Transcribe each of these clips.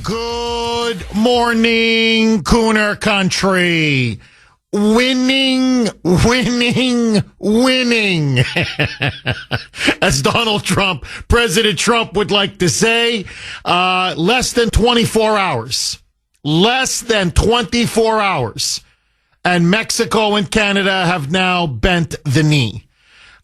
Good morning, Kuhner country. Winning. As Donald Trump, President Trump would like to say, less than 24 hours. Less than 24 hours. And Mexico and Canada have now bent the knee.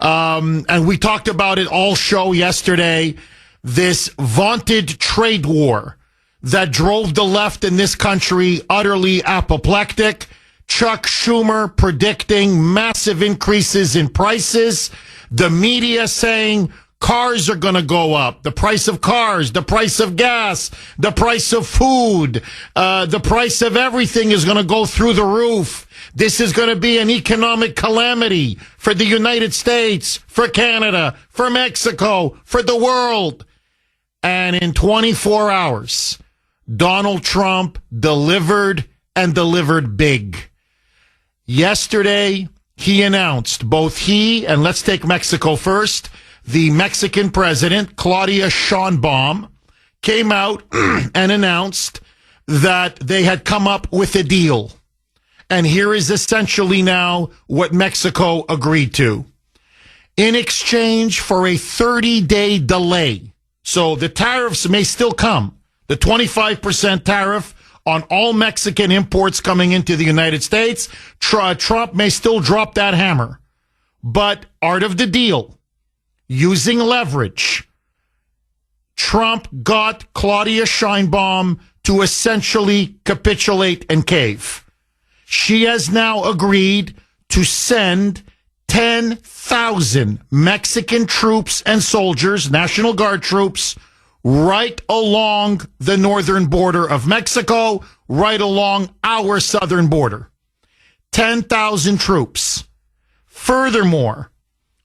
And we talked about it all show yesterday. This vaunted trade war that drove the left in this country utterly apoplectic. Chuck Schumer predicting massive increases in prices. The media saying cars are going to go up. The price of cars, the price of gas, the price of food, the price of everything is going to go through the roof. This is going to be an economic calamity for the United States, for Canada, for Mexico, for the world. And in 24 hours, Donald Trump delivered and delivered big. Yesterday, he announced, both he, and let's take Mexico first, the Mexican president, Claudia Sheinbaum, came out and announced that they had come up with a deal. And here is essentially now what Mexico agreed to. In exchange for a 30-day delay, so the tariffs may still come, the 25% tariff on all Mexican imports coming into the United States, Trump may still drop that hammer. But art of the deal, using leverage, Trump got Claudia Sheinbaum to essentially capitulate and cave. She has now agreed to send 10,000 Mexican troops and soldiers, National Guard troops, right along the northern border of Mexico, right along our southern border. 10,000 troops. Furthermore,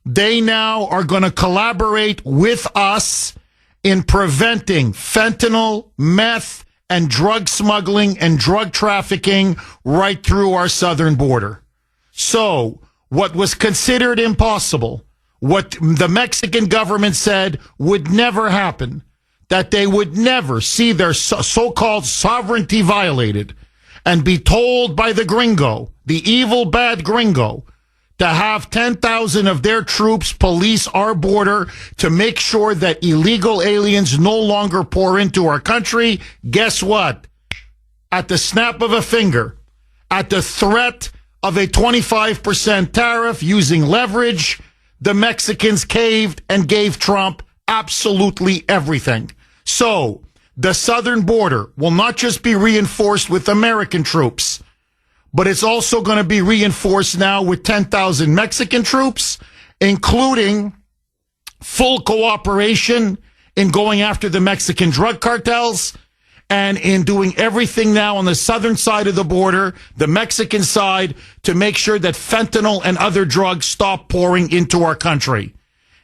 they now are going to collaborate with us in preventing fentanyl, meth, and drug smuggling and drug trafficking right through our southern border. So, what was considered impossible, what the Mexican government said would never happen, that they would never see their so-called sovereignty violated and be told by the gringo, the evil, bad gringo, to have 10,000 of their troops police our border to make sure that illegal aliens no longer pour into our country. Guess what? At the snap of a finger, at the threat of a 25% tariff using leverage, the Mexicans caved and gave Trump absolutely everything. So, the southern border will not just be reinforced with American troops, but it's also going to be reinforced now with 10,000 Mexican troops, including full cooperation in going after the Mexican drug cartels and in doing everything now on the southern side of the border, the Mexican side, to make sure that fentanyl and other drugs stop pouring into our country.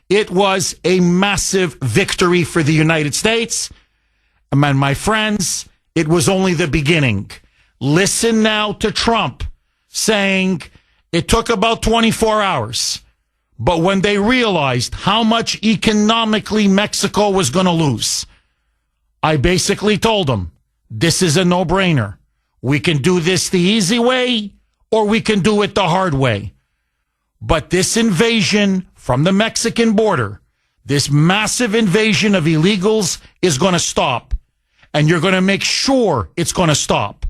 It was a massive victory for the United States. And my friends, it was only the beginning. Listen now to Trump saying it took about 24 hours. But when they realized how much economically Mexico was going to lose, I basically told them, this is a no-brainer. We can do this the easy way or we can do it the hard way. But this invasion from the Mexican border, this massive invasion of illegals is going to stop. And you're going to make sure it's going to stop.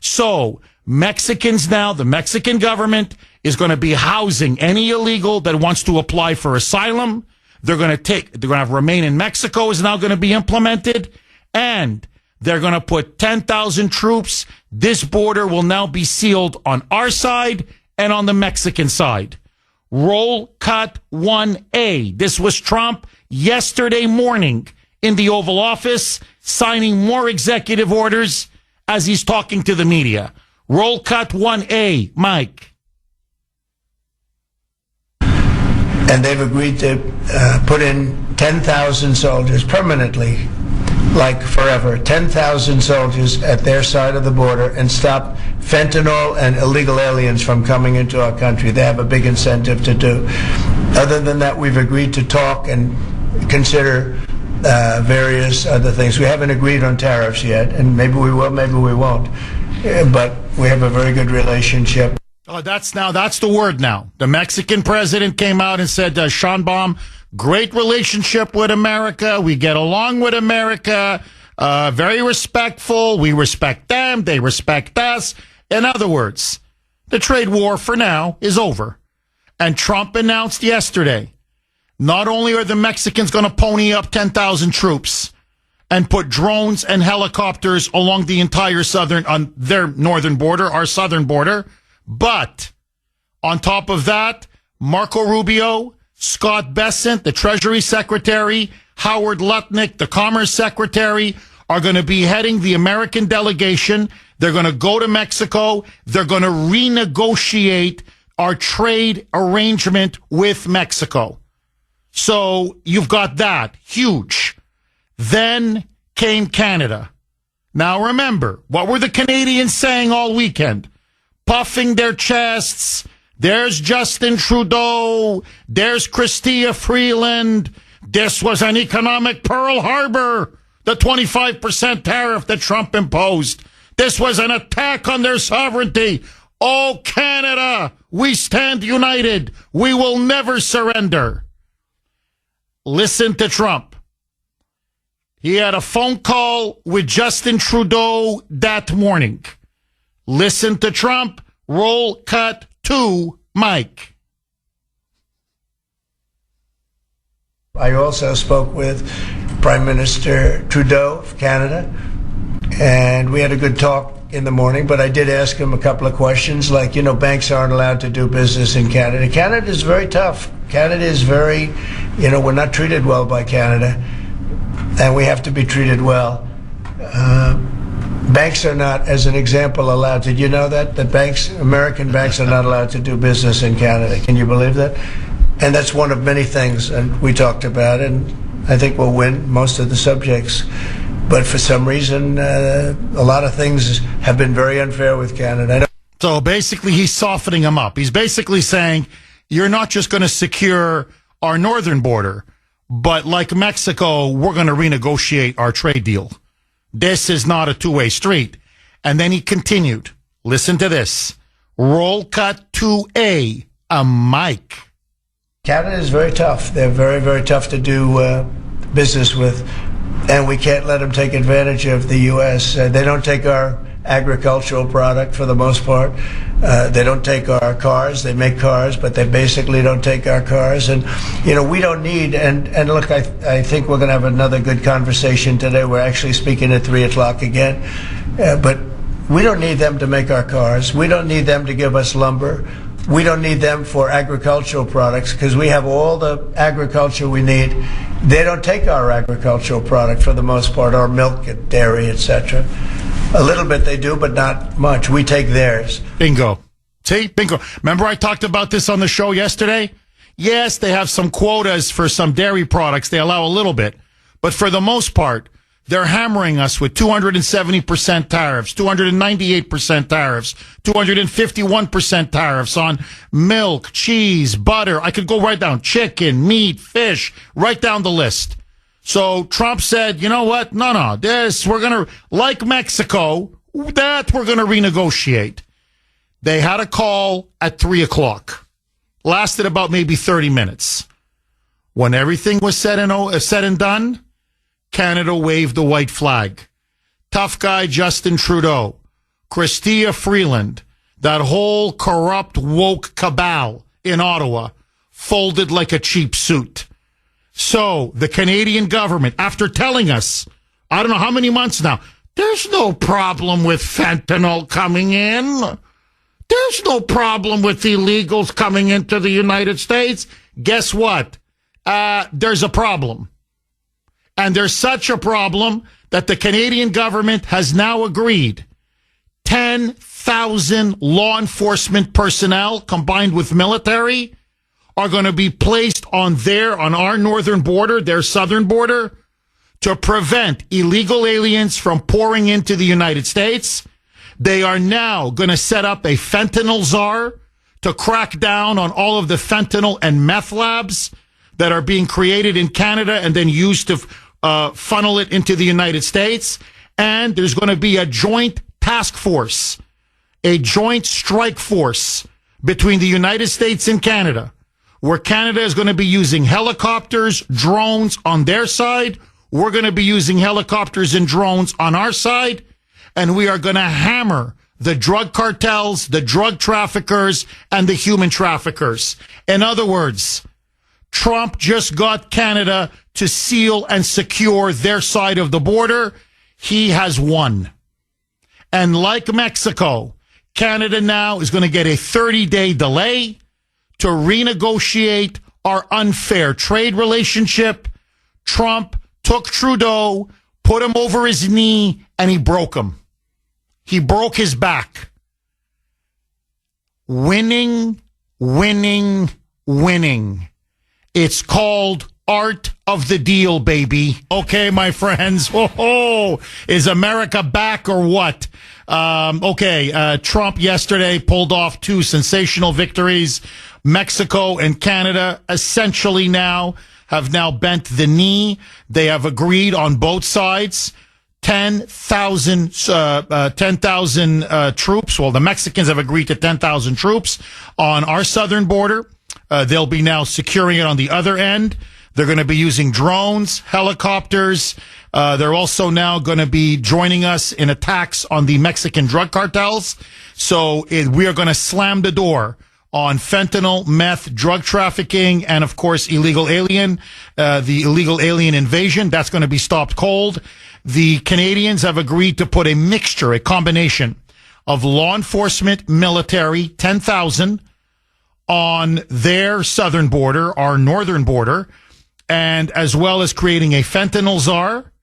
So Mexicans now, the Mexican government is going to be housing any illegal that wants to apply for asylum. They're going to have remain in Mexico is now going to be implemented. And they're going to put 10,000 troops. This border will now be sealed on our side and on the Mexican side. Roll cut 1A. This was Trump yesterday morning in the Oval Office, signing more executive orders as he's talking to the media. Roll cut 1A. Mike. And they've agreed to put in 10,000 soldiers permanently, like forever, 10,000 soldiers at their side of the border and stop fentanyl and illegal aliens from coming into our country. They have a big incentive to do. Other than that, we've agreed to talk and consider various other things. We haven't agreed on tariffs yet, and maybe we will, maybe we won't. But we have a very good relationship. Oh, that's the word now. The Mexican president came out and said, Sheinbaum, great relationship with America. We get along with America. Very respectful. We respect them. They respect us. In other words, the trade war for now is over. And Trump announced yesterday, not only are the Mexicans going to pony up 10,000 troops and put drones and helicopters along the entire on their northern border, our southern border, but on top of that, Marco Rubio, Scott Bessent, the Treasury Secretary, Howard Lutnick, the Commerce Secretary, are going to be heading the American delegation. They're going to go to Mexico. They're going to renegotiate our trade arrangement with Mexico. So you've got that. Huge. Then came Canada. Now remember, what were the Canadians saying all weekend? Puffing their chests. There's Justin Trudeau. There's Chrystia Freeland. This was an economic Pearl Harbor. The 25% tariff that Trump imposed. This was an attack on their sovereignty. Oh, Canada, we stand united. We will never surrender. Listen to Trump. He had a phone call with Justin Trudeau that morning. Listen to Trump. Roll cut to Mike. I also spoke with Prime Minister Trudeau of Canada, and we had a good talk in the morning, but I did ask him a couple of questions, like, banks aren't allowed to do business in Canada. Canada is very tough. Canada is very, we're not treated well by Canada, and we have to be treated well. Banks are not, as an example, allowed. Did you know that American banks are not allowed to do business in Canada? Can you believe that? And that's one of many things, and we talked about it, and I think we'll win most of the subjects. But for some reason, a lot of things have been very unfair with Canada. So basically, he's softening them up. He's basically saying, you're not just going to secure our northern border, but like Mexico, we're going to renegotiate our trade deal. This is not a two-way street. And then he continued. Listen to this. Roll cut to a Mike. Canada is very tough. They're very, very tough to do business with. And we can't let them take advantage of the U.S. They don't take our agricultural product for the most part. They don't take our cars. They make cars, but they basically don't take our cars. And, we don't need, and look, I think we're going to have another good conversation today. We're actually speaking at 3 o'clock again. But we don't need them to make our cars. We don't need them to give us lumber. We don't need them for agricultural products because we have all the agriculture we need. They don't take our agricultural product for the most part, our milk, dairy, etc. A little bit they do, but not much. We take theirs. Bingo. See? Bingo. Remember I talked about this on the show yesterday? Yes, they have some quotas for some dairy products. They allow a little bit. But for the most part, they're hammering us with 270% tariffs, 298% tariffs, 251% tariffs on milk, cheese, butter. I could go right down. Chicken, meat, fish, right down the list. So Trump said, you know what? No, this, we're going to, like Mexico, that we're going to renegotiate. They had a call at 3 o'clock. Lasted about maybe 30 minutes. When everything was said and done, Canada waved the white flag. Tough guy Justin Trudeau, Chrystia Freeland, that whole corrupt woke cabal in Ottawa folded like a cheap suit. So the Canadian government, after telling us, I don't know how many months now, there's no problem with fentanyl coming in. There's no problem with illegals coming into the United States. Guess what? There's a problem. And there's such a problem that the Canadian government has now agreed 10,000 law enforcement personnel combined with military are going to be placed on our northern border, their southern border, to prevent illegal aliens from pouring into the United States. They are now going to set up a fentanyl czar to crack down on all of the fentanyl and meth labs that are being created in Canada and then used to funnel it into the United States. And there's going to be a joint task force, a joint strike force between the United States and Canada, where Canada is going to be using helicopters, drones on their side. We're going to be using helicopters and drones on our side. And we are going to hammer the drug cartels, the drug traffickers, and the human traffickers. In other words, Trump just got Canada to seal and secure their side of the border. He has won. And like Mexico, Canada now is going to get a 30-day delay to renegotiate our unfair trade relationship. Trump took Trudeau, put him over his knee, and he broke him. He broke his back. Winning, winning, winning. It's called art of the deal, baby. Okay, my friends. Oh, is America back or what? Trump yesterday pulled off 2 sensational victories. Mexico and Canada essentially have now bent the knee. They have agreed on both sides. 10,000 troops. Well, the Mexicans have agreed to 10,000 troops on our southern border. They'll be now securing it on the other end. They're going to be using drones, helicopters. They're also now going to be joining us in attacks on the Mexican drug cartels. So we are going to slam the door on fentanyl, meth, drug trafficking, and of course, the illegal alien invasion. That's going to be stopped cold. The Canadians have agreed to put a combination of law enforcement, military, 10,000 on their southern border, our northern border, and as well as creating a fentanyl czar.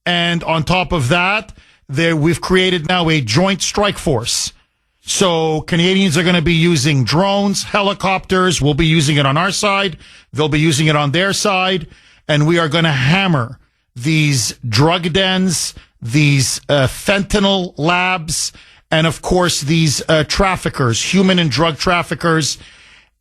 And on top of that, we've created now a joint strike force. So Canadians are going to be using drones, helicopters. We'll be using it on our side. They'll be using it on their side. And we are going to hammer these drug dens, these fentanyl labs, and of course these traffickers, human and drug traffickers.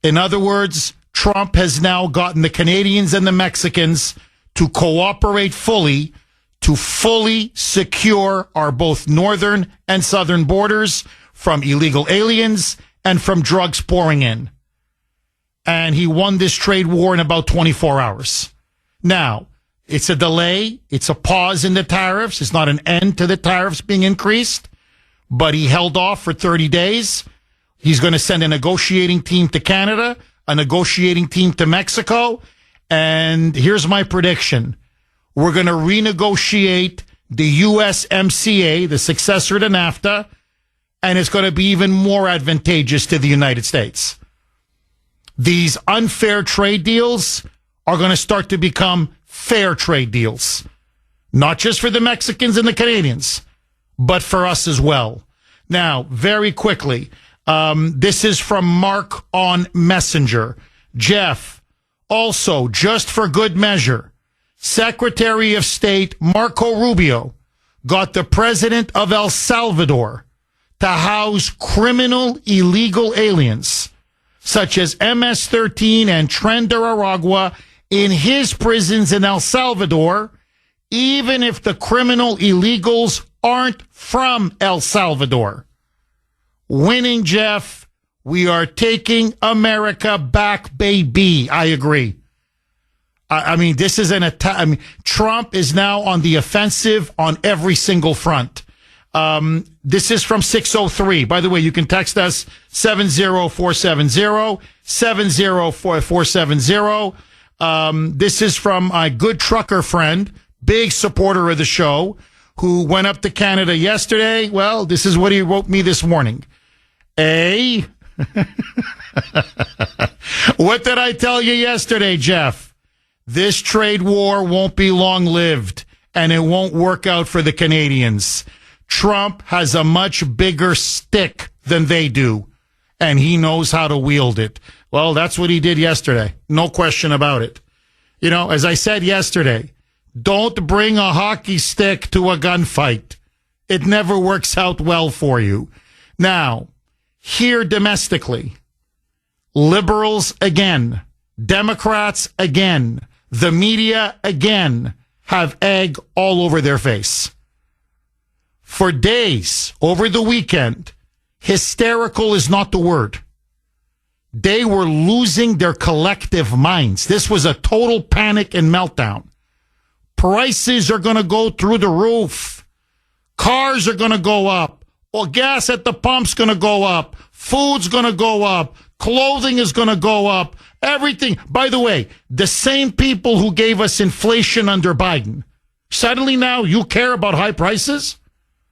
In other words, Trump has now gotten the Canadians and the Mexicans to cooperate fully to fully secure our both northern and southern borders from illegal aliens and from drugs pouring in. And he won this trade war in about 24 hours. Now, it's a delay. It's a pause in the tariffs. It's not an end to the tariffs being increased, but he held off for 30 days. He's going to send a negotiating team to Canada, a negotiating team to Mexico. And here's my prediction. We're going to renegotiate the USMCA, the successor to NAFTA, and it's going to be even more advantageous to the United States. These unfair trade deals are going to start to become fair trade deals, not just for the Mexicans and the Canadians, but for us as well. Now, very quickly, this is from Mark on Messenger. Jeff, also, just for good measure, Secretary of State Marco Rubio got the president of El Salvador to house criminal illegal aliens such as MS-13 and Tren de Aragua in his prisons in El Salvador, even if the criminal illegals aren't from El Salvador. Winning, Jeff. We are taking America back, baby. I agree. I mean, this is an attack. I mean, Trump is now on the offensive on every single front. This is from 603. By the way, you can text us 70470, 70470. This is from my good trucker friend, big supporter of the show, who went up to Canada yesterday. Well, this is what he wrote me this morning. What did I tell you yesterday, Jeff? This trade war won't be long-lived, and it won't work out for the Canadians. Trump has a much bigger stick than they do, and he knows how to wield it. Well, that's what he did yesterday. No question about it. You know, as I said yesterday, don't bring a hockey stick to a gunfight. It never works out well for you. Now, here domestically, liberals again, Democrats again, the media again have egg all over their face. For days, over the weekend, hysterical is not the word. They were losing their collective minds. This was a total panic and meltdown. Prices are going to go through the roof. Cars are going to go up. Well, gas at the pump's going to go up. Food's going to go up. Clothing is going to go up. Everything. By the way, the same people who gave us inflation under Biden, suddenly now you care about high prices?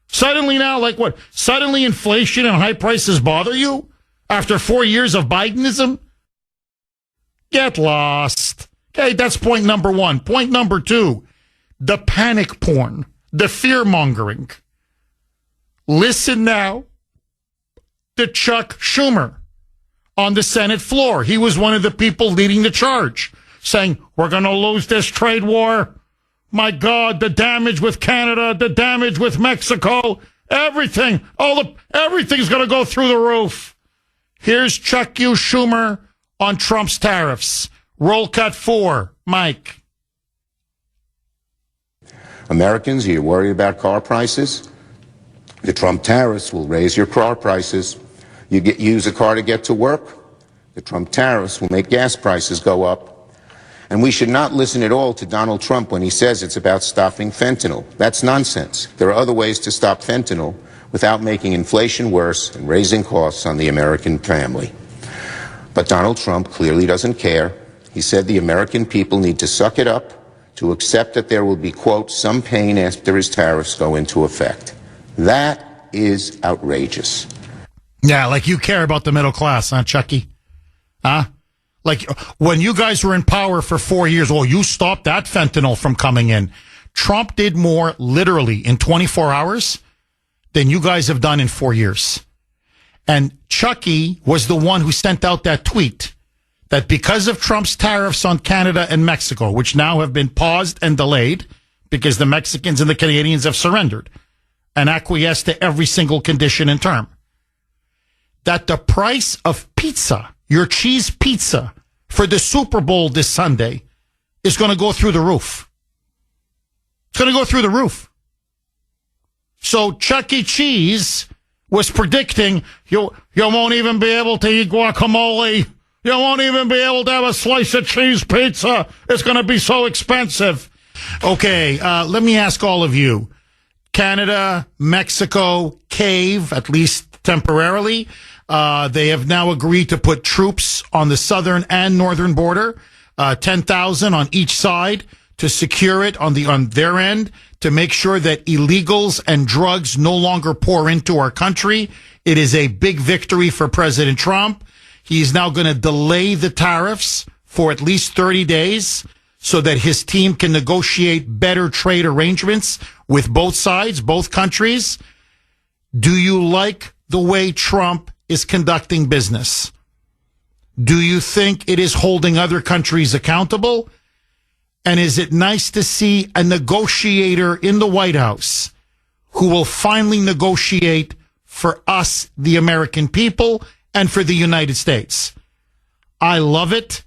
Suddenly now, like what? Suddenly inflation and high prices bother you? After 4 years of Bidenism? Get lost. Okay, that's point number one. Point number two, the panic porn, the fear-mongering. Listen now to Chuck Schumer on the Senate floor. He was one of the people leading the charge, saying, we're going to lose this trade war. My God, the damage with Canada, the damage with Mexico, everything, everything's going to go through the roof. Here's Chuck U. Schumer on Trump's tariffs. Roll cut 4. Mike. Americans, are you worried about car prices? The Trump tariffs will raise your car prices. You use a car to get to work. The Trump tariffs will make gas prices go up. And we should not listen at all to Donald Trump when he says it's about stopping fentanyl. That's nonsense. There are other ways to stop fentanyl without making inflation worse and raising costs on the American family. But Donald Trump clearly doesn't care. He said the American people need to suck it up to accept that there will be, quote, some pain after his tariffs go into effect. That is outrageous. Yeah, like you care about the middle class, huh, Chucky? Huh? Like when you guys were in power for 4 years, oh, you stopped that fentanyl from coming in. Trump did more literally in 24 hours than you guys have done in 4 years. And Chucky was the one who sent out that tweet that because of Trump's tariffs on Canada and Mexico, which now have been paused and delayed because the Mexicans and the Canadians have surrendered and acquiesced to every single condition and term, that the price of pizza, your cheese pizza for the Super Bowl this Sunday, is going to go through the roof. It's going to go through the roof. So Chuck E. Cheese was predicting you won't even be able to eat guacamole. You won't even be able to have a slice of cheese pizza. It's going to be so expensive. Okay, let me ask all of you. Canada, Mexico, cave, at least temporarily. They have now agreed to put troops on the southern and northern border, 10,000 on each side to secure it on their end, to make sure that illegals and drugs no longer pour into our country. It is a big victory for President Trump. He's now going to delay the tariffs for at least 30 days so that his team can negotiate better trade arrangements with both sides, both countries. Do you like the way Trump is conducting business? Do you think it is holding other countries accountable? And is it nice to see a negotiator in the White House who will finally negotiate for us, the American people, and for the United States? I love it.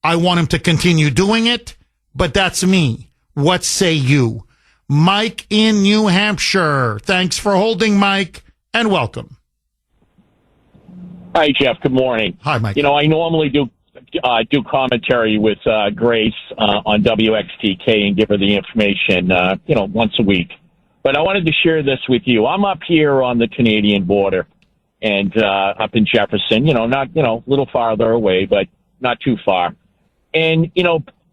I want him to continue doing it, but that's me. What say you? Mike in New Hampshire. Thanks for holding, Mike, and welcome. Hi, Jeff. Good morning. Hi, Mike. You know, I normally do commentary with Grace on WXTK and give her the information, once a week. But I wanted to share this with you. I'm up here on the Canadian border and up in Jefferson, not, a little farther away, but not too far. And,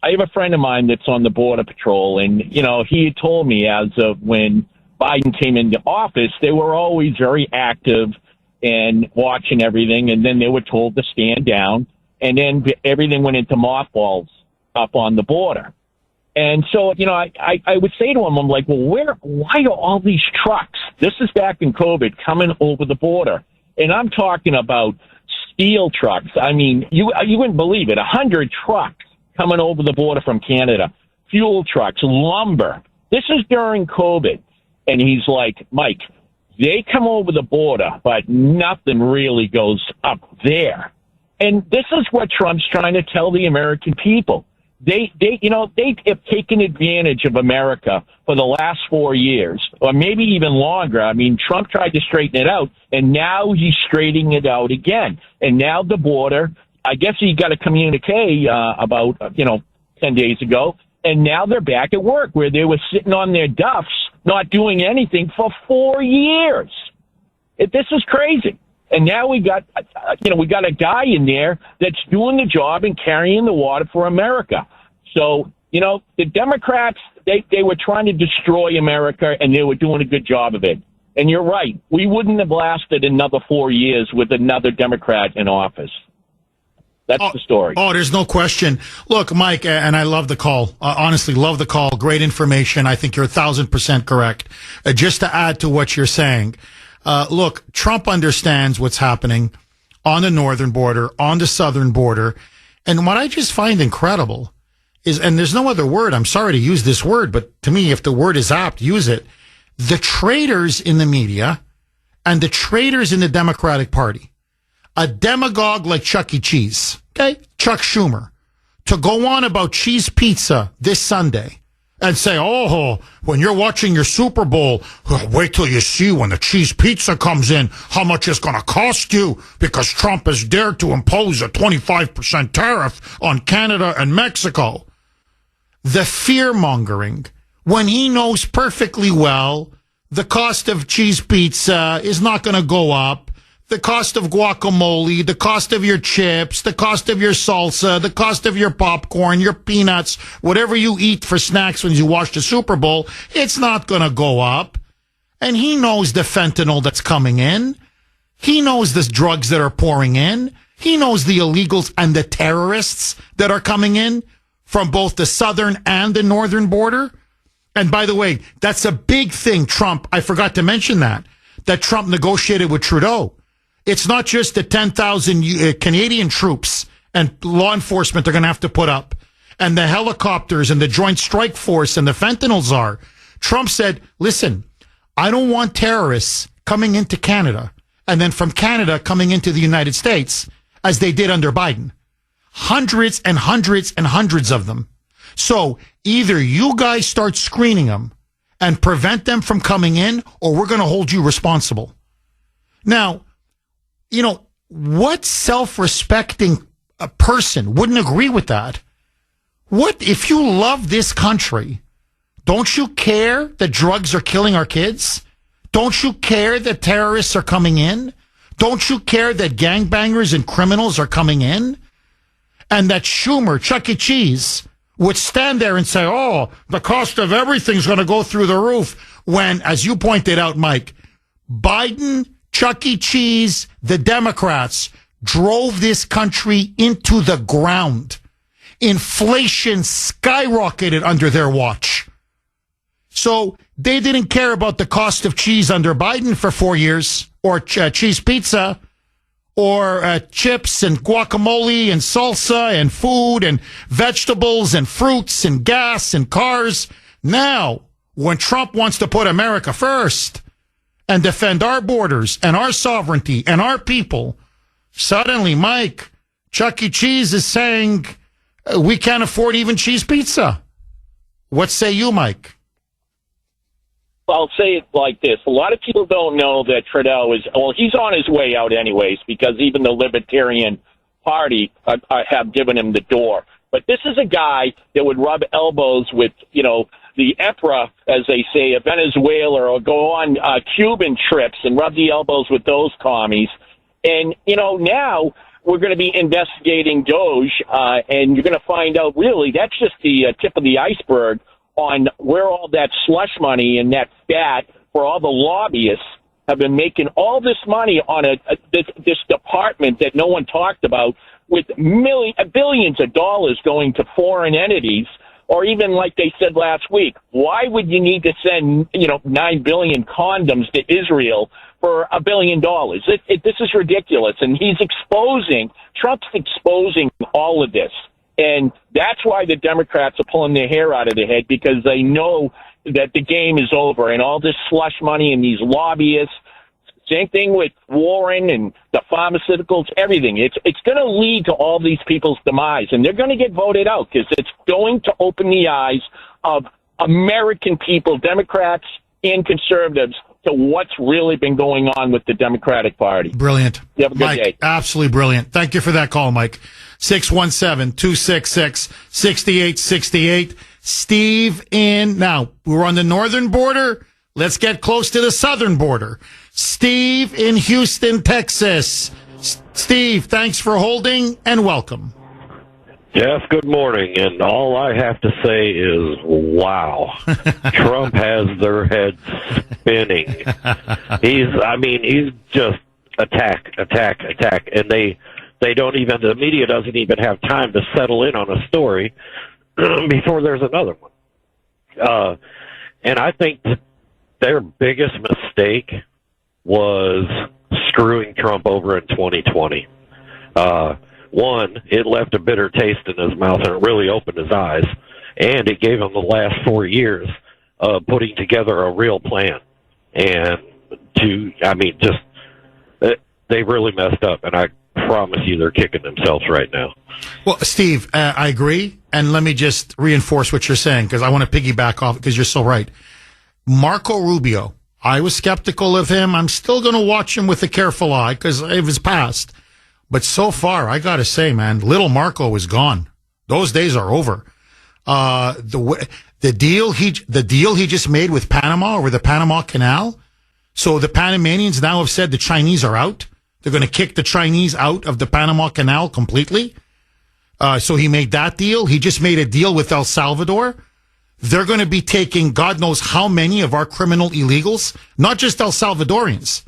I have a friend of mine that's on the Border Patrol, and, he had told me as of when Biden came into office, they were always very active and watching everything, and then they were told to stand down, and then everything went into mothballs up on the border. And so, I would say to him, I'm like, well, why are all these trucks, this is back in COVID, coming over the border? And I'm talking about steel trucks. I mean, you wouldn't believe it, 100 trucks coming over the border from Canada, fuel trucks, lumber. This is during COVID. And he's like, Mike, they come over the border, but nothing really goes up there. And this is what Trump's trying to tell the American people. they have taken advantage of America for the last 4 years, or maybe even longer. I mean, Trump tried to straighten it out, and now he's straightening it out again. And now the border, I guess he got a communique about 10 days ago, and now they're back at work where they were sitting on their duffs, not doing anything for 4 years. This is crazy. And now we got a guy in there that's doing the job and carrying the water for America. So, the Democrats, they were trying to destroy America, and they were doing a good job of it. And you're right. We wouldn't have lasted another 4 years with another Democrat in office. That's the story. Oh, there's no question. Look, Mike, and I love the call. Honestly, love the call. Great information. I think you're 1,000% correct. Just to add to what you're saying, look, Trump understands what's happening on the northern border, on the southern border. And what I just find incredible is, and there's no other word, I'm sorry to use this word, but to me, if the word is apt, use it. The traitors in the media and the traitors in the Democratic Party, a demagogue like Chuck E. Cheese, okay, Chuck Schumer, to go on about cheese pizza this Sunday and say, oh, when you're watching your Super Bowl, wait till you see when the cheese pizza comes in, how much it's going to cost you because Trump has dared to impose a 25% tariff on Canada and Mexico. The fear-mongering, when he knows perfectly well the cost of cheese pizza is not going to go up, the cost of guacamole, the cost of your chips, the cost of your salsa, the cost of your popcorn, your peanuts, whatever you eat for snacks when you watch the Super Bowl, it's not going to go up. And he knows the fentanyl that's coming in. He knows the drugs that are pouring in. He knows the illegals and the terrorists that are coming in from both the southern and the northern border. And by the way, that's a big thing, Trump. I forgot to mention that Trump negotiated with Trudeau. It's not just the 10,000 Canadian troops and law enforcement they're going to have to put up, and the helicopters and the Joint Strike Force and the fentanyl czar. Trump said, listen, I don't want terrorists coming into Canada and then from Canada coming into the United States as they did under Biden. Hundreds and hundreds and hundreds of them. So either you guys start screening them and prevent them from coming in, or we're going to hold you responsible. Now, what self-respecting person wouldn't agree with that? What if you love this country? Don't you care that drugs are killing our kids? Don't you care that terrorists are coming in? Don't you care that gangbangers and criminals are coming in? And that Schumer, Chuck E. Cheese, would stand there and say, oh, the cost of everything's going to go through the roof, when, as you pointed out, Mike, Biden, Chuck E. Cheese, the Democrats drove this country into the ground. Inflation skyrocketed under their watch. So they didn't care about the cost of cheese under Biden for 4 years, or cheese pizza, or chips and guacamole and salsa and food and vegetables and fruits and gas and cars. Now, when Trump wants to put America first and defend our borders and our sovereignty and our people, suddenly, Mike, Chuck E. Cheese is saying we can't afford even cheese pizza. What say you, Mike? I'll say it like this. A lot of people don't know that Trudeau he's on his way out anyways, because even the Libertarian Party have given him the door. But this is a guy that would rub elbows with, the EPRA, as they say, of Venezuela, or go on Cuban trips and rub the elbows with those commies. And, now we're going to be investigating Doge, and you're going to find out, really, that's just the tip of the iceberg on where all that slush money and that fat for all the lobbyists have been making all this money on this department that no one talked about, with billions of dollars going to foreign entities. Or even like they said last week, why would you need to send 9 billion condoms to Israel for $1 billion? This is ridiculous, and Trump's exposing all of this. And that's why the Democrats are pulling their hair out of their head, because they know that the game is over, and all this slush money and these lobbyists Same thing with Warren and the pharmaceuticals, everything. It's going to lead to all these people's demise, and they're going to get voted out because it's going to open the eyes of American people, Democrats and conservatives, to what's really been going on with the Democratic Party. Brilliant. You have a good Mike, day. Absolutely brilliant. Thank you for that call, Mike. 617-266-6868. Steve now, we're on the northern border. Let's get close to the southern border. Steve in Houston, Texas. Steve, thanks for holding and welcome. Jeff, good morning. And all I have to say is, wow. Trump has their heads spinning. He's just attack. And they don't even, the media doesn't even have time to settle in on a story before there's another one. And I think that their biggest mistake was screwing Trump over in 2020. One, it left a bitter taste in his mouth and it really opened his eyes. And it gave him the last 4 years of putting together a real plan. And they really messed up. And I promise you they're kicking themselves right now. Well, Steve, I agree. And let me just reinforce what you're saying because I want to piggyback off because you're so right. Marco Rubio, I was skeptical of him. I'm still going to watch him with a careful eye because of his past. But so far, I got to say, man, little Marco is gone. Those days are over. The deal he just made with Panama over the Panama Canal. So the Panamanians now have said the Chinese are out. They're going to kick the Chinese out of the Panama Canal completely. So he made that deal. He just made a deal with El Salvador. They're going to be taking God knows how many of our criminal illegals, not just El Salvadorians,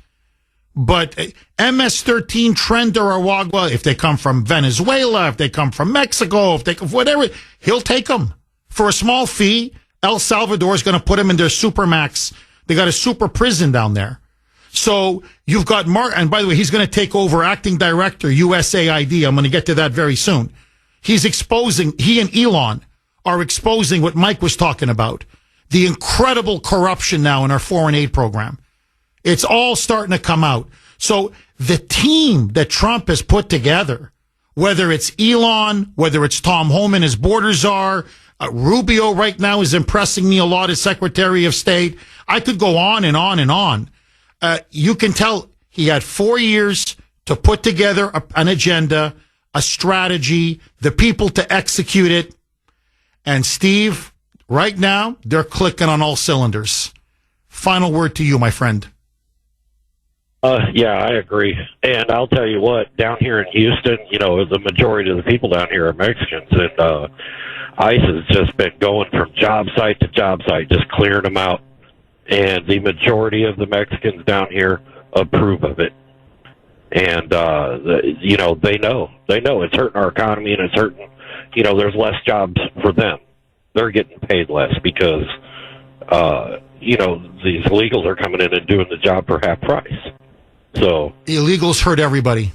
but MS-13 Trend or Aragua, if they come from Venezuela, if they come from Mexico, if they come whatever, he'll take them for a small fee. El Salvador is going to put them in their supermax. They got a super prison down there. So you've got Mark, and by the way, he's going to take over acting director, USAID. I'm going to get to that very soon. He and Elon are exposing what Mike was talking about, the incredible corruption now in our foreign aid program. It's all starting to come out. So the team that Trump has put together, whether it's Elon, whether it's Tom Homan as border czar, Rubio right now is impressing me a lot as Secretary of State. I could go on and on and on. You can tell he had 4 years to put together an agenda, a strategy, the people to execute it. And Steve, right now, they're clicking on all cylinders. Final word to you, my friend. Yeah, I agree. And I'll tell you what, down here in Houston, the majority of the people down here are Mexicans. And ICE has just been going from job site to job site, just clearing them out. And the majority of the Mexicans down here approve of it. And, they know it's hurting our economy and it's hurting, there's less jobs for them. They're getting paid less because, these illegals are coming in and doing the job for half price. So illegals hurt everybody.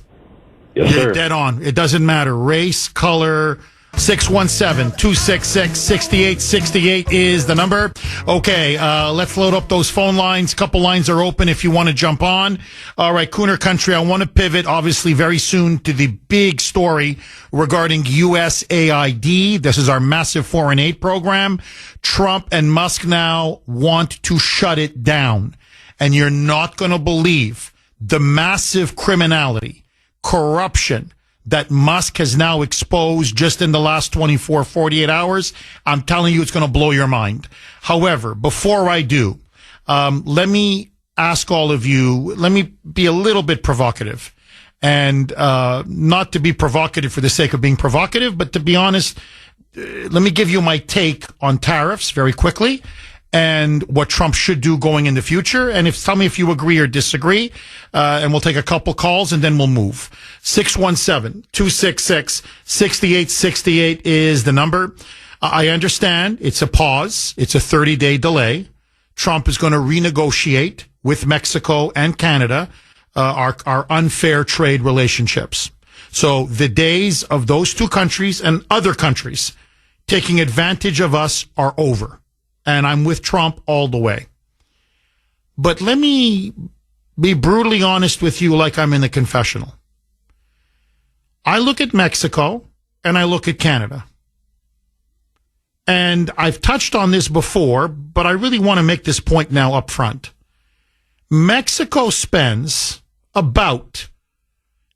Yes, sir. You're dead on. It doesn't matter. Race, color. 617-266-6868 is the number. Okay, let's load up those phone lines. Couple lines are open if you want to jump on. All right, Kuhner Country, I want to pivot, obviously, very soon to the big story regarding USAID. This is our massive foreign aid program. Trump and Musk now want to shut it down. And you're not going to believe the massive criminality, corruption, that Musk has now exposed just in the last 48 hours. I'm telling you, it's going to blow your mind. However, before I do, let me ask all of you, let me be a little bit provocative. And not to be provocative for the sake of being provocative, but to be honest, let me give you my take on tariffs very quickly and what Trump should do going in the future. And tell me if you agree or disagree. And we'll take a couple calls and then we'll move. 617-266-6868 is the number. I understand it's a pause. It's a 30-day delay. Trump is going to renegotiate with Mexico and Canada, our unfair trade relationships. So the days of those two countries and other countries taking advantage of us are over. And I'm with Trump all the way. But let me be brutally honest with you like I'm in the confessional. I look at Mexico and I look at Canada. And I've touched on this before, but I really want to make this point now up front. Mexico spends about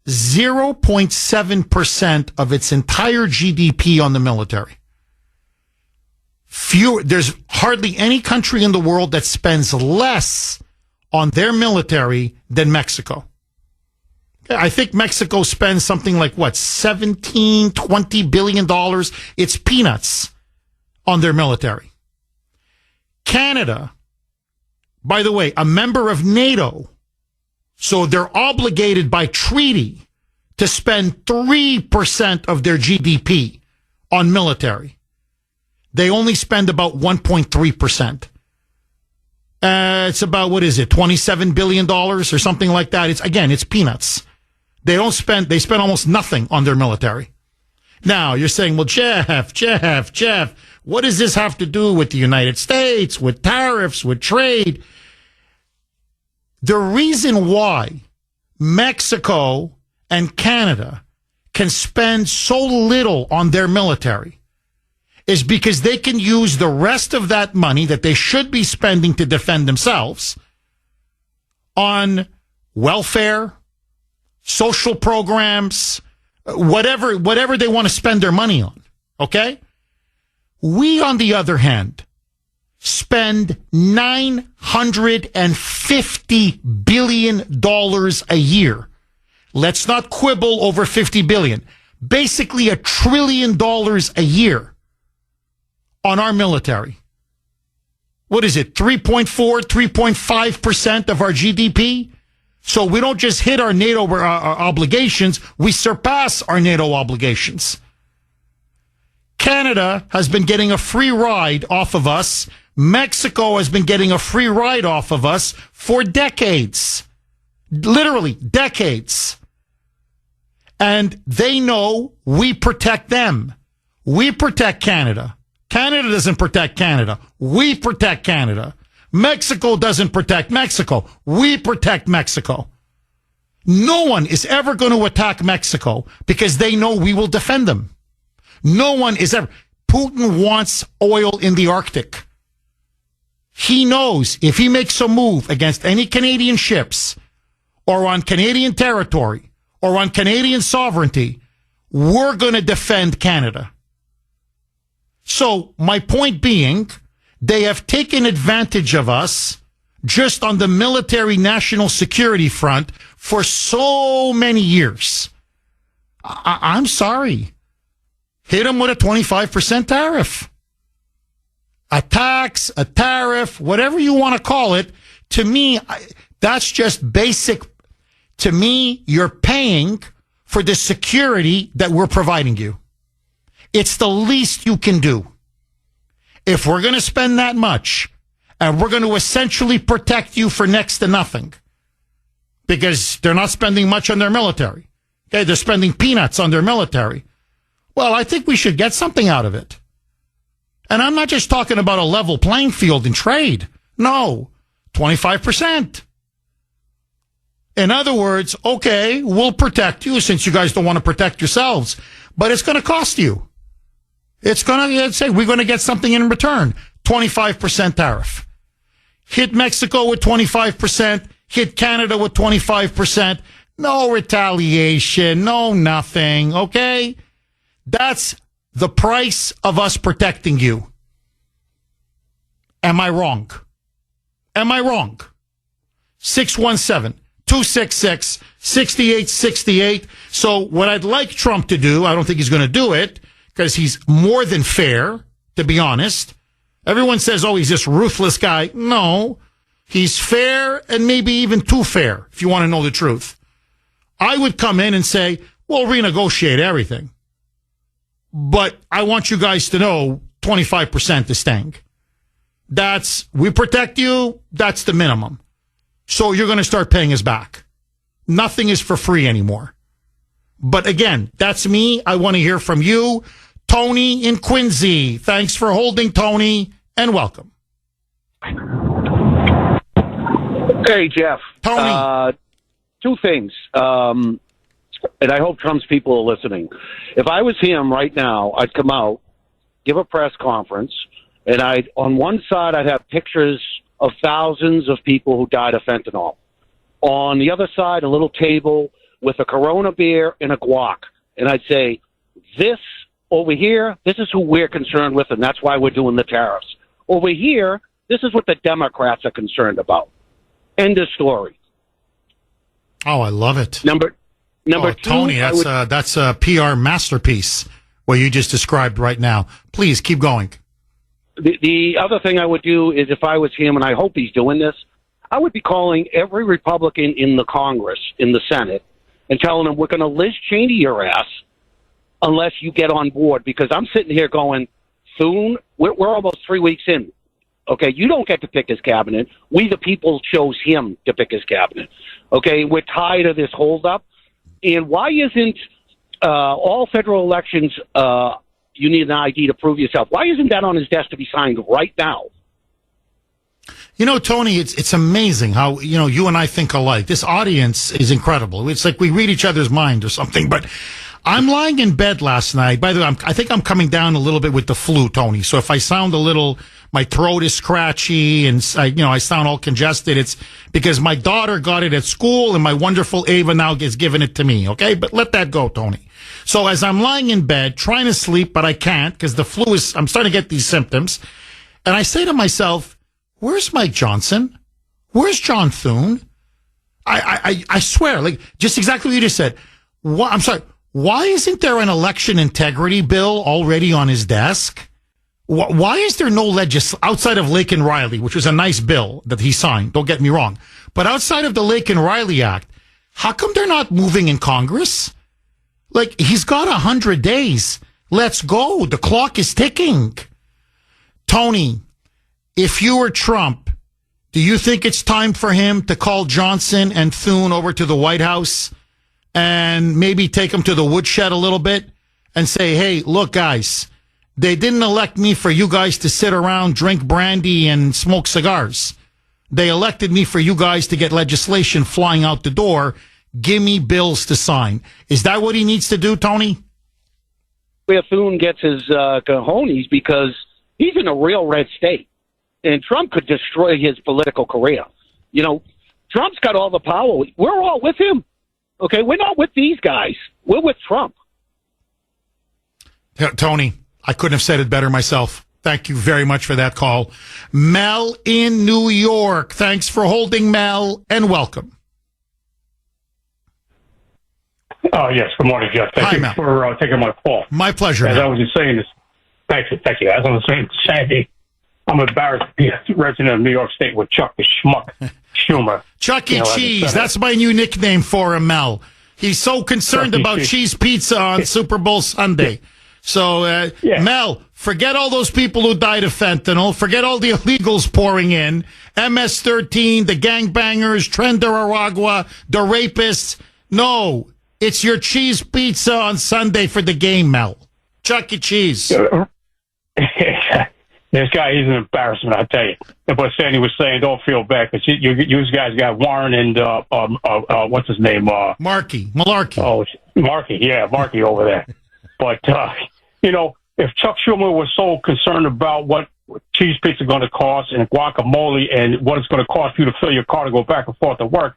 0.7% of its entire GDP on the military. There's hardly any country in the world that spends less on their military than Mexico. I think Mexico spends something like, $17-20 billion. It's peanuts on their military. Canada, by the way, a member of NATO, so they're obligated by treaty to spend 3% of their GDP on military. They only spend about 1.3%. It's about, $27 billion or something like that. It's peanuts. They spend almost nothing on their military. Now, you're saying, well, Jeff, what does this have to do with the United States, with tariffs, with trade? The reason why Mexico and Canada can spend so little on their military is because they can use the rest of that money that they should be spending to defend themselves on welfare, social programs, whatever they want to spend their money on. Okay? We, on the other hand, spend $950 billion a year. Let's not quibble over $50 billion. Basically $1 trillion a year on our military. What is it? 3.5% of our GDP? So we don't just hit our NATO obligations, we surpass our NATO obligations. Canada has been getting a free ride off of us. Mexico has been getting a free ride off of us for decades. Literally decades. And they know we protect them. We protect Canada. Canada doesn't protect Canada. We protect Canada. Mexico doesn't protect Mexico. We protect Mexico. No one is ever going to attack Mexico because they know we will defend them. No one is ever. Putin wants oil in the Arctic. He knows if he makes a move against any Canadian ships or on Canadian territory or on Canadian sovereignty, we're going to defend Canada. So my point being, they have taken advantage of us just on the military national security front for so many years. I'm sorry. Hit them with a 25% tariff. A tax, a tariff, whatever you want to call it. To me, that's just basic. To me, you're paying for the security that we're providing you. It's the least you can do. If we're going to spend that much and we're going to essentially protect you for next to nothing because they're not spending much on their military. Okay, they're spending peanuts on their military. Well, I think we should get something out of it. And I'm not just talking about a level playing field in trade. No, 25%. In other words, okay, we'll protect you since you guys don't want to protect yourselves, but it's going to cost you. It's going to say we're going to get something in return. 25% tariff. Hit Mexico with 25%. Hit Canada with 25%. No retaliation. No nothing. Okay? That's the price of us protecting you. Am I wrong? Am I wrong? 617-266-6868. So what I'd like Trump to do, I don't think he's going to do it, because he's more than fair, to be honest. Everyone says, oh, he's this ruthless guy. No, he's fair and maybe even too fair, if you want to know the truth. I would come in and say, we'll renegotiate everything. But I want you guys to know 25% is staying. We protect you, that's the minimum. So you're going to start paying us back. Nothing is for free anymore. But again, that's me. I want to hear from you. Tony in Quincy. Thanks for holding, Tony, and welcome. Hey, Jeff. Tony. Two things. And I hope Trump's people are listening. If I was him right now, I'd come out, give a press conference, and on one side, I'd have pictures of thousands of people who died of fentanyl. On the other side, a little table with a Corona beer and a guac. And I'd say, this over here, this is who we're concerned with, and that's why we're doing the tariffs. Over here, this is what the Democrats are concerned about. End of story. Oh, I love it. Number two, Tony, that's a PR masterpiece, what you just described right now. Please keep going. The other thing I would do is, if I was him, and I hope he's doing this, I would be calling every Republican in the Congress, in the Senate, and telling them, we're going to Liz Cheney your ass unless you get on board. Because I'm sitting here going, soon, we're almost 3 weeks in. Okay, you don't get to pick his cabinet. We, the people, chose him to pick his cabinet. Okay, we're tired of this holdup. And why isn't all federal elections, you need an ID to prove yourself? Why isn't that on his desk to be signed right now? You know, Tony, it's amazing how, you and I think alike. This audience is incredible. It's like we read each other's mind or something. But I'm lying in bed last night. By the way, I think I'm coming down a little bit with the flu, Tony. So if I sound a little, my throat is scratchy and I sound all congested, it's because my daughter got it at school and my wonderful Ava now is giving it to me. Okay, but let that go, Tony. So as I'm lying in bed trying to sleep, but I can't because the flu I'm starting to get these symptoms, and I say to myself, where's Mike Johnson? Where's John Thune? I swear, like just exactly what you just said. I'm sorry. Why isn't there an election integrity bill already on his desk? Why is there no outside of Lake and Riley, which was a nice bill that he signed, don't get me wrong, but outside of the Lake and Riley Act, how come they're not moving in Congress? Like, he's got 100 days. Let's go. The clock is ticking. Tony, if you were Trump, do you think it's time for him to call Johnson and Thune over to the White House and maybe take them to the woodshed a little bit and say, hey, look, guys, they didn't elect me for you guys to sit around, drink brandy, and smoke cigars. They elected me for you guys to get legislation flying out the door. Give me bills to sign. Is that what he needs to do, Tony? Where Thune gets his cojones, because he's in a real red state. And Trump could destroy his political career. Trump's got all the power. We're all with him. Okay, we're not with these guys. We're with Trump. Tony, I couldn't have said it better myself. Thank you very much for that call. Mel in New York. Thanks for holding, Mel, and welcome. Yes, good morning, Jeff. Thank you for taking my call. My pleasure. As I was just saying, thank you. As I was saying, Sandy, I'm embarrassed to be a resident of New York State with Chuck the Schmuck Schumer. Chuck E. Cheese. That's my new nickname for him, Mel. He's so concerned about cheese pizza on Super Bowl Sunday. So, Mel, forget all those people who died of fentanyl. Forget all the illegals pouring in. MS-13, the gangbangers, Tren de Aragua, the rapists. No, it's your cheese pizza on Sunday for the game, Mel. Chuck E. Cheese. This guy, he's an embarrassment, I tell you. But Sandy was saying, don't feel bad, because you guys got Warren and, what's his name? Malarkey. Oh, Markey over there. But, if Chuck Schumer was so concerned about what cheese pizza is going to cost and guacamole and what it's going to cost you to fill your car to go back and forth to work,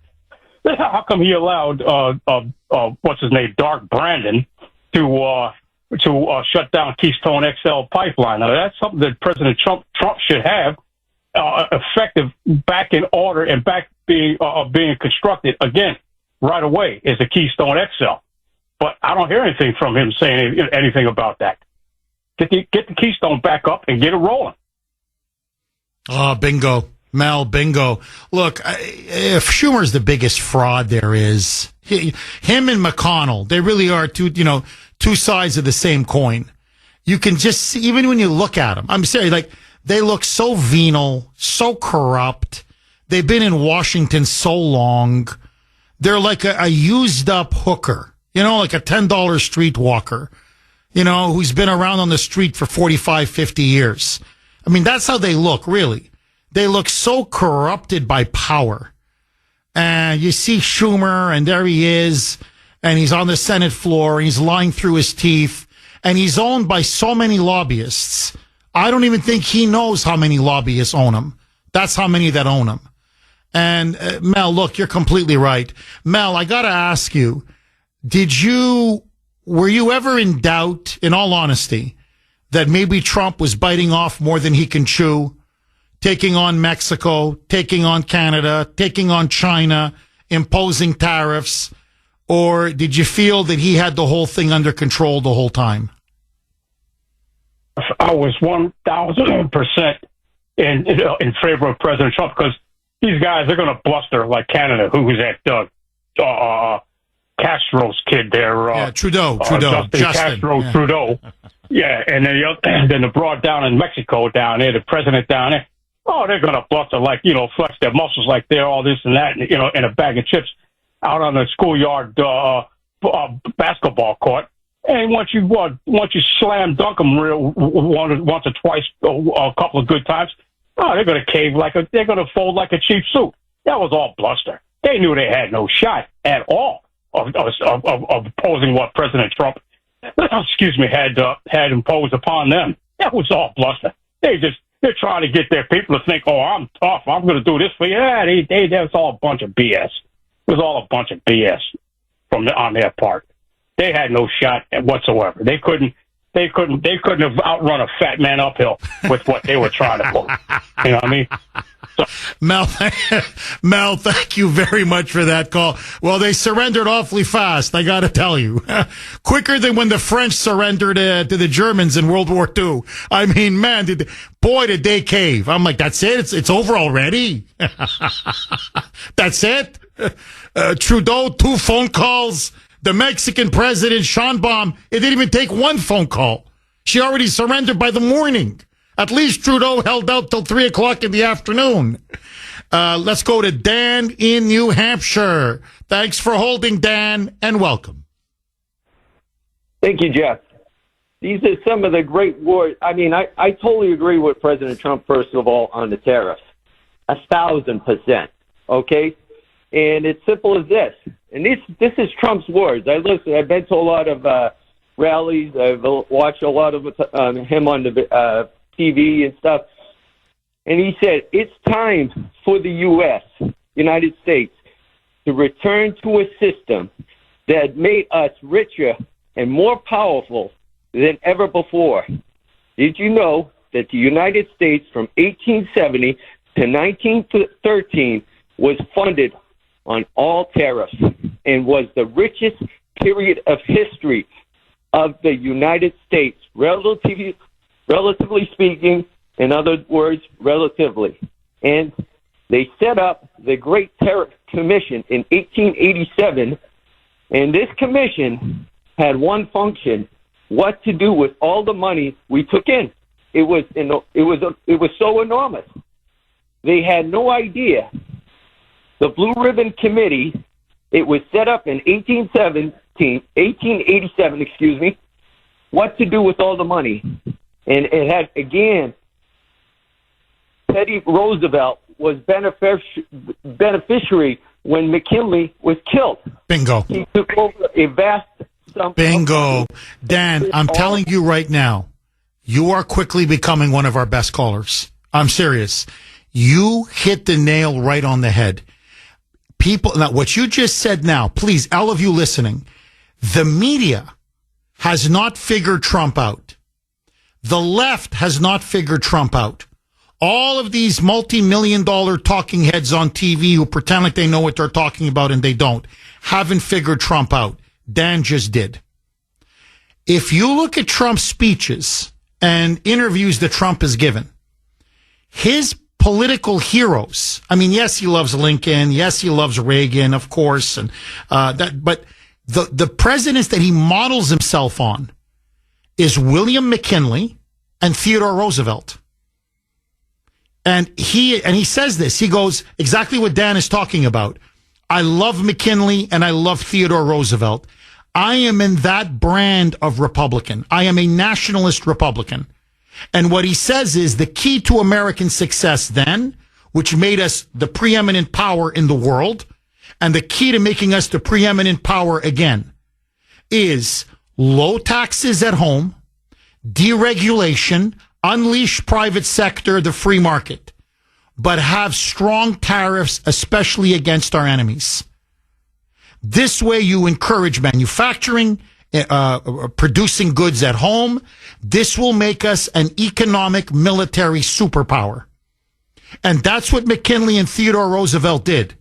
then how come he allowed, what's his name, Dark Brandon, to shut down Keystone XL pipeline? Now, that's something that President Trump should have effective back in order and back being constructed again right away is the Keystone XL. But I don't hear anything from him saying anything about that. Get the Keystone back up and get it rolling. Oh, bingo. Mel, bingo. Look, if Schumer's the biggest fraud there is, him and McConnell, they really are two sides of the same coin. You can just see, even when you look at them, I'm serious, like, they look so venal, so corrupt. They've been in Washington so long. They're like a used up hooker, like a $10 streetwalker, who's been around on the street for 45, 50 years. I mean, that's how they look, really. They look so corrupted by power. And you see Schumer, and there he is, and he's on the Senate floor, and he's lying through his teeth, and he's owned by so many lobbyists. I don't even think he knows how many lobbyists own him. That's how many that own him. And Mel, look, you're completely right. Mel, I got to ask you, were you ever in doubt, in all honesty, that maybe Trump was biting off more than he can chew, taking on Mexico, taking on Canada, taking on China, imposing tariffs? Or did you feel that he had the whole thing under control the whole time? I was 1,000% in favor of President Trump, because these guys are going to bluster like Canada, who was at Castro's kid there. Trudeau. Justin. Trudeau. Yeah, and then the broad down in Mexico down there, the president down there. Oh, they're going to bluster like, flex their muscles like they're all this and that, in a bag of chips out on the schoolyard basketball court. And once you slam dunk them once or twice, a couple of good times, they're going to they're going to fold like a cheap suit. That was all bluster. They knew they had no shot at all of opposing what President Trump, had imposed upon them. That was all bluster. They're trying to get their people to think, I'm tough, I'm going to do this for you. Yeah, that was all a bunch of BS. It was all a bunch of BS on their part. They had no shot whatsoever. They couldn't have outrun a fat man uphill with what they were trying to pull. You know what I mean? So, Mel, thank you very much for that call. Well, they surrendered awfully fast, I got to tell you. Quicker than when the French surrendered to the Germans in World War II. I mean, man, did they cave. I'm like, that's it? It's over already? That's it? Trudeau, 2 phone calls. The Mexican president, Sheinbaum, it didn't even take 1 phone call. She already surrendered by the morning. At least Trudeau held out till 3 o'clock in the afternoon. Let's go to Dan in New Hampshire. Thanks for holding, Dan, and welcome. Thank you, Jeff. These are some of the great words. I mean, I totally agree with President Trump, first of all, on the tariffs. 1,000%. Okay? And it's simple as this. And this is Trump's words. I've been to a lot of rallies. I've watched a lot of him on the TV and stuff. And he said, it's time for the U.S., United States, to return to a system that made us richer and more powerful than ever before. Did you know that the United States from 1870 to 1913 was funded on all tariffs and was the richest period of history of the United States, relatively speaking, in other words, relatively. And they set up the Great Tariff Commission in 1887, and this commission had one function: what to do with all the money we took in. It was so enormous. They had no idea. The Blue Ribbon Committee, it was set up in 1887, what to do with all the money. And it had, again, Teddy Roosevelt was beneficiary when McKinley was killed. Bingo. He took over a vast sum. Bingo. Dan, I'm telling you right now, you are quickly becoming one of our best callers. I'm serious. You hit the nail right on the head. People, now what you just said now, please, all of you listening, the media has not figured Trump out. The left has not figured Trump out. All of these multi-million-dollar talking heads on TV who pretend like they know what they're talking about and they don't, haven't figured Trump out. Dan just did. If you look at Trump's speeches and interviews that Trump has given, his political heroes. I mean, yes, he loves Lincoln. Yes, he loves Reagan, of course, and but the presidents that he models himself on is William McKinley and Theodore Roosevelt. And he says this. He goes exactly what Dan is talking about. I love McKinley and I love Theodore Roosevelt. I am in that brand of Republican. I am a nationalist Republican. And what he says is the key to American success then, which made us the preeminent power in the world, and the key to making us the preeminent power again is low taxes at home, deregulation, unleash private sector, the free market, but have strong tariffs, especially against our enemies. This way you encourage manufacturing, producing goods at home. This will make us an economic military superpower. And that's what McKinley and Theodore Roosevelt did.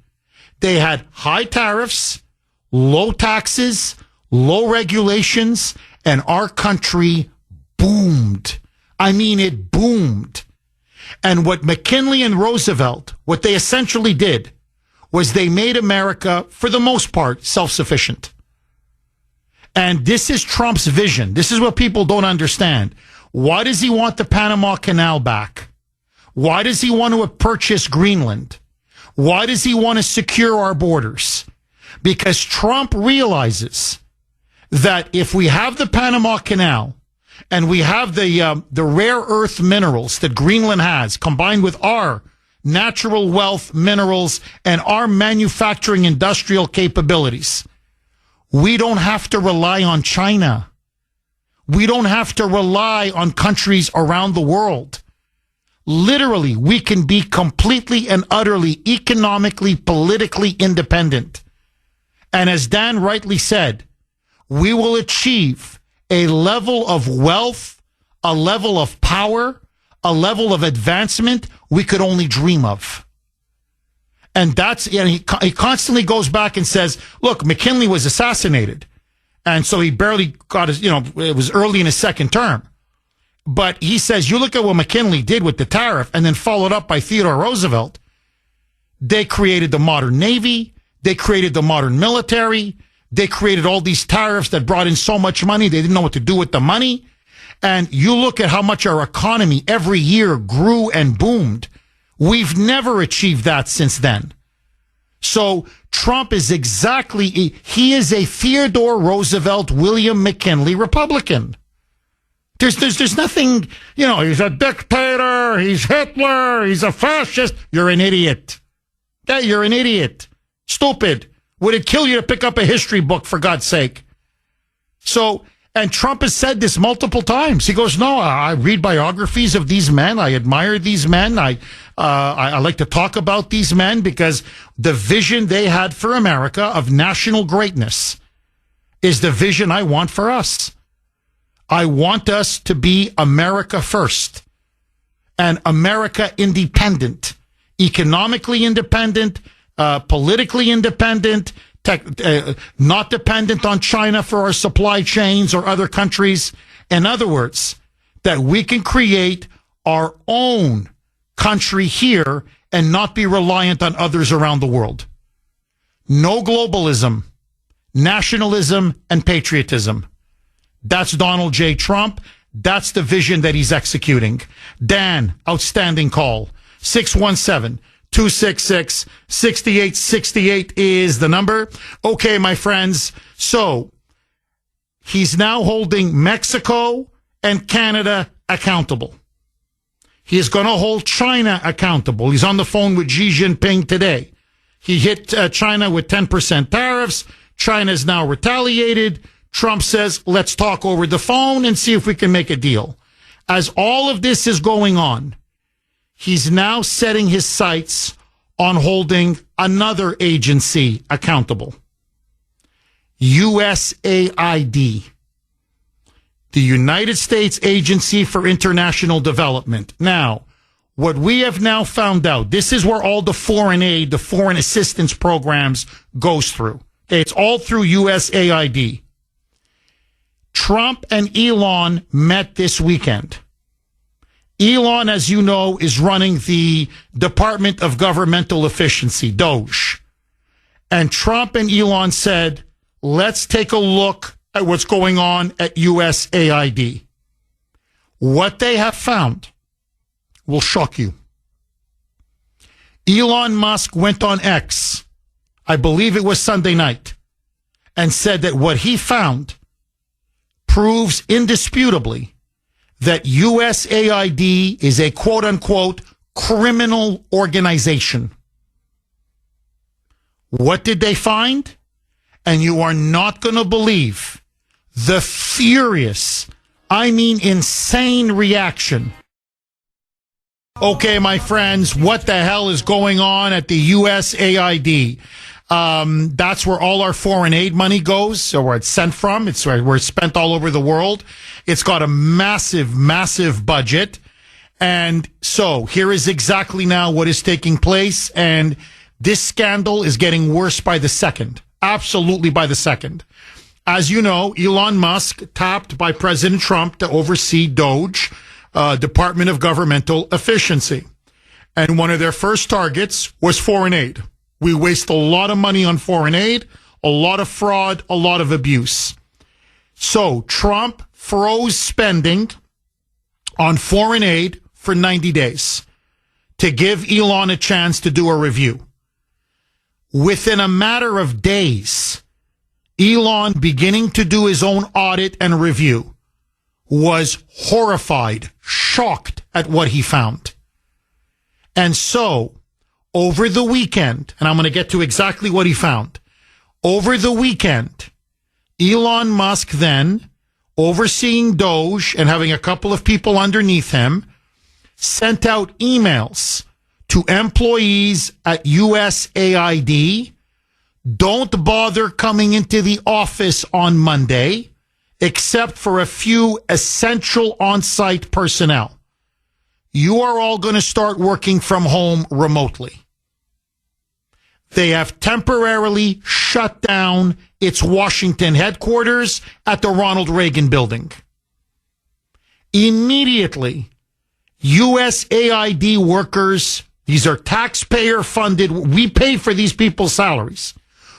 They had high tariffs, low taxes, low regulations, and our country boomed. I mean, it boomed. And what McKinley and Roosevelt, what they essentially did was they made America, for the most part, self-sufficient. And this is Trump's vision. This is what people don't understand. Why does he want the Panama Canal back? Why does he want to purchase Greenland? Why does he want to secure our borders? Because Trump realizes that if we have the Panama Canal and we have the rare earth minerals that Greenland has combined with our natural wealth minerals and our manufacturing industrial capabilities, we don't have to rely on China. We don't have to rely on countries around the world. Literally, we can be completely and utterly economically, politically independent. And as Dan rightly said, we will achieve a level of wealth, a level of power, a level of advancement we could only dream of. And he constantly goes back and says, look, McKinley was assassinated. And so he barely got his, it was early in his second term. But he says, you look at what McKinley did with the tariff and then followed up by Theodore Roosevelt. They created the modern Navy. They created the modern military. They created all these tariffs that brought in so much money. They didn't know what to do with the money. And you look at how much our economy every year grew and boomed. We've never achieved that since then. So Trump is he is a Theodore Roosevelt, William McKinley Republican. There's nothing, he's a dictator, he's Hitler, he's a fascist. You're an idiot. Yeah, you're an idiot. Stupid. Would it kill you to pick up a history book, for God's sake? So, and Trump has said this multiple times. He goes, no, I read biographies of these men. I admire these men. I like to talk about these men because the vision they had for America of national greatness is the vision I want for us. I want us to be America first and America independent, economically independent, politically independent, not dependent on China for our supply chains or other countries. In other words, that we can create our own country here and not be reliant on others around the world. No globalism, nationalism, and patriotism. That's Donald J. Trump. That's the vision that he's executing. Dan, outstanding call. 617-266-6868 is the number. Okay, my friends. So he's now holding Mexico and Canada accountable. He is going to hold China accountable. He's on the phone with Xi Jinping today. He hit China with 10% tariffs. China's now retaliated. Trump says, let's talk over the phone and see if we can make a deal. As all of this is going on, he's now setting his sights on holding another agency accountable. USAID, the United States Agency for International Development. Now, what we have now found out, this is where all the foreign aid, the foreign assistance programs goes through. Okay, it's all through USAID. Trump and Elon met this weekend. Elon, as you know, is running the Department of Governmental Efficiency, DOGE. And Trump and Elon said, let's take a look at what's going on at USAID. What they have found will shock you. Elon Musk went on X, I believe it was Sunday night, and said that what he found proves indisputably that USAID is a quote-unquote criminal organization. What did they find? And you are not going to believe the furious, I mean insane reaction. Okay, my friends, what the hell is going on at the USAID? That's where all our foreign aid money goes, or where it's sent from. It's where it's spent all over the world. It's got a massive, massive budget. And so here is exactly now what is taking place. And this scandal is getting worse by the second. Absolutely by the second. As you know, Elon Musk tapped by President Trump to oversee DOGE, Department of Governmental Efficiency. And one of their first targets was foreign aid. We waste a lot of money on foreign aid, a lot of fraud, a lot of abuse. So Trump froze spending on foreign aid for 90 days to give Elon a chance to do a review. Within a matter of days, Elon, beginning to do his own audit and review, was horrified, shocked at what he found. And so, over the weekend, and I'm going to get to exactly what he found. Over the weekend, Elon Musk then, overseeing DOGE and having a couple of people underneath him, sent out emails to employees at USAID. Don't bother coming into the office on Monday, except for a few essential on-site personnel. You are all going to start working from home remotely. They have temporarily shut down its Washington headquarters at the Ronald Reagan building. Immediately, USAID workers, these are taxpayer funded, we pay for these people's salaries,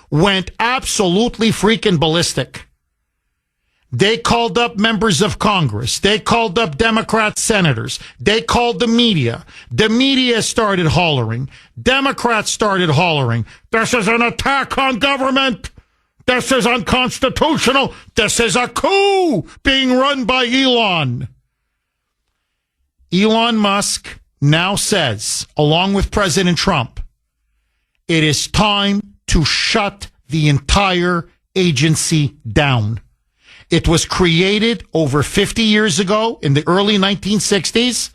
went absolutely freaking ballistic. They called up members of Congress. They called up Democrat senators. They called the media. The media started hollering. Democrats started hollering. This is an attack on government. This is unconstitutional. This is a coup being run by Elon. Elon Musk now says, along with President Trump, it is time to shut the entire agency down. It was created over 50 years ago in the early 1960s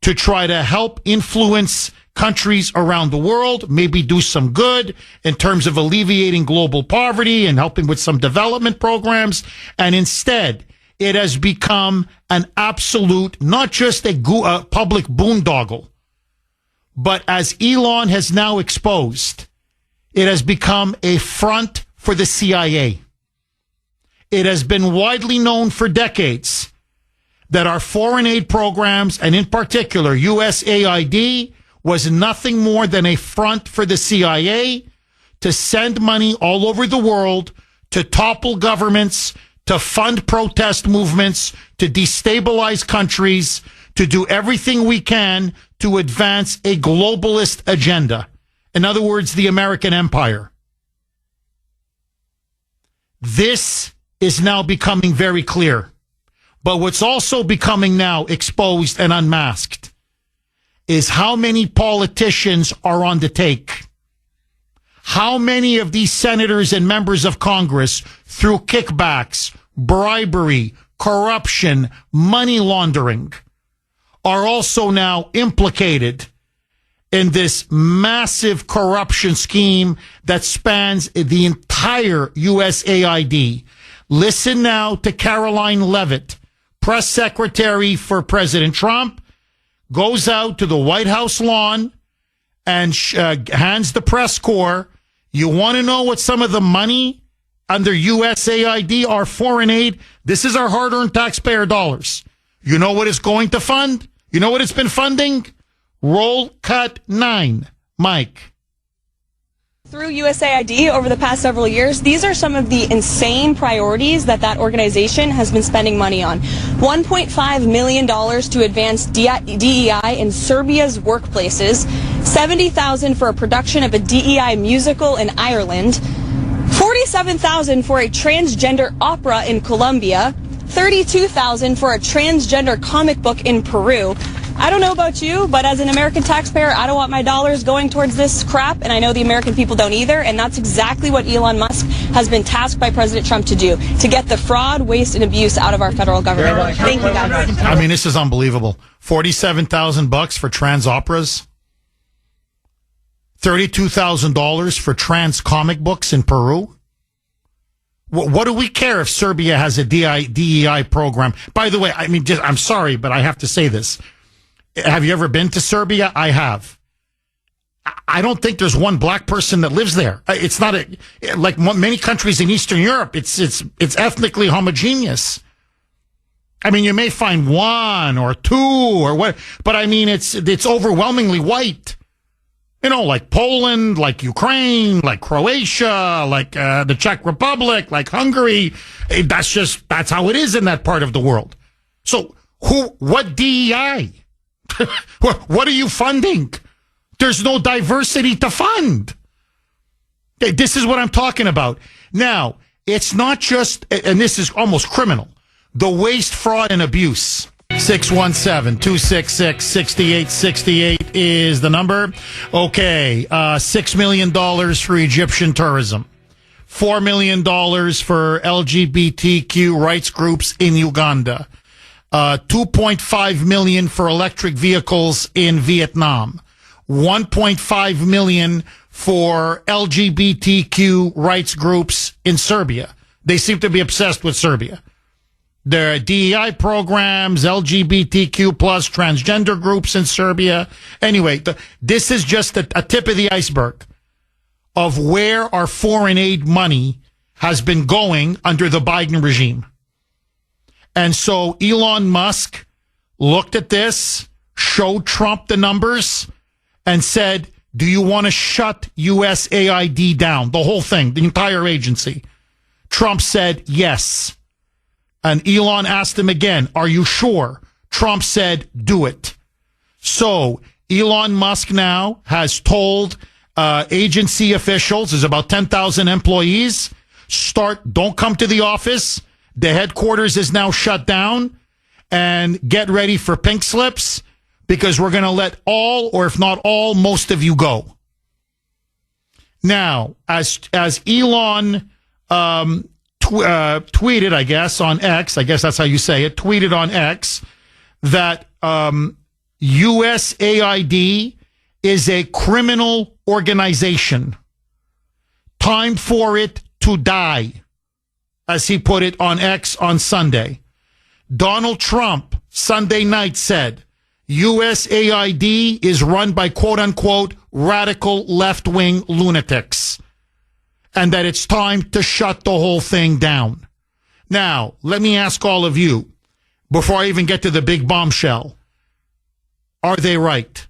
to try to help influence countries around the world, maybe do some good in terms of alleviating global poverty and helping with some development programs. And instead, it has become an absolute, not just a public boondoggle, but as Elon has now exposed, it has become a front for the CIA. It has been widely known for decades that our foreign aid programs, and in particular USAID, was nothing more than a front for the CIA to send money all over the world to topple governments, to fund protest movements, to destabilize countries, to do everything we can to advance a globalist agenda. In other words, the American empire. This is now becoming very clear. But what's also becoming now exposed and unmasked is how many politicians are on the take. How many of these senators and members of Congress, through kickbacks, bribery, corruption, money laundering, are also now implicated in this massive corruption scheme that spans the entire USAID. Listen now to Caroline Leavitt, press secretary for President Trump, goes out to the White House lawn and hands the press corps. You want to know what some of the money under USAID, our foreign aid? This is our hard-earned taxpayer dollars. You know what it's going to fund? You know what it's been funding? Roll cut 9. Mike. Through USAID over the past several years, these are some of the insane priorities that organization has been spending money on. $1.5 million to advance DEI in Serbia's workplaces, $70,000 for a production of a DEI musical in Ireland, $47,000 for a transgender opera in Colombia, $32,000 for a transgender comic book in Peru. I don't know about you, but as an American taxpayer, I don't want my dollars going towards this crap, and I know the American people don't either, and that's exactly what Elon Musk has been tasked by President Trump to do, to get the fraud, waste, and abuse out of our federal government. Thank you, guys. I mean, this is unbelievable. $47,000 for trans operas. $32,000 for trans comic books in Peru. What do we care if Serbia has a DEI program? By the way, I mean, I'm sorry, but I have to say this. Have you ever been to Serbia? I have. I don't think there's one black person that lives there. It's not like many countries in Eastern Europe. It's ethnically homogeneous. I mean, you may find one or two or what, but I mean, it's overwhelmingly white. You know, like Poland, like Ukraine, like Croatia, like the Czech Republic, like Hungary. That's how it is in that part of the world. So what DEI? What are you funding? There's no diversity to fund. Okay, this is what I'm talking about. Now, it's not just, and this is almost criminal, the waste, fraud, and abuse. 617-266-6868 is the number. Okay, $6 million for Egyptian tourism. $4 million for LGBTQ rights groups in Uganda. $2.5 million for electric vehicles in Vietnam. $1.5 million for LGBTQ rights groups in Serbia. They seem to be obsessed with Serbia. There are DEI programs, LGBTQ plus transgender groups in Serbia. Anyway, this is just a tip of the iceberg of where our foreign aid money has been going under the Biden regime. And so Elon Musk looked at this, showed Trump the numbers, and said, do you want to shut USAID down? The whole thing, the entire agency. Trump said yes. And Elon asked him again, are you sure? Trump said, do it. So Elon Musk now has told agency officials, there's about 10,000 employees, don't come to the office. The headquarters is now shut down, and get ready for pink slips because we're going to let all, or if not all, most of you go. Now, as Elon tweeted, I guess, on X, I guess that's how you say it, tweeted on X that USAID is a criminal organization. Time for it to die, as he put it on X on Sunday. Donald Trump, Sunday night, said USAID is run by quote-unquote radical left-wing lunatics, and that it's time to shut the whole thing down. Now, let me ask all of you, before I even get to the big bombshell, are they right?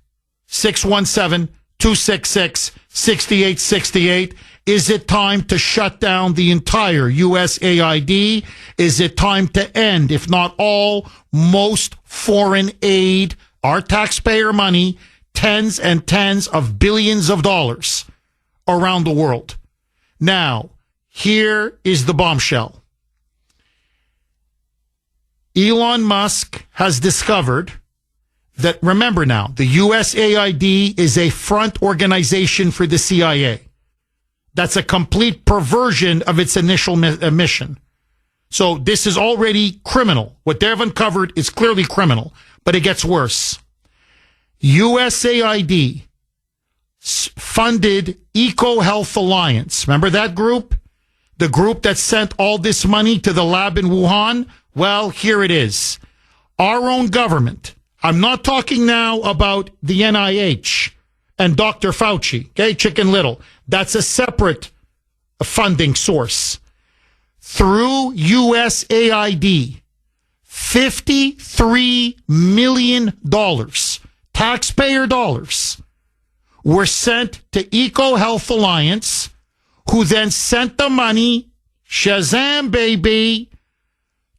617-266-6868. Is it time to shut down the entire USAID? Is it time to end, if not all, most foreign aid, our taxpayer money, tens and tens of billions of dollars around the world? Now, here is the bombshell. Elon Musk has discovered that, remember now, the USAID is a front organization for the CIA. That's a complete perversion of its initial mission. So this is already criminal. What they've uncovered is clearly criminal, but it gets worse. USAID funded EcoHealth Alliance. Remember that group? The group that sent all this money to the lab in Wuhan? Well, here it is. Our own government. I'm not talking now about the NIH and Dr. Fauci, okay, Chicken Little. That's a separate funding source. Through USAID, $53 million, taxpayer dollars, were sent to EcoHealth Alliance, who then sent the money, Shazam baby,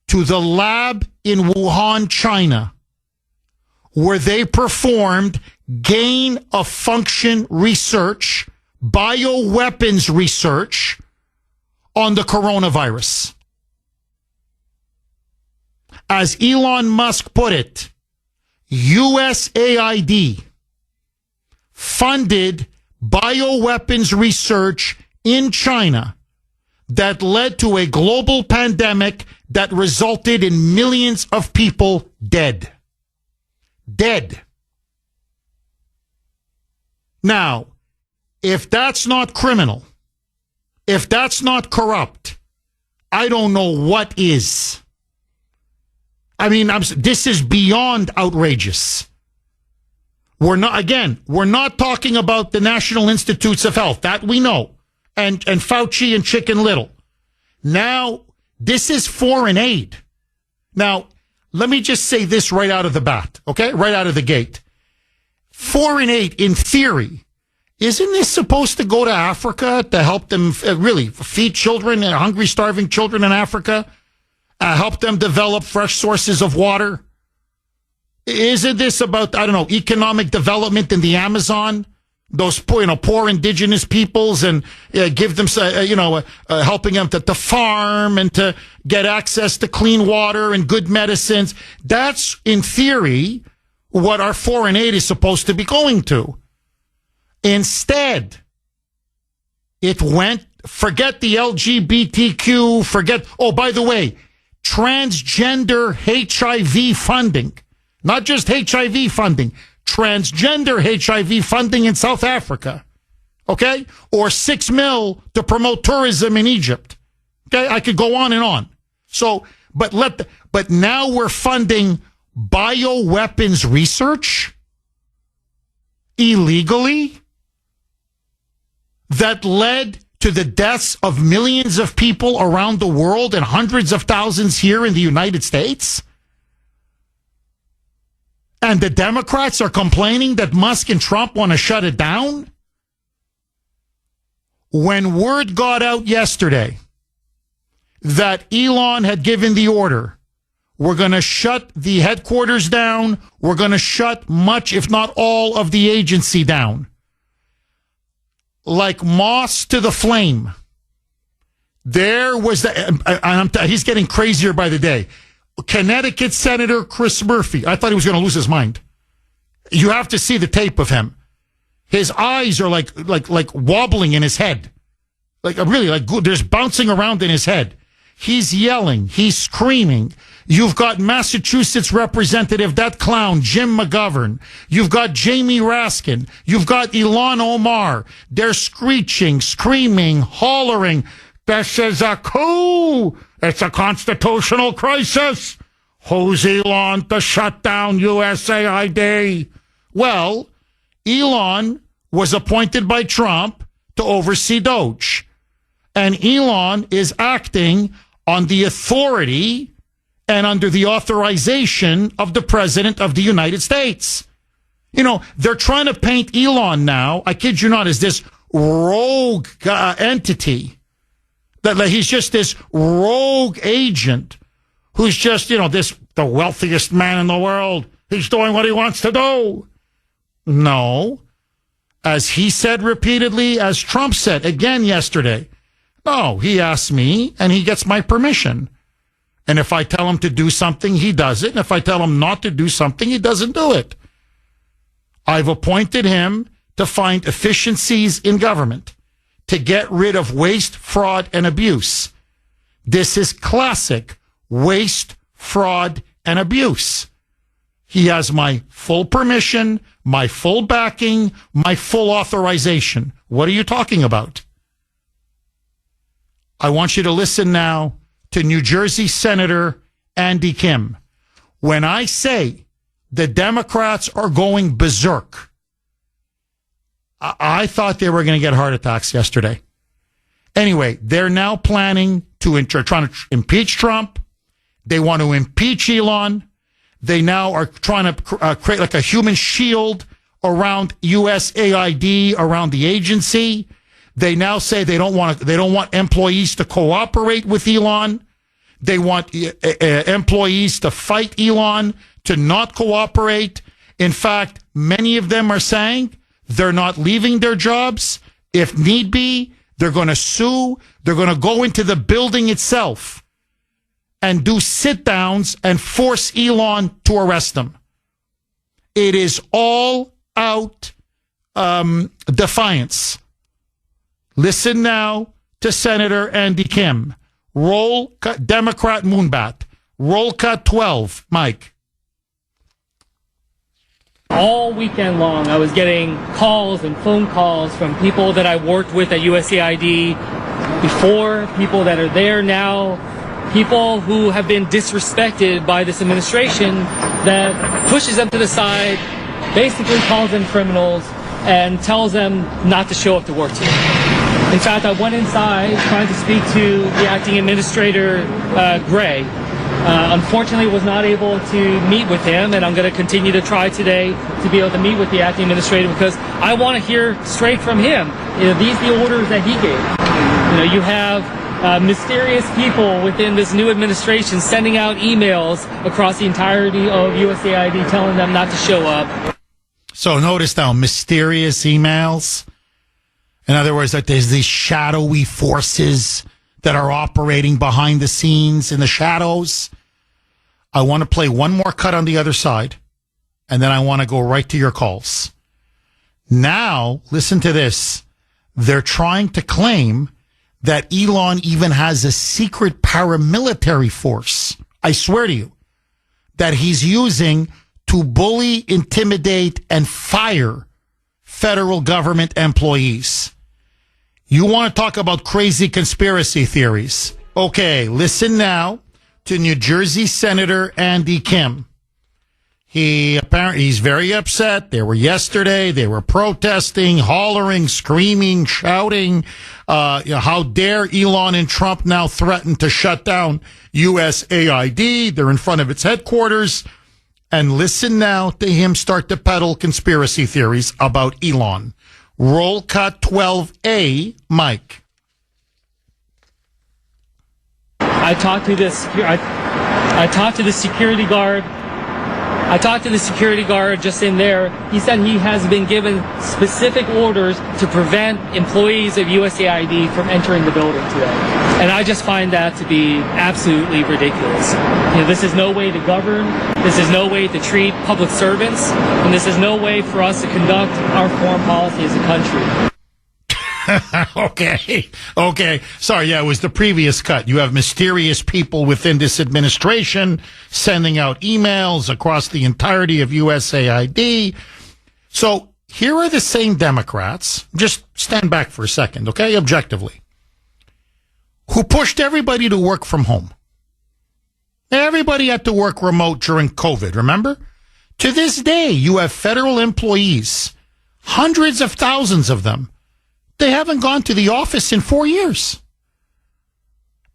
to the lab in Wuhan, China, where they performed gain-of-function research, bioweapons research on the coronavirus. As Elon Musk put it, USAID funded bioweapons research in China that led to a global pandemic that resulted in millions of people dead. Dead. Now, if that's not criminal, if that's not corrupt, I don't know what is. I mean, this is beyond outrageous. We're not talking about the National Institutes of Health. That we know. And Fauci and Chicken Little. Now, this is foreign aid. Now, let me just say this right out of the bat, okay? Right out of the gate. Foreign aid, in theory, isn't this supposed to go to Africa to help them really feed children, hungry, starving children in Africa? Help them develop fresh sources of water? Isn't this about, I don't know, economic development in the Amazon? Those poor indigenous peoples, and give them, helping them to farm and to get access to clean water and good medicines. That's, in theory, what our foreign aid is supposed to be going to. Instead, it went, forget the LGBTQ, oh, by the way, transgender HIV funding, not just HIV funding, transgender HIV funding in South Africa, okay? Or $6 million to promote tourism in Egypt. Okay, I could go on and on. So, but now we're funding bioweapons research illegally that led to the deaths of millions of people around the world and hundreds of thousands here in the United States. And the Democrats are complaining that Musk and Trump want to shut it down? When word got out yesterday that Elon had given the order, we're going to shut the headquarters down, we're going to shut much, if not all, of the agency down. Like moss to the flame. There was he's getting crazier by the day. Connecticut Senator Chris Murphy. I thought he was going to lose his mind. You have to see the tape of him. His eyes are like wobbling in his head. There's bouncing around in his head. He's yelling. He's screaming. You've got Massachusetts Representative, that clown, Jim McGovern. You've got Jamie Raskin. You've got Ilhan Omar. They're screeching, screaming, hollering. This is a coup. It's a constitutional crisis. Who's Elon to shut down USAID? Well, Elon was appointed by Trump to oversee Doge. And Elon is acting on the authority and under the authorization of the President of the United States. They're trying to paint Elon now, I kid you not, as this rogue entity. That he's just this rogue agent who's just, the wealthiest man in the world. He's doing what he wants to do. No. As he said repeatedly, as Trump said again yesterday, no, he asks me and he gets my permission. And if I tell him to do something, he does it. And if I tell him not to do something, he doesn't do it. I've appointed him to find efficiencies in government, to get rid of waste, fraud, and abuse. This is classic waste, fraud, and abuse. He has my full permission, my full backing, my full authorization. What are you talking about? I want you to listen now to New Jersey Senator Andy Kim. When I say the Democrats are going berserk, I thought they were going to get heart attacks yesterday. Anyway, they're now planning trying to impeach Trump. They want to impeach Elon. They now are trying to create like a human shield around USAID, around the agency. They now say they don't want employees to cooperate with Elon. They want employees to fight Elon, to not cooperate. In fact, many of them are saying they're not leaving their jobs. If need be, they're going to sue. They're going to go into the building itself and do sit-downs and force Elon to arrest them. It is all out defiance. Listen now to Senator Andy Kim. Roll cut, Democrat Moonbat. Roll cut 12, Mike. All weekend long, I was getting calls and phone calls from people that I worked with at USAID before, people that are there now, people who have been disrespected by this administration that pushes them to the side, basically calls them criminals, and tells them not to show up to work today. In fact, I went inside trying to speak to the acting administrator, Gray. Unfortunately, was not able to meet with him, and I'm going to continue to try today to be able to meet with the acting administrator because I want to hear straight from him. These are the orders that he gave. You have mysterious people within this new administration sending out emails across the entirety of USAID telling them not to show up. So notice now, mysterious emails. In other words, that there's these shadowy forces that are operating behind the scenes in the shadows. I want to play one more cut on the other side, and then I want to go right to your calls. Now, listen to this. They're trying to claim that Elon even has a secret paramilitary force, I swear to you, that he's using to bully, intimidate, and fire federal government employees. You want to talk about crazy conspiracy theories? Okay, listen now to New Jersey Senator Andy Kim. He's very upset. They were yesterday. They were protesting, hollering, screaming, shouting. How dare Elon and Trump now threaten to shut down USAID? They're in front of its headquarters. And listen now to him start to peddle conspiracy theories about Elon. Roll cut 12A, Mike. I talked to this. I talked to the security guard. I talked to the security guard just in there. He said he has been given specific orders to prevent employees of USAID from entering the building today. And I just find that to be absolutely ridiculous. This is no way to govern. This is no way to treat public servants. And this is no way for us to conduct our foreign policy as a country. Okay. Sorry, it was the previous cut. You have mysterious people within this administration sending out emails across the entirety of USAID. So here are the same Democrats. Just stand back for a second, okay, objectively, who pushed everybody to work from home. Everybody had to work remote during COVID, remember? To this day, you have federal employees, hundreds of thousands of them. They haven't gone to the office in 4 years.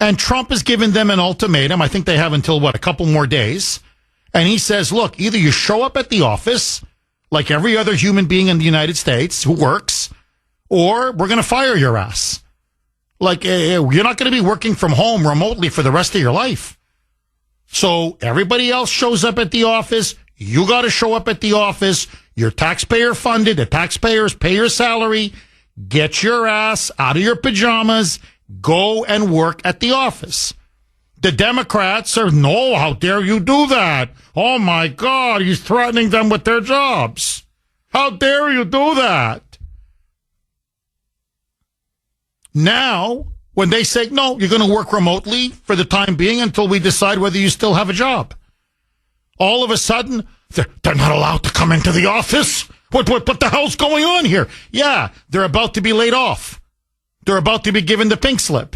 And Trump has given them an ultimatum. I think they have until, a couple more days. And he says, look, either you show up at the office like every other human being in the United States who works, or we're going to fire your ass. You're not going to be working from home remotely for the rest of your life. So everybody else shows up at the office. You got to show up at the office. You're taxpayer funded. The taxpayers pay your salary. Get your ass out of your pajamas. Go and work at the office. The Democrats are, no, how dare you do that? Oh, my God, he's threatening them with their jobs. How dare you do that? Now, when they say, no, you're going to work remotely for the time being until we decide whether you still have a job. All of a sudden, they're not allowed to come into the office? What the hell's going on here? Yeah, they're about to be laid off. They're about to be given the pink slip.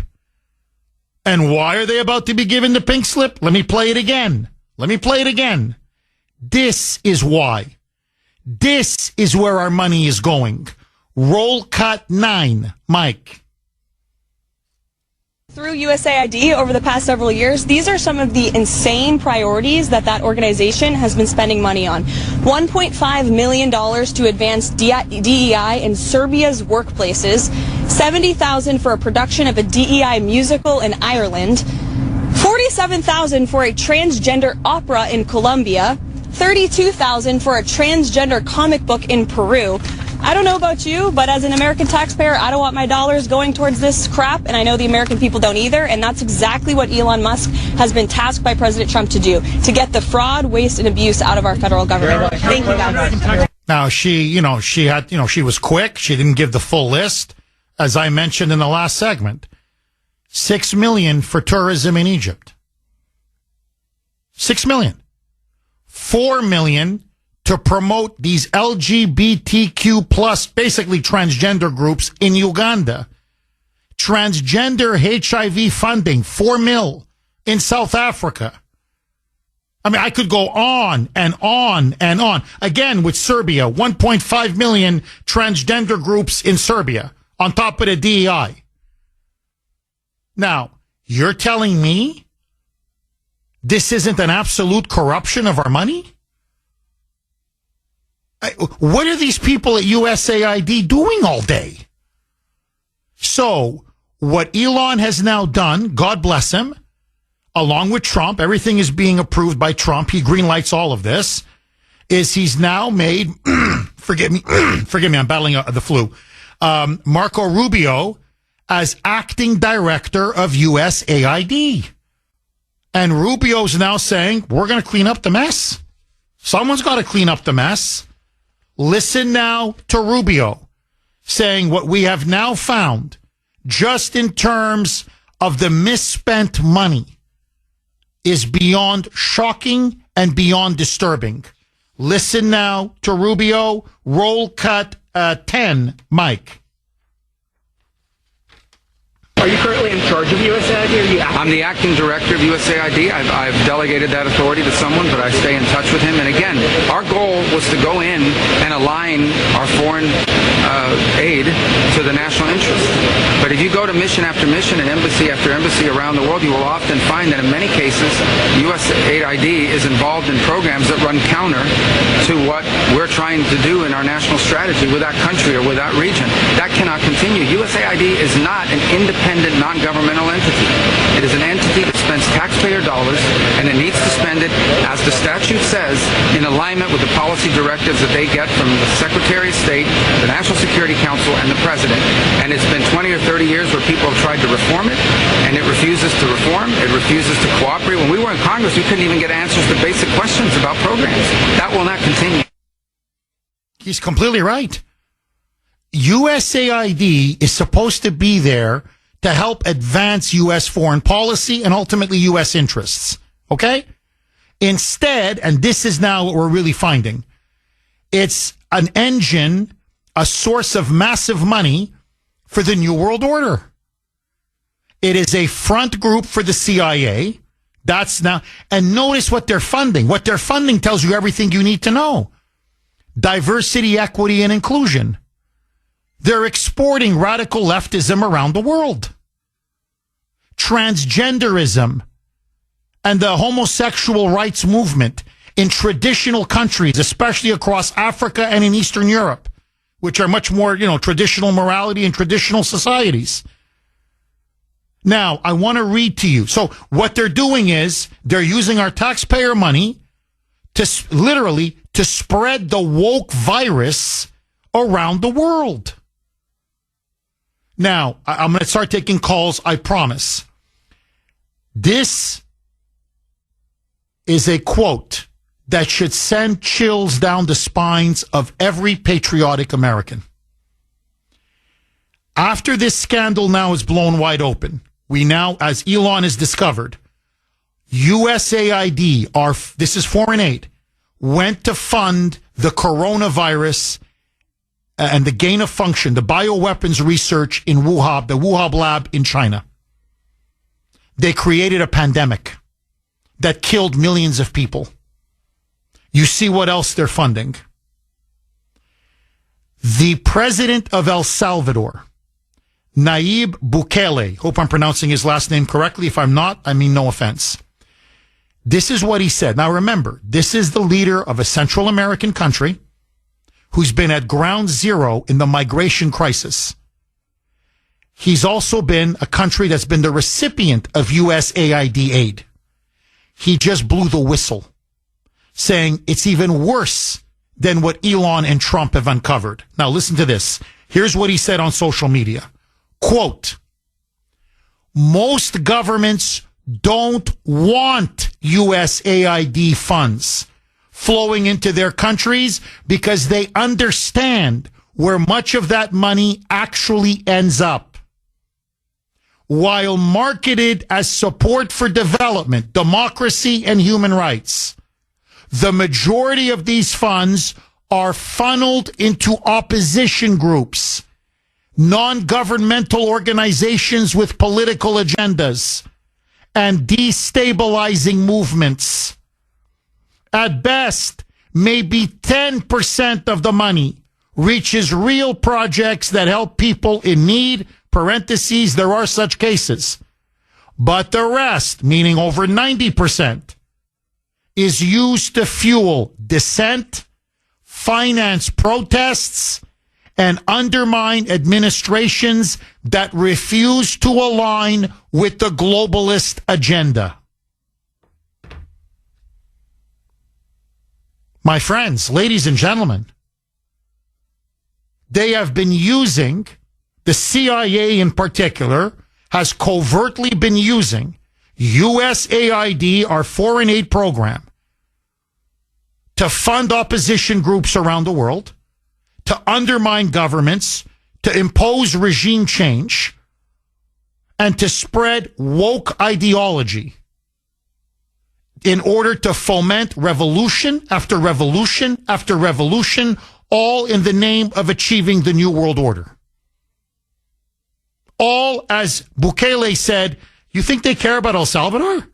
And why are they about to be given the pink slip? Let me play it again. This is why. This is where our money is going. Roll cut 9, Mike. Through USAID over the past several years, these are some of the insane priorities that organization has been spending money on. $1.5 million to advance DEI in Serbia's workplaces, $70,000 for a production of a DEI musical in Ireland, $47,000 for a transgender opera in Colombia, $32,000 for a transgender comic book in Peru, I don't know about you, but as an American taxpayer, I don't want my dollars going towards this crap, and I know the American people don't either, and that's exactly what Elon Musk has been tasked by President Trump to do, to get the fraud, waste, and abuse out of our federal government. Thank you, guys. Now, she was quick. She didn't give the full list, as I mentioned in the last segment. $6 million for tourism in Egypt. $6 million. $4 million to promote these LGBTQ plus, basically transgender groups in Uganda. Transgender HIV funding, $4 million in South Africa. I mean, I could go on and on and on. Again, with Serbia, 1.5 million transgender groups in Serbia on top of the DEI. Now, you're telling me this isn't an absolute corruption of our money? What are these people at USAID doing all day? So, what Elon has now done, God bless him, along with Trump, everything is being approved by Trump. He greenlights all of this. Is he's now made, forgive me, I'm battling the flu. Marco Rubio as acting director of USAID. And Rubio's now saying, we're going to clean up the mess. Someone's got to clean up the mess. Listen now to Rubio saying what we have now found, just in terms of the misspent money, is beyond shocking and beyond disturbing. Listen now to Rubio. Roll cut 10, Mike. Are you currently in charge of USAID? I'm the acting director of USAID. I've delegated that authority to someone, but I stay in touch with him. And again, our goal was to go in and align our foreign aid to the national interest. But if you go to mission after mission and embassy after embassy around the world, you will often find that in many cases, USAID is involved in programs that run counter to what we're trying to do in our national strategy with that country or with that region. That cannot continue. USAID is not an independent, non-governmental entity. It is an entity that spends taxpayer dollars, and it needs to spend it, as the statute says, in alignment with the policy directives that they get from the Secretary of State, the National Security Council, and the President. And it's been 20 or 30 years where people have tried to reform it, and it refuses to reform. It refuses to cooperate. When we were in Congress, we couldn't even get answers to basic questions about programs. That will not continue. He's completely right. USAID is supposed to be there to help advance U.S. foreign policy and ultimately U.S. interests. Okay? Instead, and this is now what we're really finding, it's an engine, a source of massive money for the New World Order. It is a front group for the CIA. That's now, and notice what they're funding. What they're funding tells you everything you need to know. Diversity, equity, and inclusion. They're exporting radical leftism around the world. Transgenderism and the homosexual rights movement in traditional countries, especially across Africa and in Eastern Europe, which are much more, traditional morality and traditional societies. Now, I want to read to you. So what they're doing is they're using our taxpayer money to literally to spread the woke virus around the world. Now, I'm going to start taking calls, I promise. This is a quote that should send chills down the spines of every patriotic American. After this scandal now is blown wide open, we now, as Elon has discovered, USAID, this is foreign aid, went to fund the coronavirus and the gain of function, the bioweapons research in Wuhan, the Wuhan lab in China. They created a pandemic that killed millions of people. You see what else they're funding. The president of El Salvador, Nayib Bukele, hope I'm pronouncing his last name correctly. If I'm not, I mean no offense. This is what he said. Now remember, this is the leader of a Central American country who's been at ground zero in the migration crisis. He's also been a country that's been the recipient of USAID aid. He just blew the whistle, saying it's even worse than what Elon and Trump have uncovered. Now listen to this. Here's what he said on social media. Quote, most governments don't want USAID funds flowing into their countries because they understand where much of that money actually ends up. While marketed as support for development, democracy, and human rights, the majority of these funds are funneled into opposition groups, non-governmental organizations with political agendas, and destabilizing movements. At best, maybe 10% of the money reaches real projects that help people in need, parentheses, there are such cases. But the rest, meaning over 90%, is used to fuel dissent, finance protests, and undermine administrations that refuse to align with the globalist agenda. My friends, ladies and gentlemen, they have been using, the CIA in particular, has covertly been using USAID, our foreign aid program, to fund opposition groups around the world, to undermine governments, to impose regime change, and to spread woke ideology in order to foment revolution after revolution after revolution, all in the name of achieving the New World Order. All, as Bukele said, you think they care about El Salvador?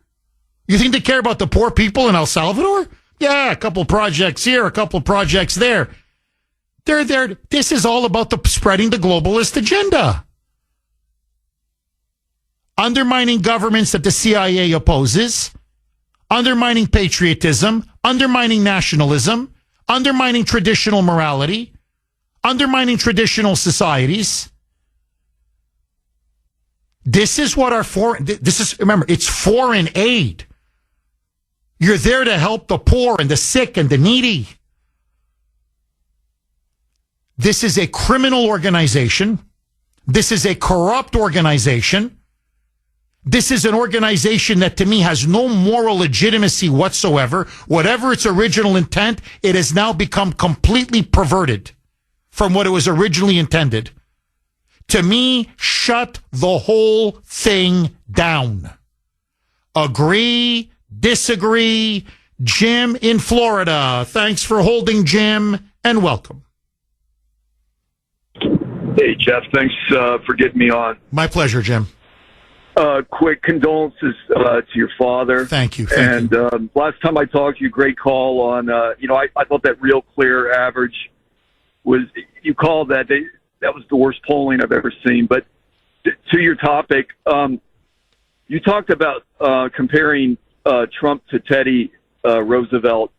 You think they care about the poor people in El Salvador? Yeah, a couple projects here, a couple projects there. They're there. This is all about spreading the globalist agenda. Undermining governments that the CIA opposes, undermining patriotism, undermining nationalism, undermining traditional morality, undermining traditional societies. This is what our remember, it's foreign aid. You're there to help the poor and the sick and the needy. This is a criminal organization. This is a corrupt organization. This is an organization that to me has no moral legitimacy whatsoever. Whatever its original intent, it has now become completely perverted from what it was originally intended. To me, shut the whole thing down. Agree, disagree. Jim in Florida. Thanks for holding, Jim, and welcome. Hey, Jeff. Thanks for getting me on. My pleasure, Jim. Quick condolences to your father. Thank you. Last time I talked to you, great call on, I thought that Real Clear average was, you called that, that was the worst polling I've ever seen. But to your topic, you talked about comparing Trump to Teddy Roosevelt.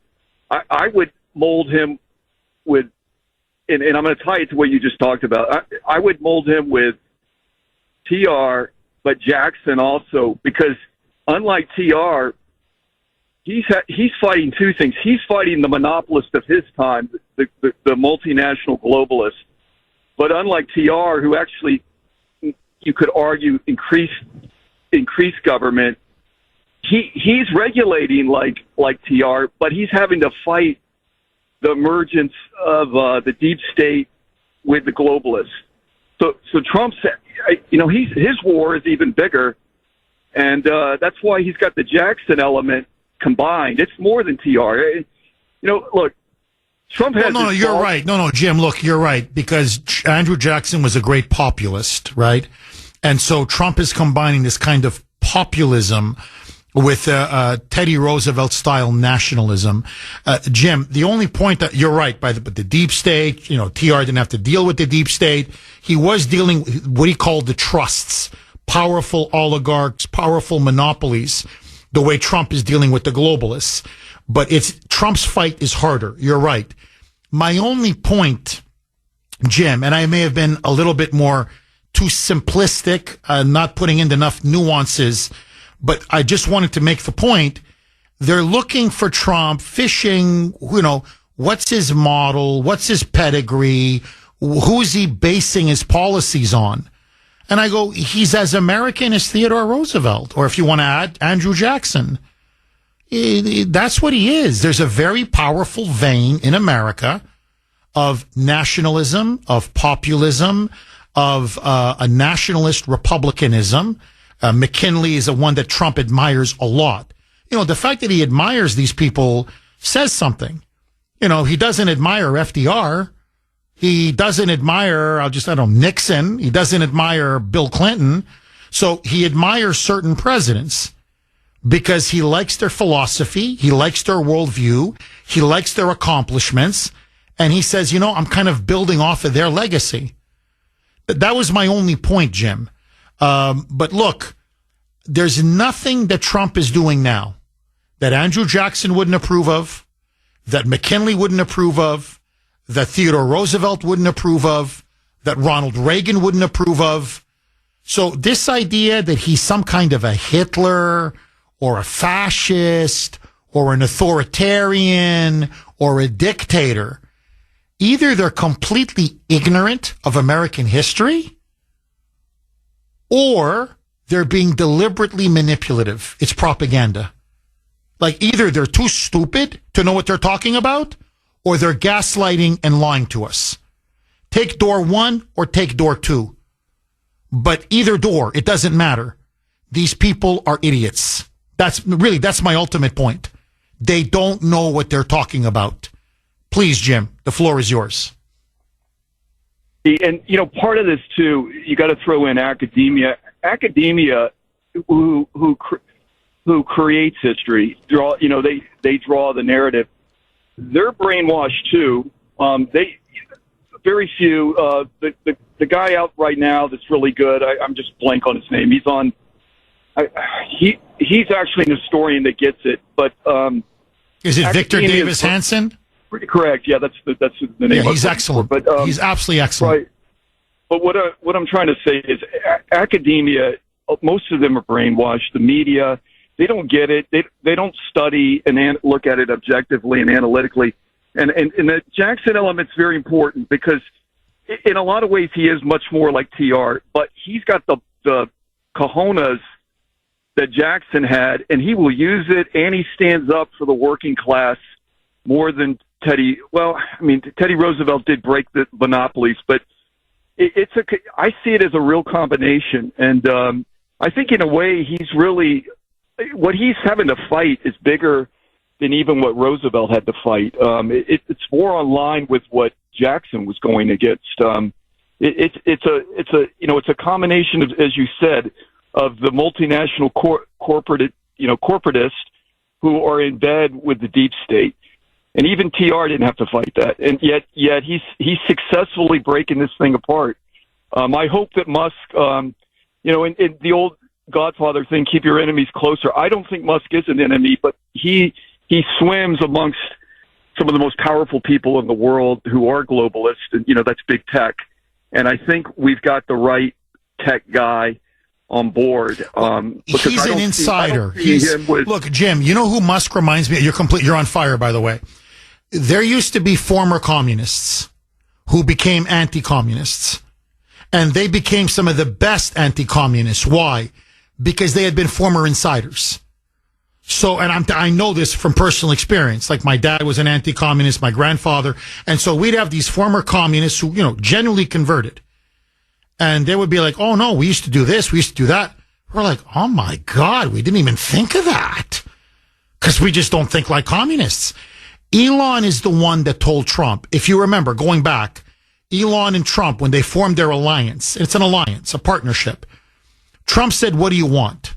I would mold him with, and I'm going to tie it to what you just talked about. I would mold him with TR, but Jackson also, because unlike TR, he's fighting two things. He's fighting the monopolist of his time, the multinational globalist. But unlike TR, who actually, you could argue, increased government, he's regulating like TR, but he's having to fight the emergence of the deep state with the globalists. So Trump's, his war is even bigger, and that's why he's got the Jackson element combined. It's more than TR. Look, Trump has. No, you're right. No, Jim, look, you're right, because Andrew Jackson was a great populist, right? And so Trump is combining this kind of populism with Teddy Roosevelt style nationalism. Jim, the only point that you're right, by the deep state, TR didn't have to deal with the deep state. He was dealing with what he called the trusts, powerful oligarchs, powerful monopolies, the way Trump is dealing with the globalists. But Trump's fight is harder. You're right. My only point, Jim, and I may have been a little bit more too simplistic, not putting in enough nuances, but I just wanted to make the point. They're looking for Trump, fishing, What's his model? What's his pedigree? Who's he basing his policies on? And I go, he's as American as Theodore Roosevelt, or if you want to add, Andrew Jackson. That's what he is. There's a very powerful vein in America of nationalism, of populism, of a nationalist republicanism. McKinley is the one that Trump admires a lot. You know, the fact that he admires these people says something. You know, he doesn't admire FDR. He doesn't admire, Nixon. He doesn't admire Bill Clinton. So he admires certain presidents because he likes their philosophy. He likes their worldview. He likes their accomplishments. And he says, you know, I'm kind of building off of their legacy. That was my only point, Jim. But look, there's nothing that Trump is doing now that Andrew Jackson wouldn't approve of, that McKinley wouldn't approve of, that Theodore Roosevelt wouldn't approve of, that Ronald Reagan wouldn't approve of. So this idea that he's some kind of a Hitler or a fascist or an authoritarian or a dictator, either they're completely ignorant of American history or they're being deliberately manipulative. It's propaganda. Like either they're too stupid to know what they're talking about or they're gaslighting and lying to us. Take door 1 or take door 2. But either door, it doesn't matter. These people are idiots. That's my ultimate point. They don't know what they're talking about. Please, Jim, the floor is yours. And, you know, part of this, too, you got to throw in academia. Academia, who creates history, they draw the narrative. They're brainwashed, too. Very few. The guy out right now that's really good, I'm just blank on his name. He's on. He's actually an historian that gets it. But is it Victor Davis Hansen? Correct. Yeah, that's the name. Yeah, he's excellent. But he's absolutely excellent. Right. But what I'm trying to say is, academia, most of them are brainwashed. The media, they don't get it. They don't study and look at it objectively and analytically. And the Jackson element's very important because in a lot of ways he is much more like TR, but he's got the cojones that Jackson had, and he will use it, and he stands up for the working class more than Teddy. Well, I mean, Teddy Roosevelt did break the monopolies, but I see it as a real combination. And I think in a way he's really, what he's having to fight is bigger than even what Roosevelt had to fight. It's more on line with what Jackson was going against. It's a combination of, as you said, of the multinational corporatists who are in bed with the deep state. And even TR didn't have to fight that. And yet he's successfully breaking this thing apart. I hope that Musk, in the old Godfather thing, keep your enemies closer. I don't think Musk is an enemy, but he swims amongst some of the most powerful people in the world who are globalists, and, that's big tech. And I think we've got the right tech guy on board. He's an insider. Look, Jim, you know who Musk reminds me of? You're on fire, by the way. There used to be former communists who became anti-communists, and they became some of the best anti-communists. Why? Because they had been former insiders. So, and I know this from personal experience. Like my dad was an anti-communist, my grandfather. And so we'd have these former communists who, genuinely converted. And they would be like, oh no, we used to do this, we used to do that. We're like, oh my God, we didn't even think of that. Because we just don't think like communists. Elon is the one that told Trump, if you remember, going back, Elon and Trump, when they formed their alliance, it's an alliance, a partnership. Trump said, what do you want?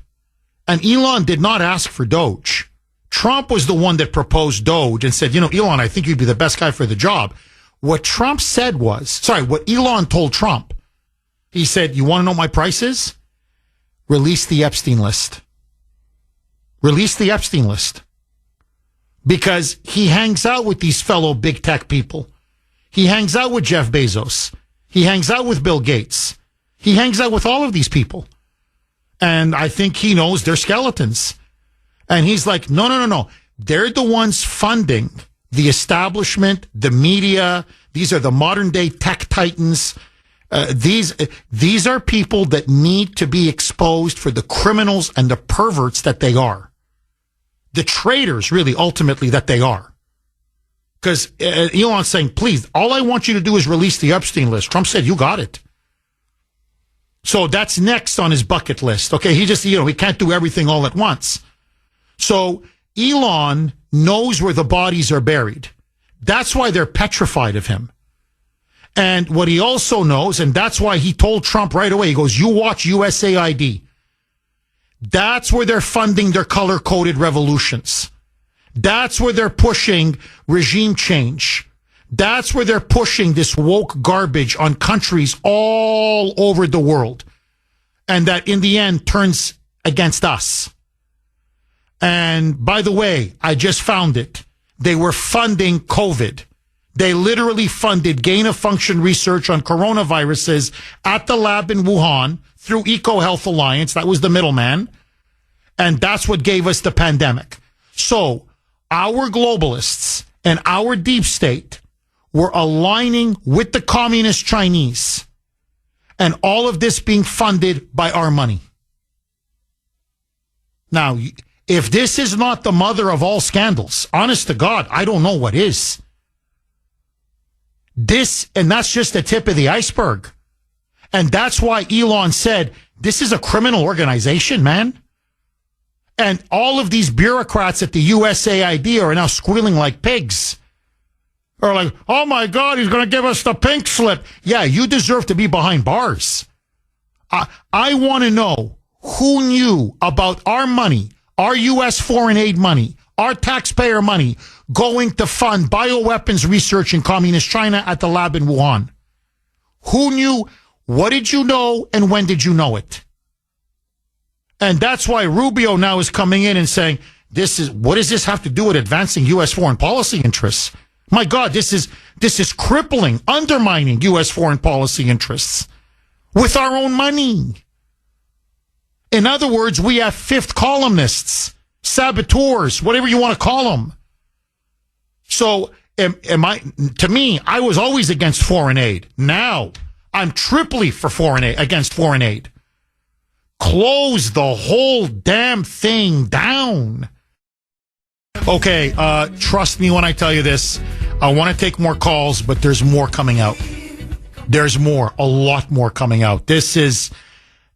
And Elon did not ask for Doge. Trump was the one that proposed Doge and said, Elon, I think you'd be the best guy for the job. What Elon told Trump, he said, you want to know my prices? Release the Epstein list. Release the Epstein list. Because he hangs out with these fellow big tech people. He hangs out with Jeff Bezos. He hangs out with Bill Gates. He hangs out with all of these people. And I think he knows their skeletons. And he's like, no. They're the ones funding the establishment, the media. These are the modern day tech titans. These are people that need to be exposed for the criminals and the perverts that they are. The traitors, really, ultimately, that they are. Because Elon's saying, please, all I want you to do is release the Epstein list. Trump said, you got it. So that's next on his bucket list. Okay, he just, he can't do everything all at once. So Elon knows where the bodies are buried. That's why they're petrified of him. And what he also knows, and that's why he told Trump right away, he goes, you watch USAID. That's where they're funding their color-coded revolutions. That's where they're pushing regime change. That's where they're pushing this woke garbage on countries all over the world. And that in the end turns against us. And by the way, I just found it. They were funding COVID. They literally funded gain-of-function research on coronaviruses at the lab in Wuhan through EcoHealth Alliance. That was the middleman. And that's what gave us the pandemic. So our globalists and our deep state were aligning with the communist Chinese. And all of this being funded by our money. Now, if this is not the mother of all scandals, honest to God, I don't know what is. And that's just the tip of the iceberg. And that's why Elon said, this is a criminal organization, man. And all of these bureaucrats at the USAID are now squealing like pigs. Or like, oh my God, he's going to give us the pink slip. Yeah, you deserve to be behind bars. I want to know who knew about our money, our U.S. foreign aid money, our taxpayer money going to fund bioweapons research in communist China at the lab in Wuhan. Who knew? What did you know? And when did you know it? And that's why Rubio now is coming in and saying, what does this have to do with advancing U.S. foreign policy interests? My God, this is crippling, undermining U.S. foreign policy interests with our own money. In other words, we have fifth columnists, saboteurs, whatever you want to call them. So to me, I was always against foreign aid. Now I'm triply for against foreign aid. Close the whole damn thing down. Okay, trust me when I tell you this. I want to take more calls, but there's more coming out. There's more, a lot more coming out. This is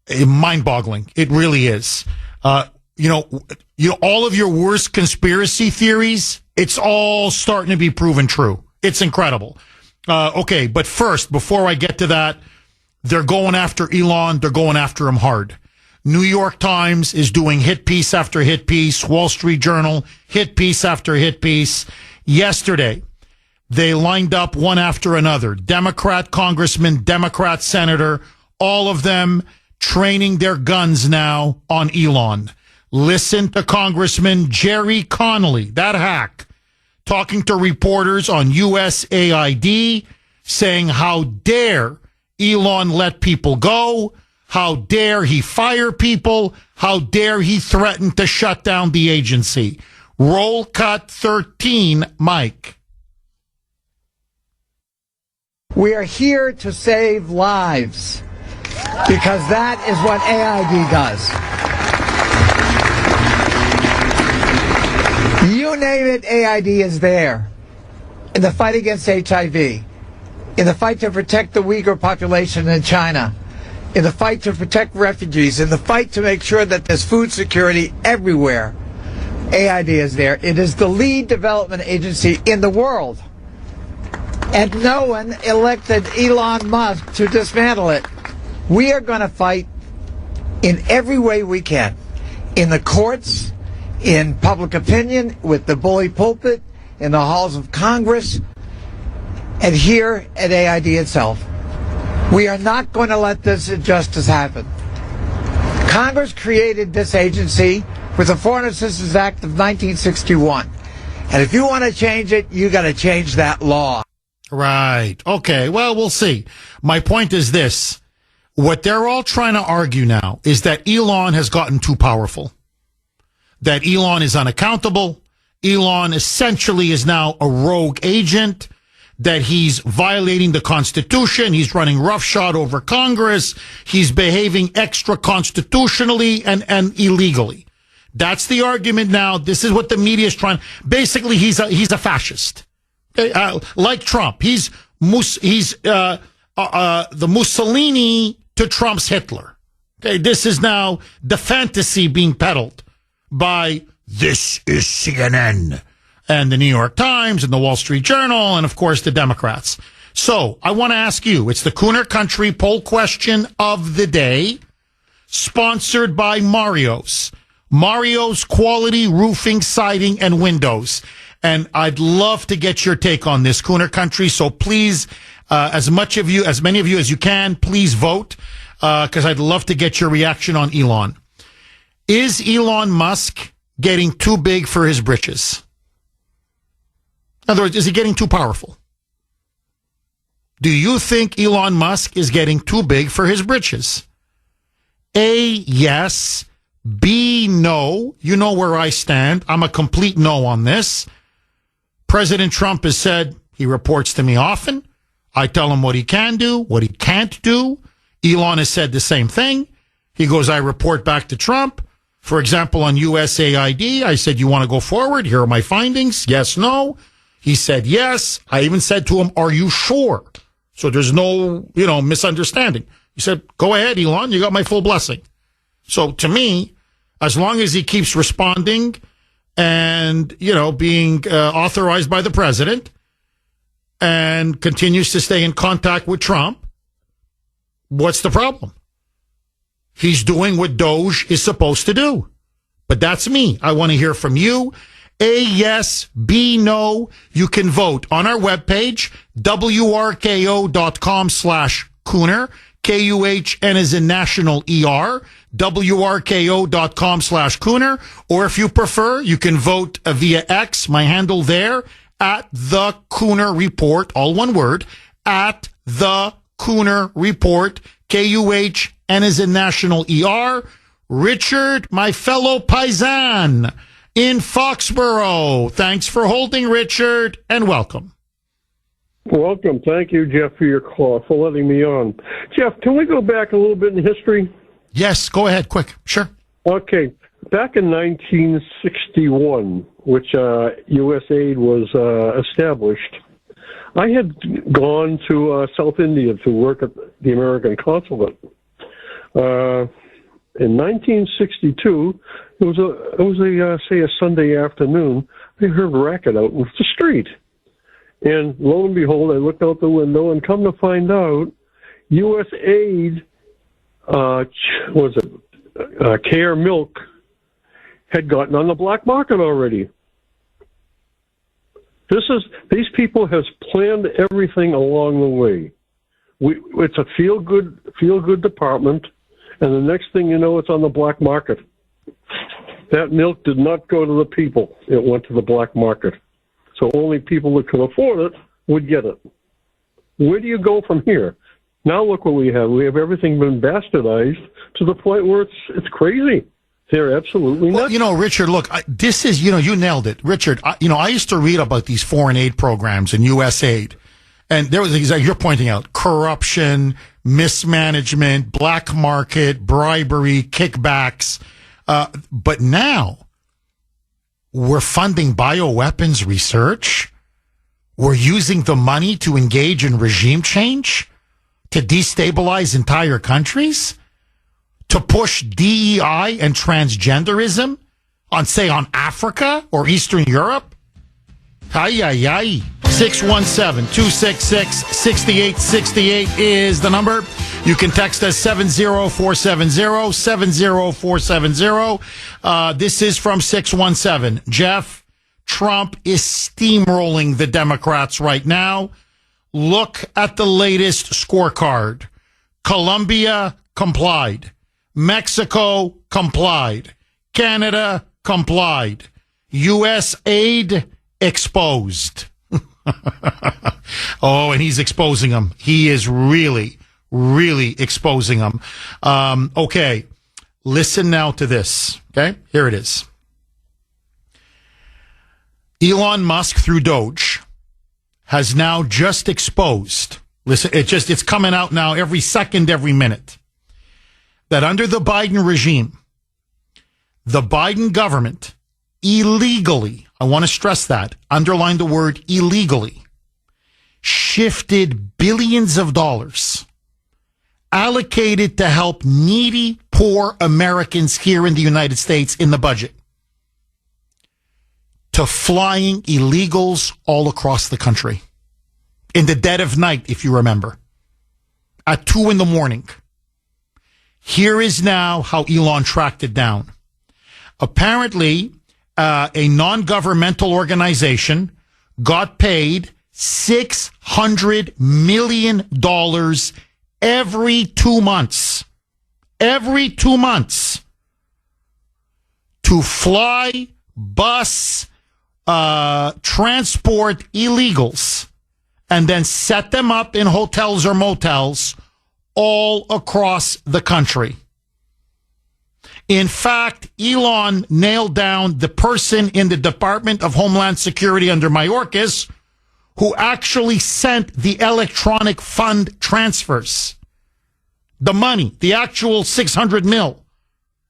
mind-boggling. It really is. You know, all of your worst conspiracy theories, it's all starting to be proven true. It's incredible. Okay, but first, before I get to that, they're going after Elon. They're going after him hard. New York Times is doing hit piece after hit piece. Wall Street Journal, hit piece after hit piece. Yesterday, they lined up one after another. Democrat congressman, Democrat senator, all of them training their guns now on Elon. Listen to Congressman Jerry Connolly, that hack, talking to reporters on USAID, saying how dare Elon let people go. How dare he fire people? How dare he threaten to shut down the agency? Roll cut 13, Mike. We are here to save lives because that is what AID does. You name it, AID is there. In the fight against HIV, in the fight to protect the Uyghur population in China, in the fight to protect refugees, in the fight to make sure that there's food security everywhere, AID is there. It is the lead development agency in the world. And no one elected Elon Musk to dismantle it. We are going to fight in every way we can. In the courts, in public opinion, with the bully pulpit, in the halls of Congress, and here at AID itself. We are not going to let this injustice happen. Congress created this agency with the Foreign Assistance Act of 1961. And if you want to change it, you got to change that law. Right. Okay. Well, we'll see. My point is this. What they're all trying to argue now is that Elon has gotten too powerful. That Elon is unaccountable Elon essentially is now a rogue agent, that he's violating the Constitution, he's running roughshod over Congress, he's behaving extra constitutionally and illegally. That's the argument now. This is what the media is trying. Basically, he's a fascist. Okay? Like Trump. He's the Mussolini to Trump's Hitler. Okay, this is now the fantasy being peddled by This is CNN and the New York Times and the Wall Street Journal and, of course, the Democrats. So I want to ask you, it's the Kuhner Country poll question of the day, sponsored by Mario's Quality Roofing, Siding, and Windows. And I'd love to get your take on this, Kuhner Country. So please, as many of you as you can, please vote, because I'd love to get your reaction on Elon. Is Elon Musk getting too big for his britches? In other words, is he getting too powerful? Do you think Elon Musk is getting too big for his britches? A, yes. B, no. You know where I stand. I'm a complete no on this. President Trump has said he reports to me often. I tell him what he can do, what he can't do. Elon has said the same thing. He goes, I report back to Trump. For example, on USAID, I said, you want to go forward? Here are my findings. Yes, no. He said yes. I even said to him, are you sure? So there's no, misunderstanding. He said, go ahead, Elon. You got my full blessing. So to me, as long as he keeps responding and, being authorized by the president and continues to stay in contact with Trump, what's the problem? He's doing what Doge is supposed to do. But that's me. I want to hear from you. A, yes. B, no. You can vote on our webpage, wrko.com/Kuhner, Kuhn as in national ER, wrko.com/Kuhner. Or if you prefer, you can vote via X, my handle there, at the Kuhner Report, all one word, at the Kuhner Report, Kuhn as in national ER. Richard, my fellow paisan in Foxborough. Thanks for holding, Richard, and welcome. Welcome. Thank you, Jeff, for your call, for letting me on. Jeff, can we go back a little bit in history? Yes, go ahead, quick. Sure. Okay. Back in 1961, which USAID was established, I had gone to South India to work at the American consulate. In 1962, it was a Sunday afternoon. I heard a racket out in the street. And lo and behold, I looked out the window and come to find out, USAID, Care Milk, had gotten on the black market already. These people has planned everything along the way. It's a feel good department, and the next thing you know, it's on the black market. That milk did not go to the people; it went to the black market. So only people that could afford it would get it. Where do you go from here? Now look what we have. We have everything been bastardized to the point where it's crazy. They're absolutely nuts. Well, Richard, look, this is, you nailed it. Richard, I used to read about these foreign aid programs in USAID. And there was, exactly, you're pointing out, corruption, mismanagement, black market, bribery, kickbacks. But now we're funding bioweapons research. We're using the money to engage in regime change, to destabilize entire countries, to push DEI and transgenderism on Africa or Eastern Europe. 617-266-6868 is the number. You can text us 70470, 70470. This is from 617. Jeff, Trump is steamrolling the Democrats right now. Look at the latest scorecard. Colombia complied. Mexico complied. Canada complied. U.S. aid exposed. Oh, and he's exposing them. He is really, really exposing them. Okay, listen now to this. Okay, here it is. Elon Musk, through Doge, has now just exposed, listen, it's coming out now every second, every minute, that under the Biden regime, the Biden government illegally, I want to stress that, underline the word illegally, shifted billions of dollars allocated to help needy, poor Americans here in the United States in the budget to flying illegals all across the country in the dead of night, if you remember, at 2 a.m. Here is now how Elon tracked it down. Apparently, a non-governmental organization got paid $600 million every 2 months. Every 2 months. To fly, bus, transport illegals and then set them up in hotels or motels all across the country. In fact, Elon nailed down the person in the Department of Homeland Security under Mayorkas who actually sent the electronic fund transfers. The money, the actual 600 mil.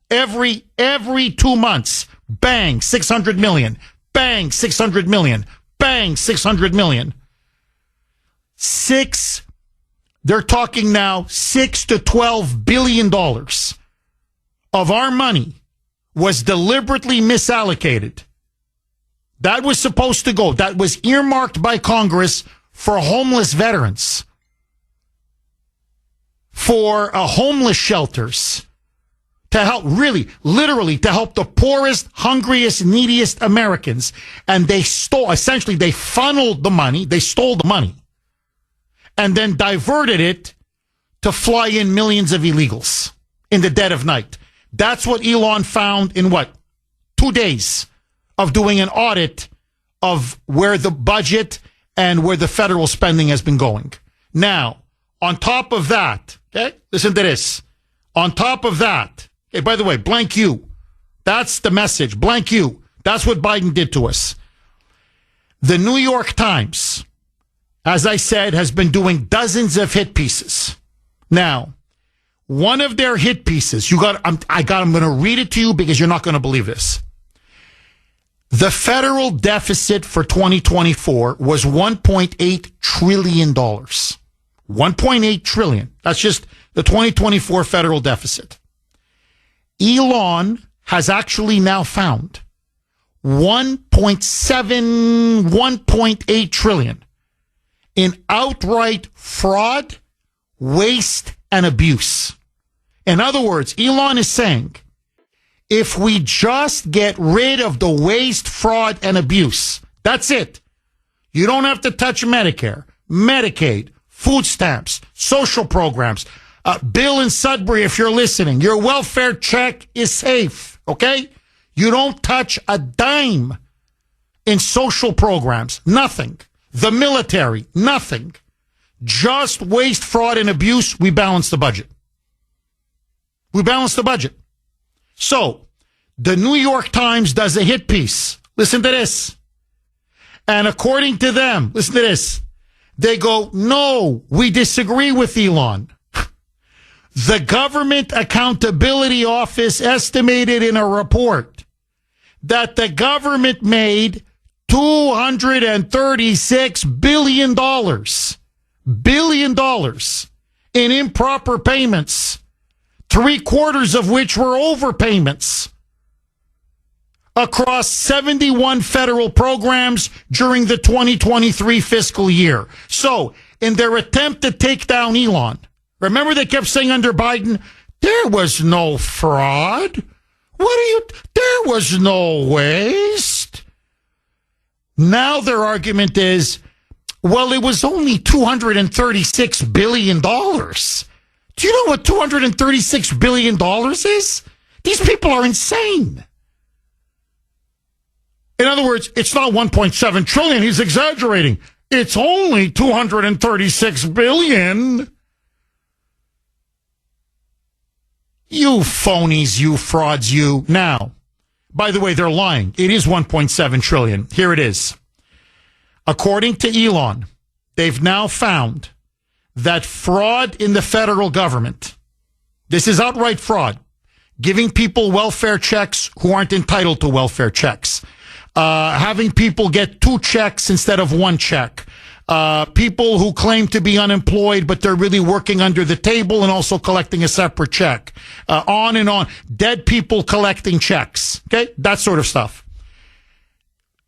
Every 2 months, bang, 600 million. Bang, 600 million. Bang, 600 million. They're talking now $6 to $12 billion of our money was deliberately misallocated. That was supposed to go. That was earmarked by Congress for homeless veterans, for homeless shelters, to help, really, literally, to help the poorest, hungriest, neediest Americans. And they essentially, they funneled the money, they stole the money, and then diverted it to fly in millions of illegals in the dead of night. That's what Elon found in 2 days of doing an audit of where the budget and where the federal spending has been going. Now, on top of that, okay, listen to this. On top of that, hey, by the way, blank you. That's the message. Blank you. That's what Biden did to us. The New York Times, as I said, has been doing dozens of hit pieces. Now, one of their hit pieces, I'm going to read it to you because you're not going to believe this. The federal deficit for 2024 was $1.8 trillion. 1.8 trillion. That's just the 2024 federal deficit. Elon has actually now found 1.8 trillion in outright fraud, waste, and abuse. In other words, Elon is saying, if we just get rid of the waste, fraud, and abuse, that's it. You don't have to touch Medicare, Medicaid, food stamps, social programs. Bill in Sudbury, if you're listening, your welfare check is safe, okay? You don't touch a dime in social programs. Nothing. The military, nothing. Just waste, fraud, and abuse, we balance the budget. We balance the budget. So, the New York Times does a hit piece. Listen to this. And according to them, listen to this. They go, no, we disagree with Elon. The Government Accountability Office estimated in a report that the government made $236 billion in improper payments, 3/4 of which were overpayments across 71 federal programs during the 2023 fiscal year. So, in their attempt to take down Elon, remember they kept saying under Biden, there was no fraud. There was no waste. Now their argument is, well, it was only $236 billion. Do you know what $236 billion is? These people are insane. In other words, it's not 1.7 trillion. He's exaggerating. It's only 236 billion. You phonies, you frauds, you. Now, By the way, they're lying. It is 1.7 trillion. Here it is. According to Elon, they've now found that fraud in the federal government, this is outright fraud, giving people welfare checks who aren't entitled to welfare checks, having people get 2 checks instead of 1 check, people who claim to be unemployed, but they're really working under the table and also collecting a separate check, on and on, dead people collecting checks, okay, that sort of stuff.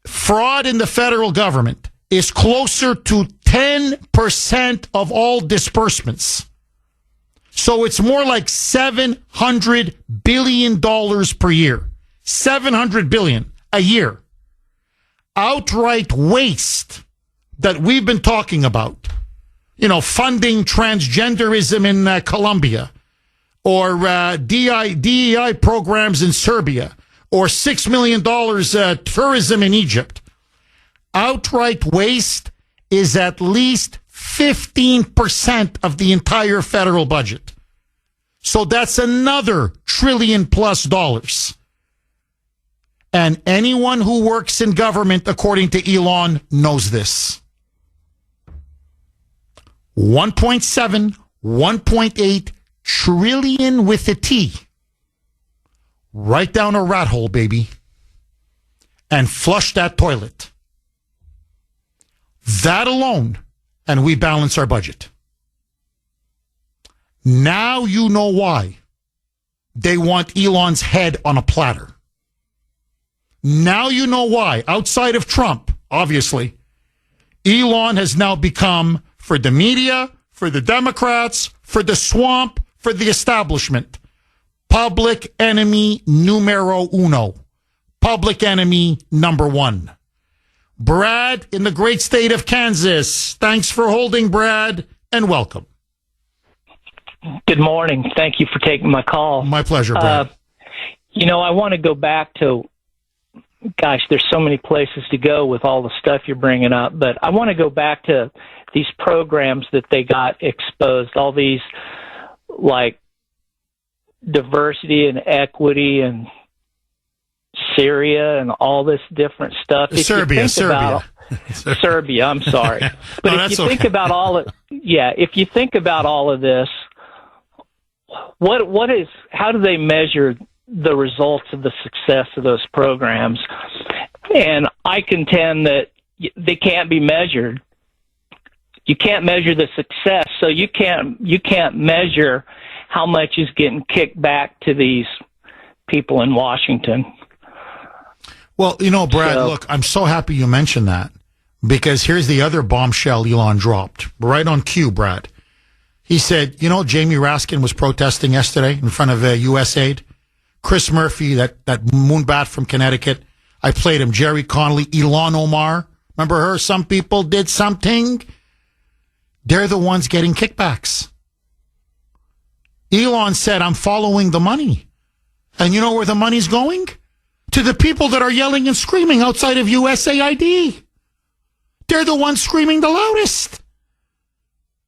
Fraud in the federal government is closer to 10% of all disbursements. So it's more like $700 billion per year. $700 billion a year. Outright waste that we've been talking about. You know, funding transgenderism in Colombia, or DEI programs in Serbia, or $6 million tourism in Egypt. Outright waste is at least 15% of the entire federal budget. So that's another $1 trillion+ dollars. And anyone who works in government, according to Elon, knows this. 1.7, 1.8 trillion with a T. Right down a rat hole, baby. And flush that toilet. That alone, and we balance our budget. Now you know why they want Elon's head on a platter. Now you know why, outside of Trump, obviously, Elon has now become, for the media, for the Democrats, for the swamp, for the establishment, public enemy numero uno. Public enemy number 1. Brad in the great state of Kansas. Thanks for holding, Brad, and welcome. Good morning. Thank you for taking my call. My pleasure, Brad. I want to go back to, gosh, there's so many places to go with all the stuff you're bringing up, but I want to go back to these programs that they got exposed, all these, like, diversity and equity and Syria and all this different stuff. Serbia. Serbia, I'm sorry. But no, if you think about all of, if you think about all of this, how do they measure the results of the success of those programs? And I contend that they can't be measured. You can't measure the success, so you can't measure how much is getting kicked back to these people in Washington. Well, Brad, look, I'm so happy you mentioned that, because here's the other bombshell Elon dropped, right on cue, Brad. He said, Jamie Raskin was protesting yesterday in front of USAID. Chris Murphy, that moonbat from Connecticut, I played him. Jerry Connolly, Ilhan Omar. Remember her? Some people did something. They're the ones getting kickbacks. Elon said, I'm following the money. And you know where the money's going? To the people that are yelling and screaming outside of USAID. They're the ones screaming the loudest.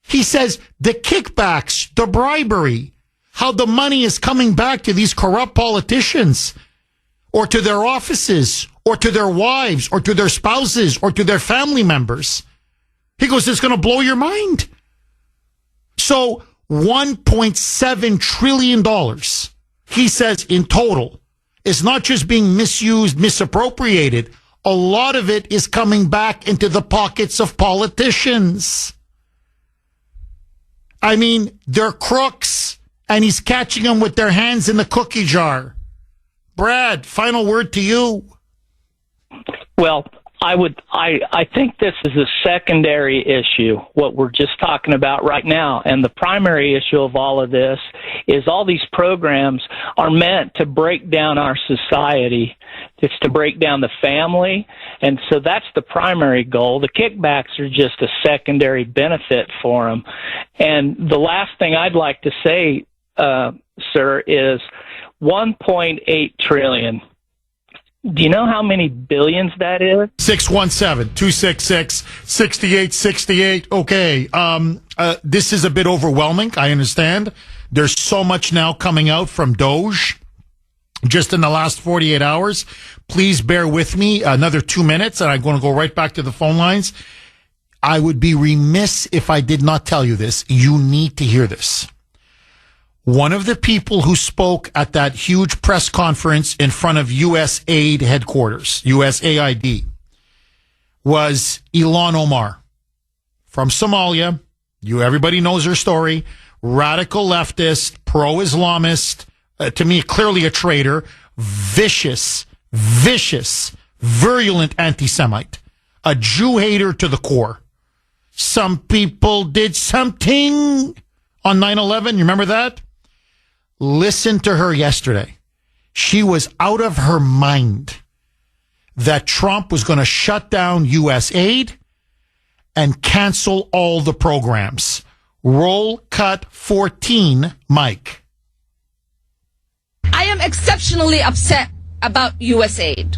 He says the kickbacks, the bribery, how the money is coming back to these corrupt politicians, or to their offices, or to their wives, or to their spouses, or to their family members. He goes, it's going to blow your mind. So $1.7 trillion, he says, in total, is not just being misused, misappropriated. A lot of it is coming back into the pockets of politicians. I mean, they're crooks, and he's catching them with their hands in the cookie jar. Brad, final word to you. Well, I think this is a secondary issue, what we're just talking about right now. And the primary issue of all of this is all these programs are meant to break down our society. It's to break down the family. And so that's the primary goal. The kickbacks are just a secondary benefit for them. And the last thing I'd like to say, sir, is 1.8 trillion. Do you know how many billions that is? 617-266-6868. Okay. This is a bit overwhelming. I understand. There's so much now coming out from Doge. just in the last 48 hours. Please bear with me another 2 minutes, and I'm going to go right back to the phone lines. I would be remiss if I did not tell you this. You need to hear this. One of the people who spoke at that huge press conference in front of USAID headquarters, USAID, was Ilhan Omar from Somalia. Everybody knows her story. Radical leftist, pro-Islamist, to me, clearly a traitor, vicious, virulent anti-Semite, a Jew hater to the core. Some people did something on 9/11. You remember that? Listen to her yesterday. She was out of her mind that Trump was going to shut down USAID and cancel all the programs. Roll cut 14, Mike. I am exceptionally upset about USAID.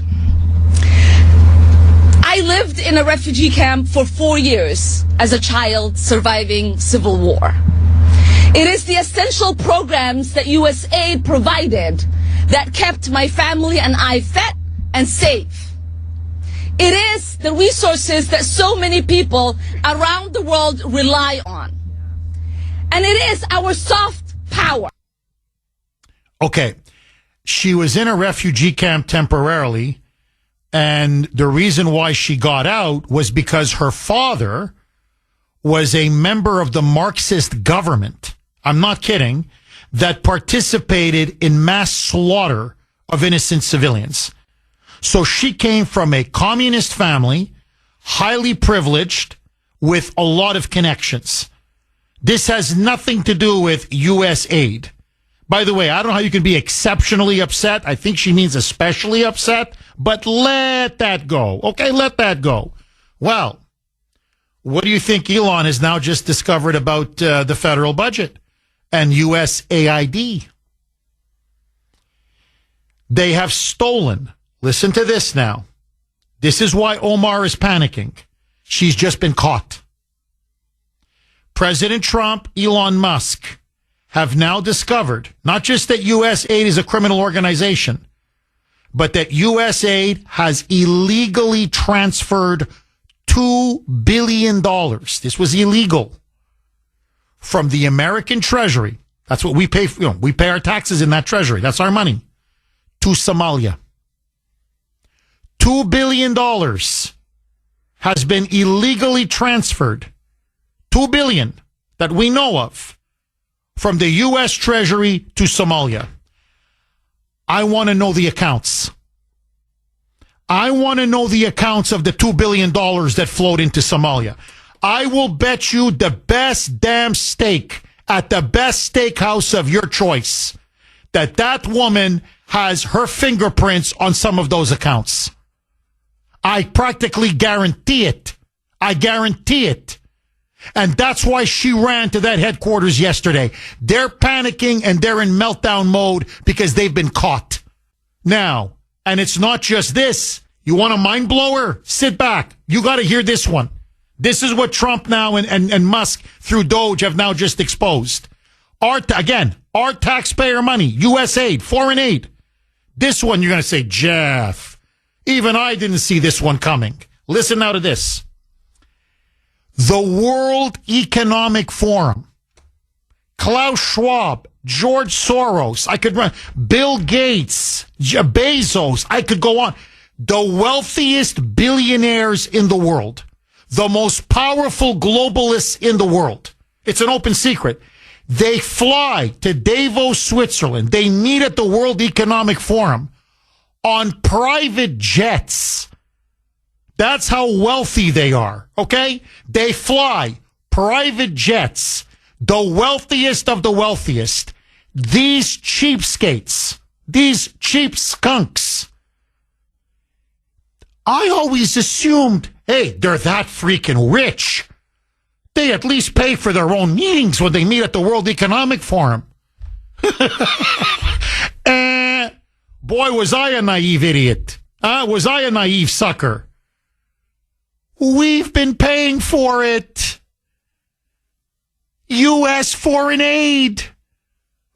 I lived in a refugee camp for 4 years as a child surviving civil war. It is the essential programs that USAID provided that kept my family and I fed and safe. It is the resources that so many people around the world rely on. And it is our soft power. Okay. She was in a refugee camp temporarily, and the reason why she got out was because her father was a member of the Marxist government. I'm not kidding, that participated in mass slaughter of innocent civilians. So she came from a communist family, highly privileged, with a lot of connections. This has nothing to do with USAID. By the way, I don't know how you can be exceptionally upset. I think she means especially upset, but let that go. Okay, let that go. Well, what do you think Elon has now just discovered about the federal budget and USAID? They have stolen. Listen to this now. This is why Omar is panicking. She's just been caught. President Trump, Elon Musk have now discovered not just that USAID is a criminal organization, but that USAID has illegally transferred $2 billion. This was illegal from the American Treasury. That's what we pay for. We pay our taxes in that treasury. That's our money. To Somalia. $2 billion has been illegally transferred. $2 billion that we know of from the U.S. Treasury to Somalia. I want to know the accounts. I want to know the accounts of the $2 billion that flowed into Somalia. I will bet you the best damn steak at the best steakhouse of your choice that woman has her fingerprints on some of those accounts. I practically guarantee it. I guarantee it. And that's why she ran to that headquarters yesterday. They're panicking and they're in meltdown mode because they've been caught. Now, and it's not just this. You want a mind blower? Sit back. You got to hear this one. This is what Trump now and Musk through Doge have now just exposed. Our taxpayer money, USAID, foreign aid. This one, you're going to say, Jeff, even I didn't see this one coming. Listen now to this. The World Economic Forum, Klaus Schwab, George Soros, I could run, Bill Gates, Bezos, I could go on. The wealthiest billionaires in the world, the most powerful globalists in the world. It's an open secret. They fly to Davos, Switzerland. They meet at the World Economic Forum on private jets. That's how wealthy they are, okay? They fly private jets, the wealthiest of the wealthiest. These cheapskates, these cheap skunks. I always assumed, hey, they're that freaking rich. They at least pay for their own meetings when they meet at the World Economic Forum. Boy, was I a naive idiot. Was I a naive sucker? We've been paying for it. U.S. foreign aid.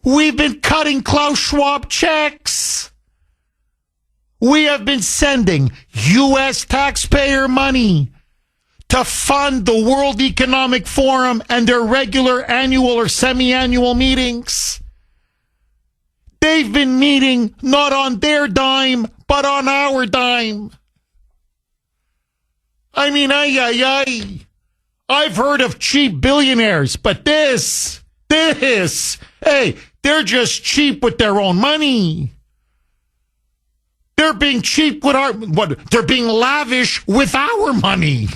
We've been cutting Klaus Schwab checks. We have been sending U.S. taxpayer money to fund the World Economic Forum and their regular annual or semi-annual meetings. They've been meeting not on their dime, but on our dime. I mean, I've heard of cheap billionaires, but this, hey, they're just cheap with their own money. They're being cheap with they're being lavish with our money.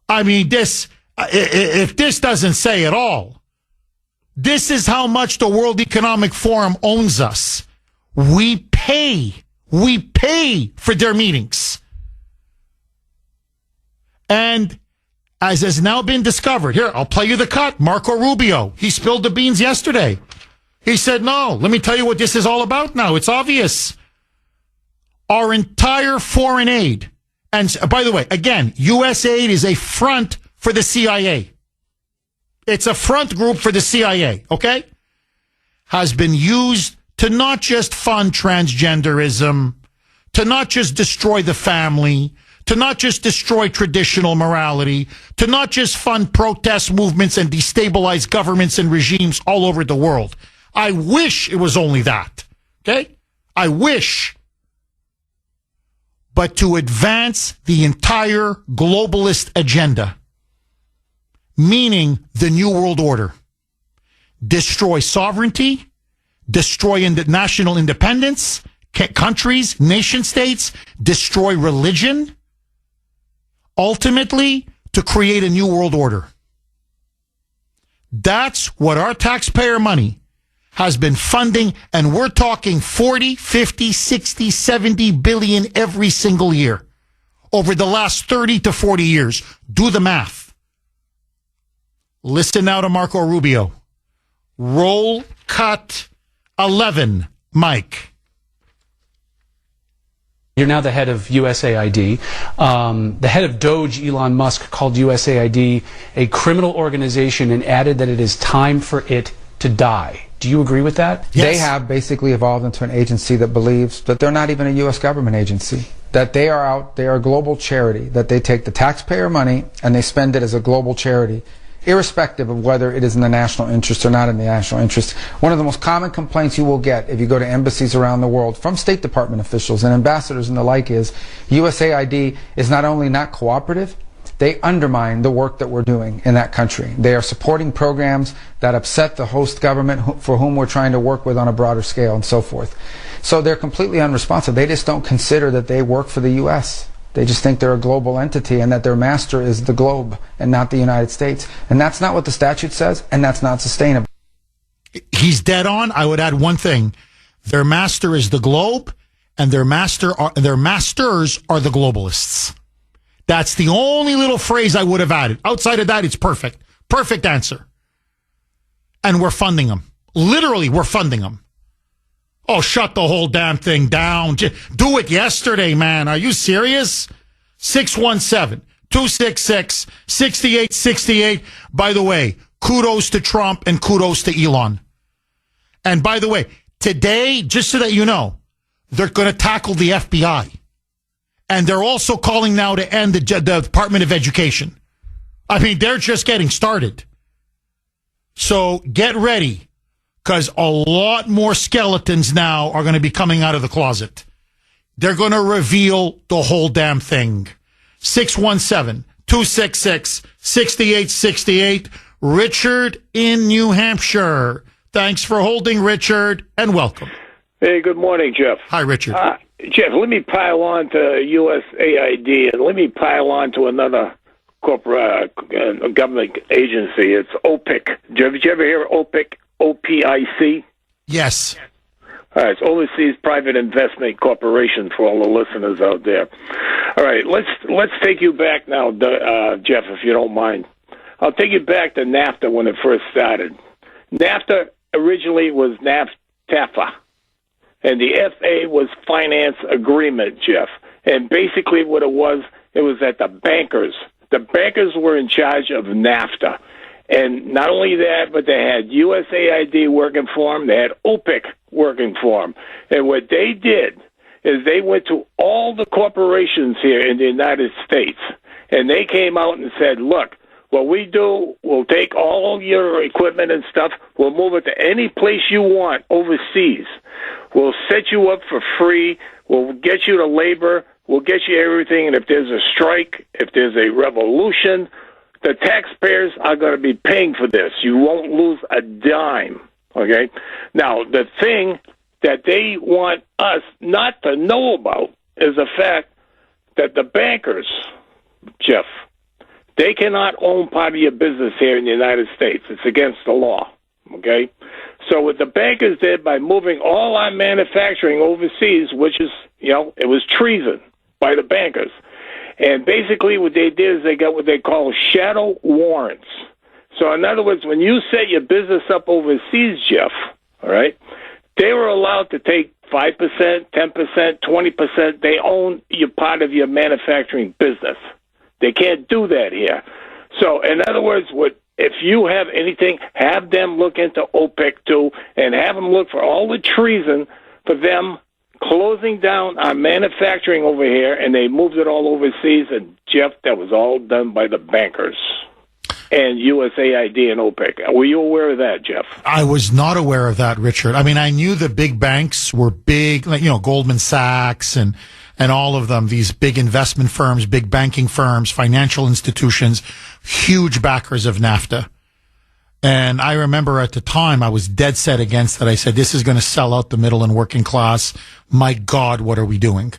I mean, if this doesn't say it all, this is how much the World Economic Forum owns us. We pay for their meetings. And as has now been discovered, here, I'll play you the cut. Marco Rubio, he spilled the beans yesterday. He said, no, let me tell you what this is all about now. It's obvious. Our entire foreign aid, and by the way, again, USAID is a front for the CIA. It's a front group for the CIA, okay? Has been used to not just fund transgenderism, to not just destroy the family, to not just destroy traditional morality, to not just fund protest movements and destabilize governments and regimes all over the world. I wish it was only that, okay? I wish. But to advance the entire globalist agenda, meaning the New World Order. Destroy sovereignty, destroy national independence, countries, nation states, destroy religion, ultimately to create a new world order. That's what our taxpayer money has been funding, and we're talking 40, 50, 60, 70 billion every single year over the last 30 to 40 years. Do the math. Listen now to Marco Rubio. Roll cut 11, Mike. You're now the head of USAID. The head of Doge, Elon Musk, called USAID a criminal organization and added that it is time for it to die. Do you agree with that? Yes. They have basically evolved into an agency that believes that they're not even a U.S. government agency, that they are a global charity, that they take the taxpayer money and they spend it as a global charity, irrespective of whether it is in the national interest or not in the national interest. One of the most common complaints you will get if you go to embassies around the world from State Department officials and ambassadors and the like is USAID is not only not cooperative, they undermine the work that we're doing in that country. They are supporting programs that upset the host government for whom we're trying to work with on a broader scale and so forth. So they're completely unresponsive. They just don't consider that they work for the U.S. They just think they're a global entity and that their master is the globe and not the United States. And that's not what the statute says, and that's not sustainable. He's dead on. I would add one thing. Their master is the globe, and their masters are the globalists. That's the only little phrase I would have added. Outside of that, it's perfect. Perfect answer. And we're funding them. Literally, we're funding them. Oh, shut the whole damn thing down. Do it yesterday, man. Are you serious? 617-266-6868. By the way, kudos to Trump and kudos to Elon. And by the way, today, just so that you know, they're going to tackle the FBI. And they're also calling now to end the Department of Education. I mean, they're just getting started. So get ready, because a lot more skeletons now are going to be coming out of the closet. They're going to reveal the whole damn thing. 617-266-6868. Richard in New Hampshire. Thanks for holding, Richard, and welcome. Hey, good morning, Jeff. Hi, Richard. Jeff, let me pile on to USAID, and let me pile on to another corporate government agency. It's OPIC. Did you ever hear of OPIC? OPIC? Yes. All right, it's Overseas Private Investment Corporation for all the listeners out there. All right, let's take you back now, Jeff, if you don't mind. I'll take you back to NAFTA when it first started. NAFTA originally was NAFTA. And the FA was finance agreement, Jeff. And basically what it was that the bankers were in charge of NAFTA. And not only that, but they had USAID working for them. They had OPIC working for them. And what they did is they went to all the corporations here in the United States, and they came out and said, look, what we do, we'll take all your equipment and stuff, we'll move it to any place you want overseas. We'll set you up for free, we'll get you to labor, we'll get you everything, and if there's a strike, if there's a revolution, the taxpayers are going to be paying for this. You won't lose a dime, okay? Now, the thing that they want us not to know about is the fact that the bankers, Jeff, they cannot own part of your business here in the United States. It's against the law, okay? So what the bankers did by moving all our manufacturing overseas, which is, it was treason by the bankers. And basically what they did is they got what they call shadow warrants. So in other words, when you set your business up overseas, Jeff, all right, they were allowed to take 5%, 10%, 20%. They own your part of your manufacturing business. They can't do that here. So in other words, if you have anything, have them look into OPEC too, and have them look for all the treason for them closing down our manufacturing over here, and they moved it all overseas. And Jeff, that was all done by the bankers and USAID and OPEC. Were you aware of that, Jeff? I was not aware of that, Richard. I mean, I knew the big banks were big, like, Goldman Sachs and all of them, these big investment firms, big banking firms, financial institutions, huge backers of NAFTA. And I remember at the time I was dead set against that. I said, this is going to sell out the middle and working class. My God, what are we doing?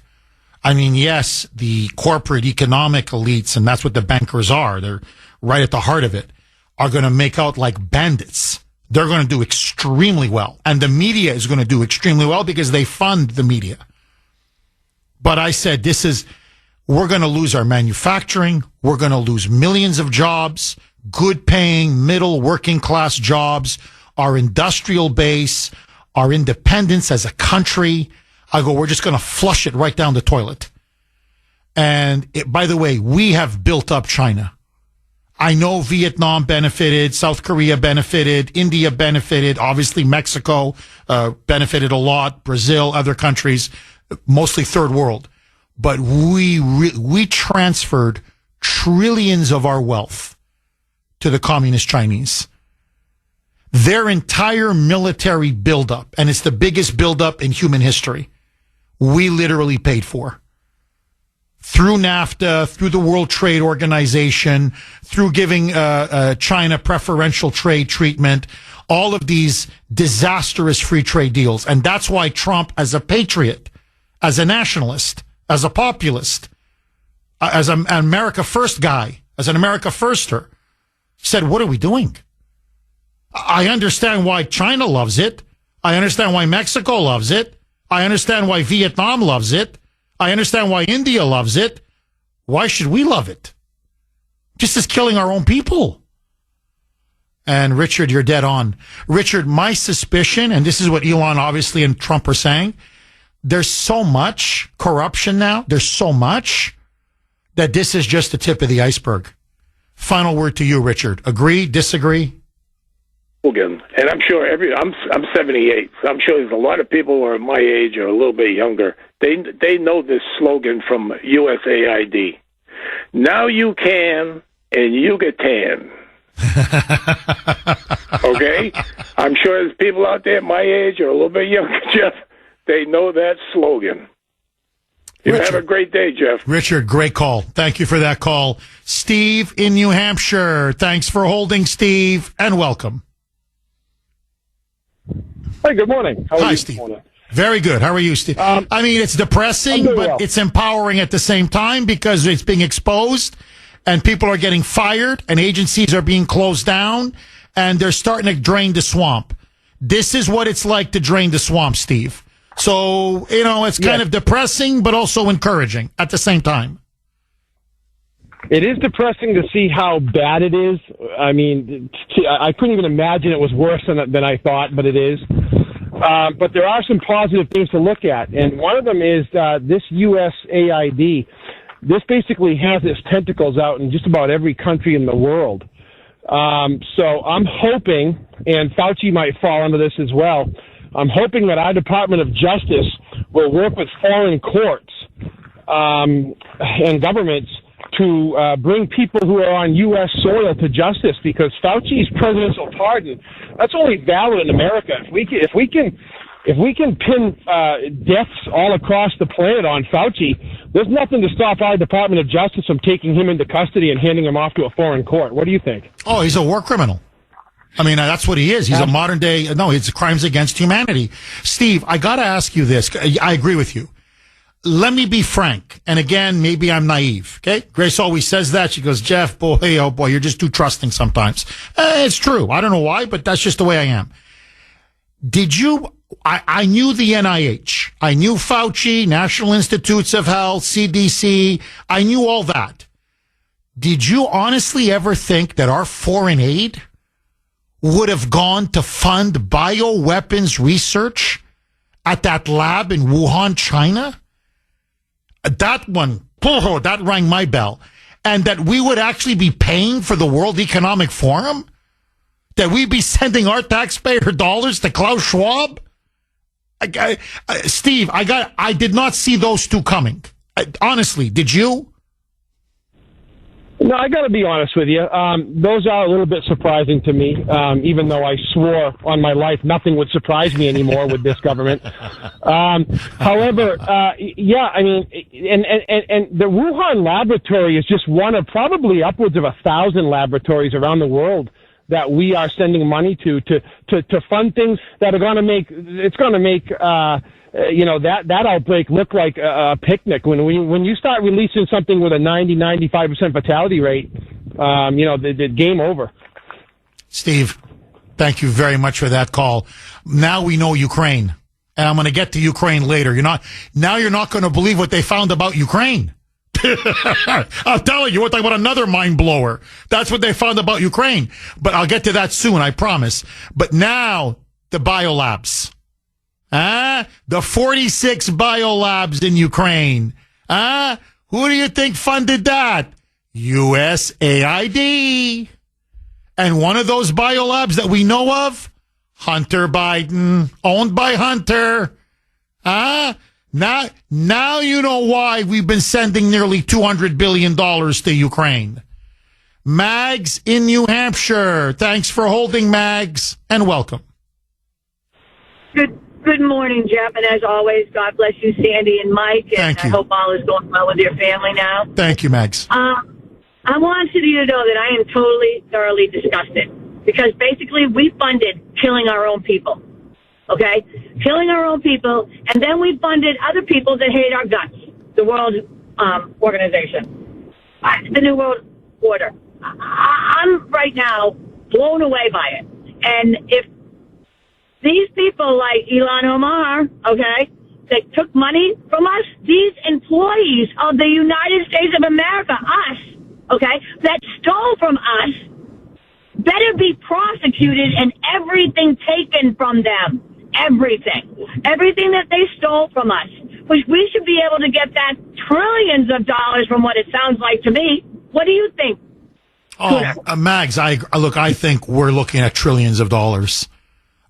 I mean, yes, the corporate economic elites, and that's what the bankers are, they're right at the heart of it, are going to make out like bandits. They're going to do extremely well. And the media is going to do extremely well because they fund the media. But I said, we're going to lose our manufacturing. We're going to lose millions of jobs, good paying, middle, working class jobs, our industrial base, our independence as a country. I go, we're just going to flush it right down the toilet. And by the way, we have built up China. I know Vietnam benefited, South Korea benefited, India benefited, obviously Mexico benefited a lot, Brazil, other countries, mostly third world. But we transferred trillions of our wealth to the communist Chinese. Their entire military buildup, and it's the biggest buildup in human history, we literally paid for. Through NAFTA, through the World Trade Organization, through giving China preferential trade treatment, all of these disastrous free trade deals. And that's why Trump, as a patriot, as a nationalist, as a populist, as an America First guy, as an America Firster, said, what are we doing? I understand why China loves it. I understand why Mexico loves it. I understand why Vietnam loves it. I understand why India loves it. Why should we love it? Just as killing our own people. And Richard, you're dead on. Richard, my suspicion, and this is what Elon obviously and Trump are saying, there's so much corruption now, there's so much, that this is just the tip of the iceberg. Final word to you, Richard. Agree, disagree? Again, and I'm sure I'm 78, so I'm sure there's a lot of people who are my age or a little bit younger. They know this slogan from USAID. Now you can, and you get tan. Okay? I'm sure there's people out there my age or a little bit younger, Jeff. They know that slogan. You Richard, have a great day, Jeff. Richard, great call. Thank you for that call. Steve in New Hampshire. Thanks for holding, Steve, and welcome. Hey, good morning. How are you, Steve? Very good. How are you, Steve? I mean, it's depressing, but it's empowering at the same time because it's being exposed and people are getting fired and agencies are being closed down and they're starting to drain the swamp. This is what it's like to drain the swamp, Steve. So, it's kind of depressing, but also encouraging at the same time. It is depressing to see how bad it is. I mean, I couldn't even imagine it was worse than I thought, but it is. But there are some positive things to look at, and one of them is this USAID. This basically has its tentacles out in just about every country in the world. So I'm hoping, and Fauci might fall under this as well, I'm hoping that our Department of Justice will work with foreign courts and governments to bring people who are on U.S. soil to justice, because Fauci's presidential pardon, that's only valid in America. If we can pin deaths all across the planet on Fauci, there's nothing to stop our Department of Justice from taking him into custody and handing him off to a foreign court. What do you think? Oh, he's a war criminal. I mean, that's what he is. He's a modern day, no, it's crimes against humanity. Steve, I got to ask you this. I agree with you. Let me be frank. And again, maybe I'm naive. Okay. Grace always says that. She goes, Jeff, boy, oh boy, you're just too trusting sometimes. It's true. I don't know why, but that's just the way I am. I knew the NIH. I knew Fauci, National Institutes of Health, CDC. I knew all that. Did you honestly ever think that our foreign aid would have gone to fund bioweapons research at that lab in Wuhan, China? That one, that rang my bell. And that we would actually be paying for the World Economic Forum? That we'd be sending our taxpayer dollars to Klaus Schwab? Steve, I did not see those two coming. Honestly, did you? No, I got to be honest with you. Those are a little bit surprising to me, even though I swore on my life nothing would surprise me anymore with this government. However, yeah, I mean, and the Wuhan laboratory is just one of probably upwards of 1,000 laboratories around the world that we are sending money to fund things that are going to make that outbreak look like a picnic. When you start releasing something with a 95% fatality rate, the game over. Steve, thank you very much for that call. Now we know Ukraine, and I'm going to get to Ukraine later. You're not going to believe what they found about Ukraine. I'll tell you, we're talking about another mind blower. That's what they found about Ukraine. But I'll get to that soon, I promise. But now, the biolabs. The 46 biolabs in Ukraine. Who do you think funded that? USAID. And one of those biolabs that we know of? Hunter Biden. Owned by Hunter. Now you know why we've been sending nearly $200 billion to Ukraine. Mags in New Hampshire. Thanks for holding, Mags, and welcome. Good morning, Jeff, and as always, God bless you, Sandy and Mike, and Thank you. I hope all is going well with your family now. Thank you, Mags. I want you to know that I am totally, thoroughly disgusted, because basically we funded killing our own people. Okay? Killing our own people, and then we funded other people that hate our guts. The World Organization. The New World Order. I'm right now blown away by it. And if these people like Ilhan Omar, okay, that took money from us, these employees of the United States of America, us, okay, that stole from us, better be prosecuted and everything taken from them. Everything that they stole from us, which we should be able to get that trillions of dollars from what it sounds like to me. What do you think? Mags, I think we're looking at trillions of dollars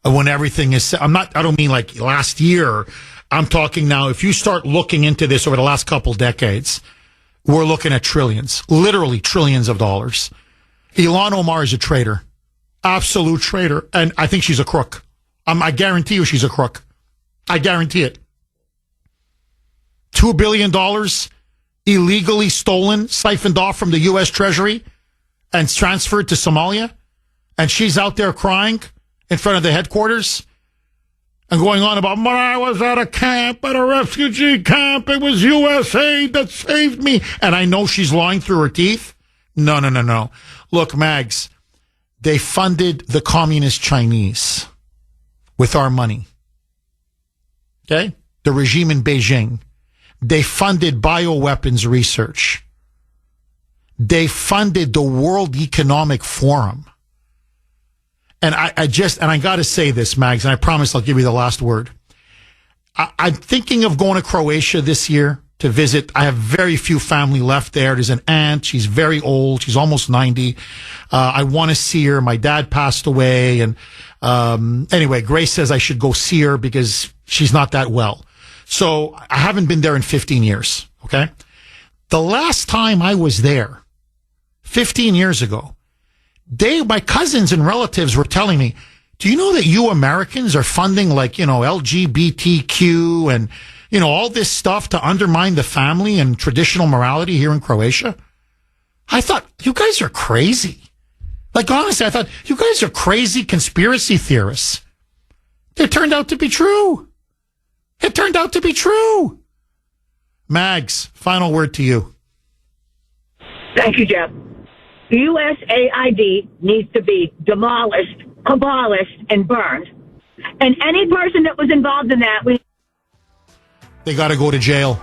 when everything is, I don't mean like last year. I'm talking now, if you start looking into this over the last couple decades, we're looking at trillions, literally trillions of dollars. Ilhan Omar is a traitor, absolute traitor. And I think she's a crook. I guarantee you she's a crook. I guarantee it. $2 billion illegally stolen, siphoned off from the U.S. Treasury and transferred to Somalia. And she's out there crying in front of the headquarters and going on about, I was at a camp, at a refugee camp. It was USAID that saved me. And I know she's lying through her teeth. No. Look, Mags, they funded the communist Chinese with our money. Okay? The regime in Beijing. They funded bioweapons research. They funded the World Economic Forum. And I got to say this, Mags, and I promise I'll give you the last word. I'm thinking of going to Croatia this year to visit. I have very few family left there. There's an aunt. She's very old. She's almost 90. I want to see her. My dad passed away. And anyway, Grace says I should go see her because she's not that well. So I haven't been there in 15 years. Okay. The last time I was there, 15 years ago, my cousins and relatives were telling me, do you know that you Americans are funding LGBTQ and, all this stuff to undermine the family and traditional morality here in Croatia? I thought, you guys are crazy. Honestly, I thought, you guys are crazy conspiracy theorists. It turned out to be true. It turned out to be true. Mags, final word to you. Thank you, Jeff. USAID needs to be demolished, abolished, and burned. And any person that was involved in that, they got to go to jail.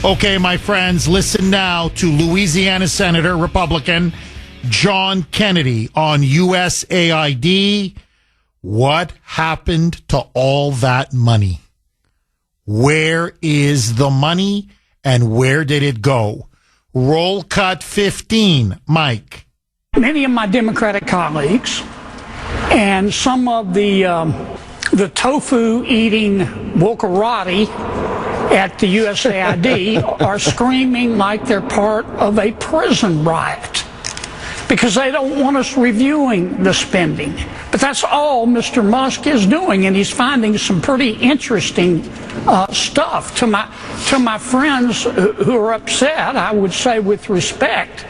Okay, my friends, listen now to Louisiana Senator, Republican, John Kennedy on USAID. What happened to all that money? Where is the money and where did it go? Roll cut 15, Mike. Many of my Democratic colleagues and some of the tofu-eating wokarati at the USAID are screaming like they're part of a prison riot because they don't want us reviewing the spending. But that's all Mr. Musk is doing, and he's finding some pretty interesting stuff. To my friends who are upset, I would say with respect,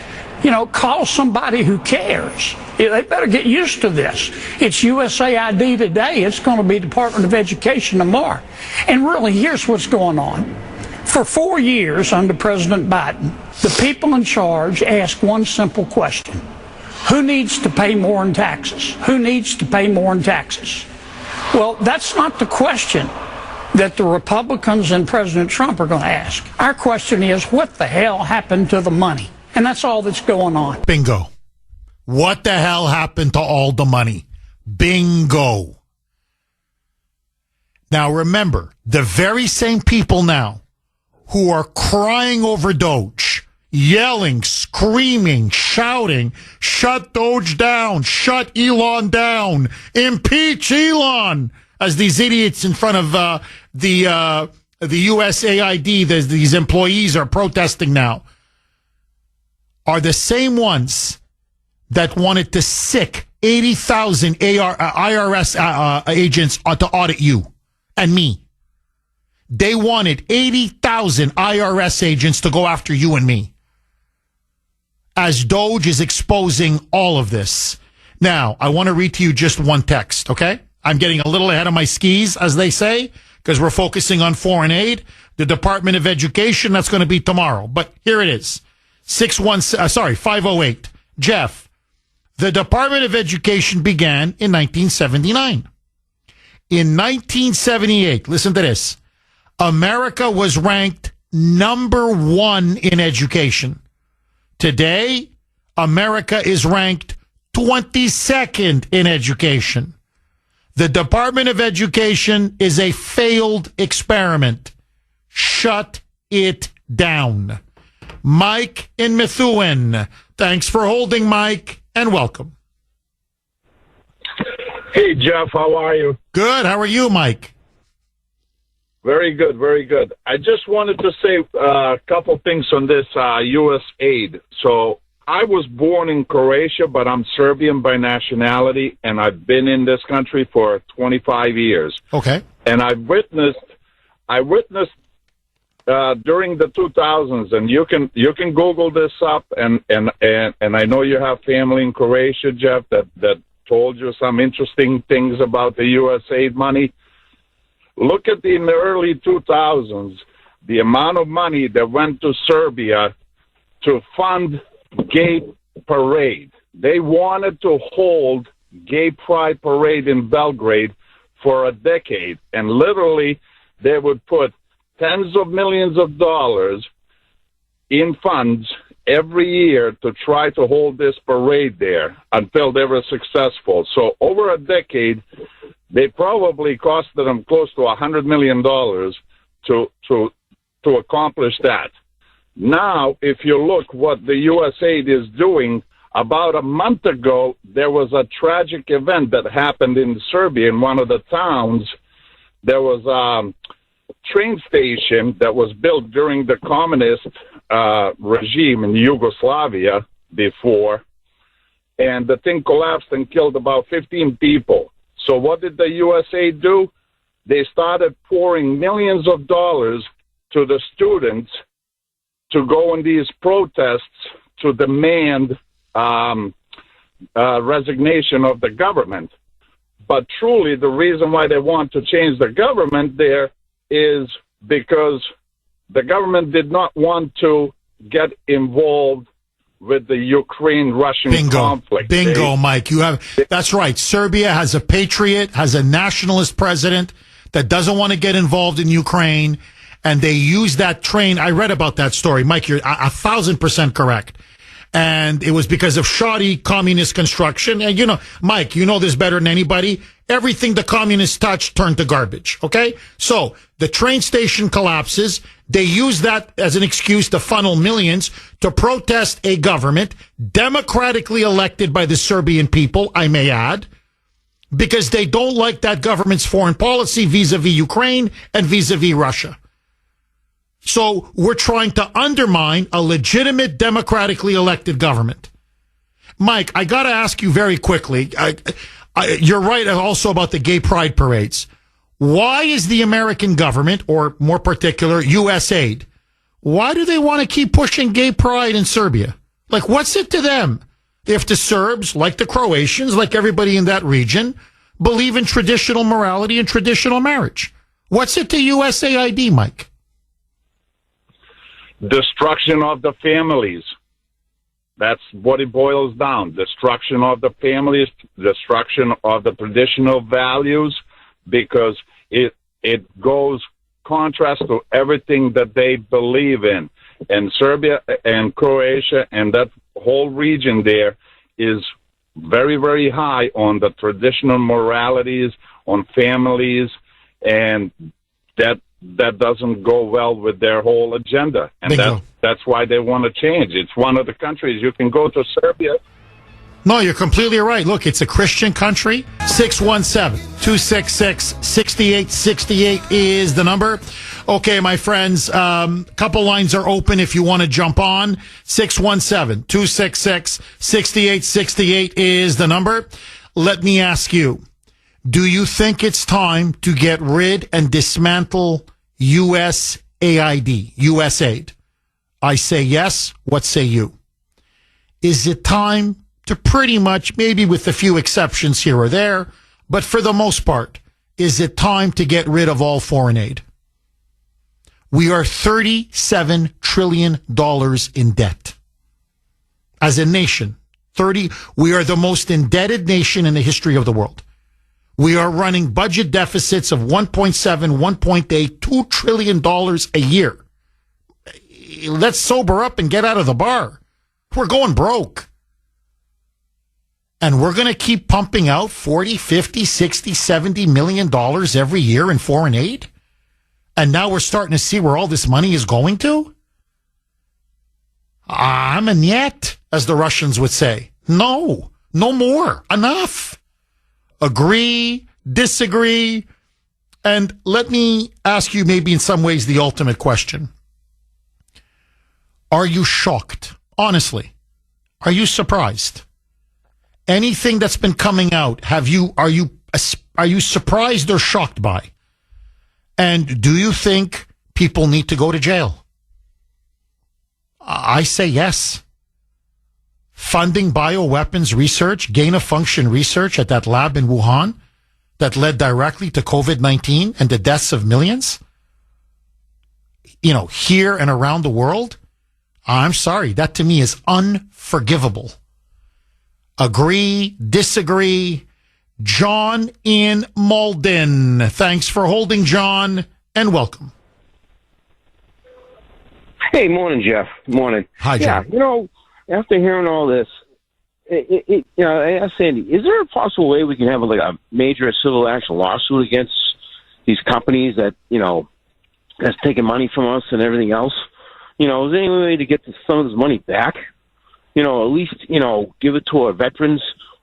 call somebody who cares. They better get used to this. It's USAID today. It's going to be Department of Education tomorrow. And really, here's what's going on. For 4 years under President Biden, the people in charge ask one simple question. Who needs to pay more in taxes? Who needs to pay more in taxes? Well, that's not the question that the Republicans and President Trump are going to ask. Our question is, what the hell happened to the money? And that's all that's going on. Bingo. What the hell happened to all the money? Bingo. Now remember, the very same people now who are crying over Doge, yelling, screaming, shouting, shut Doge down, shut Elon down, impeach Elon, as these idiots in front of the USAID, these employees are protesting now, are the same ones that wanted to sick 80,000 IRS agents to audit you and me. They wanted 80,000 IRS agents to go after you and me, as Doge is exposing all of this. Now, I want to read to you just one text, okay? I'm getting a little ahead of my skis, as they say, because we're focusing on foreign aid. The Department of Education, that's going to be tomorrow. But here it is. 508. Jeff, the Department of Education began in 1979. In 1978, listen to this, America was ranked number 1 in education. Today, America is ranked 22nd in education. The Department of Education is a failed experiment. Shut it down. Mike in Methuen. Thanks for holding, Mike, and welcome. Hey, Jeff, how are you? Good. How are you, Mike? Very good, very good. I just wanted to say a couple things on this U.S. aid. So I was born in Croatia, but I'm Serbian by nationality, and I've been in this country for 25 years. Okay. And I witnessed during the 2000s, and you can Google this up, and I know you have family in Croatia, Jeff, that told you some interesting things about the U.S. aid money. Look at in the early 2000s, the amount of money that went to Serbia to fund gay parade. They wanted to hold gay pride parade in Belgrade for a decade, and literally they would put tens of millions of dollars in funds every year to try to hold this parade there until they were successful. So over a decade, they probably costed them close to $100 million to to accomplish that. Now, if you look what the USAID is doing, about a month ago, there was a tragic event that happened in Serbia in one of the towns. There was a train station that was built during the communist regime in Yugoslavia before, and the thing collapsed and killed about 15 people. So what did the USAID do? They started pouring millions of dollars to the students to go in these protests to demand resignation of the government. But truly, the reason why they want to change the government there is because the government did not want to get involved with the Ukraine-Russian conflict. Bingo, Mike. That's right. Serbia has a patriot, has a nationalist president that doesn't want to get involved in Ukraine, and they use that train. I read about that story. Mike, you're 1,000% correct. And it was because of shoddy communist construction. And, Mike, you know this better than anybody. Everything the communists touched turned to garbage, okay? So the train station collapses. They use that as an excuse to funnel millions to protest a government democratically elected by the Serbian people, I may add, because they don't like that government's foreign policy vis-a-vis Ukraine and vis-a-vis Russia. So we're trying to undermine a legitimate, democratically elected government. Mike, I got to ask you very quickly. You're right also about the gay pride parades. Why is the American government, or more particular, USAID, why do they want to keep pushing gay pride in Serbia? Like, what's it to them if the Serbs, like the Croatians, like everybody in that region, believe in traditional morality and traditional marriage? What's it to USAID, Mike? Destruction of the families. That's what it boils down. Destruction of the families, destruction of the traditional values, because it goes contrast to everything that they believe in. And Serbia and Croatia and that whole region there is very, very high on the traditional moralities, on families, and that doesn't go well with their whole agenda. And that's why they want to change. It's one of the countries. You can go to Serbia. No, you're completely right. Look, it's a Christian country. 617-266-6868 is the number. Okay, my friends, couple lines are open if you want to jump on. 617-266-6868 is the number. Let me ask you, do you think it's time to get rid and dismantle USAID? I say yes. What say you? Is it time to pretty much, maybe with a few exceptions here or there, but for the most part, is it time to get rid of all foreign aid? We are $37 trillion in debt. As a nation, we are the most indebted nation in the history of the world. We are running budget deficits of $1.7, $1.8, $2 trillion a year. Let's sober up and get out of the bar. We're going broke. And we're going to keep pumping out 40, 50, 60, 70 million dollars every year in foreign aid? And now we're starting to see where all this money is going to? I'm yet, as the Russians would say. No more. Enough. Agree, disagree, and let me ask you maybe in some ways the ultimate question. Are you shocked? Honestly, are you surprised? Anything that's been coming out, are you surprised or shocked by? And do you think people need to go to jail? I say yes. Funding bioweapons research, gain-of-function research at that lab in Wuhan that led directly to COVID-19 and the deaths of millions, here and around the world, I'm sorry, that to me is unforgivable. Agree, disagree. John in Malden. Thanks for holding, John, and welcome. Hey, morning, Jeff. Morning. Hi, John. Yeah, after hearing all this, I asked Sandy, is there a possible way we can have a major civil action lawsuit against these companies that, that's taking money from us and everything else. Is there any way to get some of this money back? At least, give it to our veterans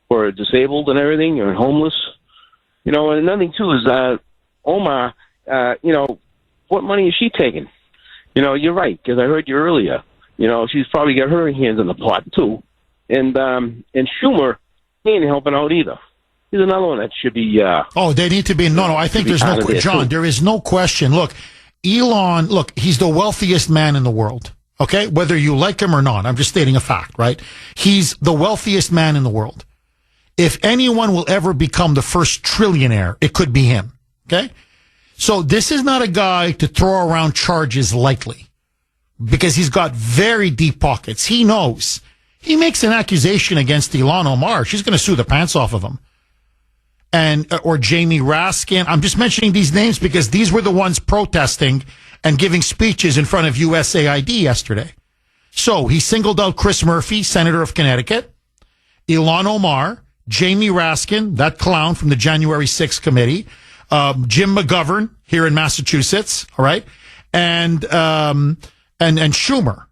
who are disabled and everything, or homeless. And another thing, too, is Omar, what money is she taking? You're right, because I heard you earlier. She's probably got her hands in the pot, too. And Schumer, he ain't helping out either. He's another one that should be... they need to be... No, I think there's no... John, there is no question. Look, Elon, he's the wealthiest man in the world. Okay? Whether you like him or not. I'm just stating a fact, right? He's the wealthiest man in the world. If anyone will ever become the first trillionaire, it could be him. Okay? So this is not a guy to throw around charges lightly, because he's got very deep pockets. He knows. He makes an accusation against Ilhan Omar. She's going to sue the pants off of him. Or Jamie Raskin. I'm just mentioning these names because these were the ones protesting and giving speeches in front of USAID yesterday. So he singled out Chris Murphy, Senator of Connecticut, Ilhan Omar, Jamie Raskin, that clown from the January 6th committee, Jim McGovern here in Massachusetts, all right, and Schumer.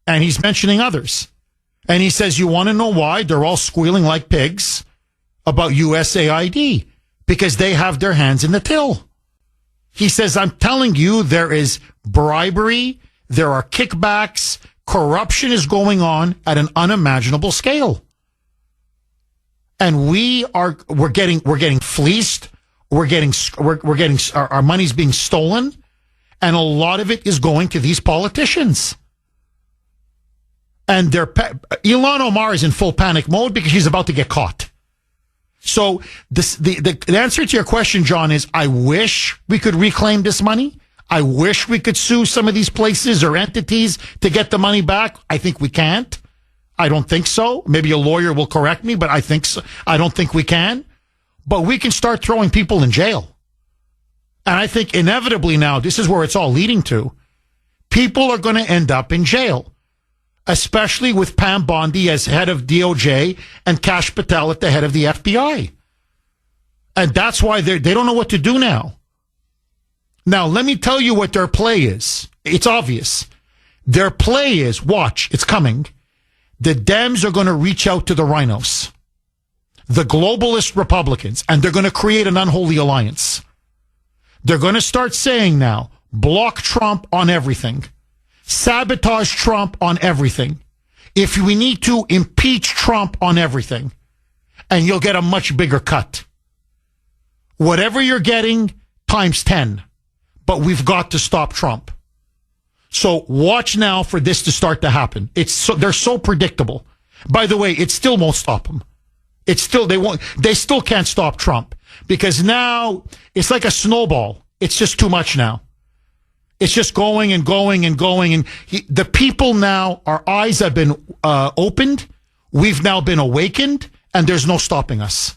And he's mentioning others. And he says, you want to know why? They're all squealing like pigs about USAID, because they have their hands in the till. He says, I'm telling you, there is bribery, there are kickbacks, corruption is going on at an unimaginable scale. And we're getting fleeced, we're getting our money's being stolen, and a lot of it is going to these politicians. And Ilhan Omar is in full panic mode because she's about to get caught. So the answer to your question, John, is I wish we could reclaim this money. I wish we could sue some of these places or entities to get the money back. I think we can't. I don't think so. Maybe a lawyer will correct me, but I think so. I don't think we can. But we can start throwing people in jail. And I think inevitably now, this is where it's all leading to. People are going to end up in jail, especially with Pam Bondi as head of DOJ and Kash Patel at the head of the FBI. And that's why they don't know what to do now. Now, let me tell you what their play is. It's obvious. Their play is, watch, it's coming. The Dems are going to reach out to the rhinos, the globalist Republicans, and they're going to create an unholy alliance. They're going to start saying now, block Trump on everything. Sabotage Trump on everything. If we need to, impeach Trump on everything. And you'll get a much bigger cut. Whatever you're getting, times 10. But we've got to stop Trump. So watch now for this to start to happen. They're so predictable. By the way, it still won't stop them. They still can't stop Trump. Because now, it's like a snowball. It's just too much now. It's just going and going and going. And the people now, our eyes have been opened. We've now been awakened, and there's no stopping us.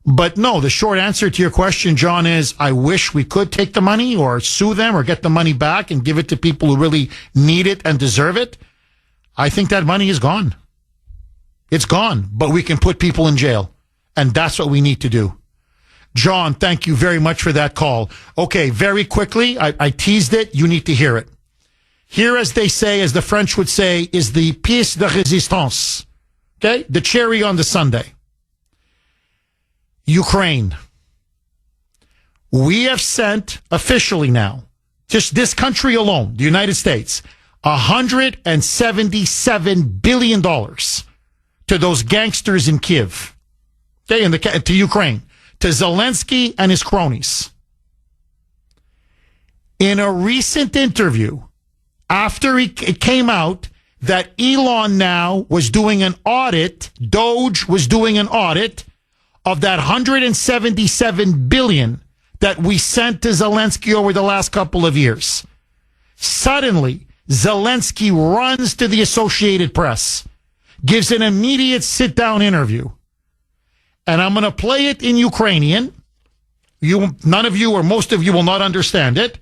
But no, the short answer to your question, John, is I wish we could take the money or sue them or get the money back and give it to people who really need it and deserve it. I think that money is gone. It's gone, but we can put people in jail. And that's what we need to do. John, thank you very much for that call. Okay, very quickly, I teased it. You need to hear it. Here, as they say, as the French would say, is the pièce de résistance. Okay, the cherry on the sundae. Ukraine. We have sent officially now, just this country alone, the United States, $177 billion to those gangsters in Kiev. Okay, to Ukraine, to Zelensky and his cronies. In a recent interview, after it came out that Elon now was doing an audit, Doge was doing an audit of that $177 billion that we sent to Zelensky over the last couple of years. Suddenly, Zelensky runs to the Associated Press, gives an immediate sit-down interview. And I'm going to play it in Ukrainian. None of you or most of you will not understand it.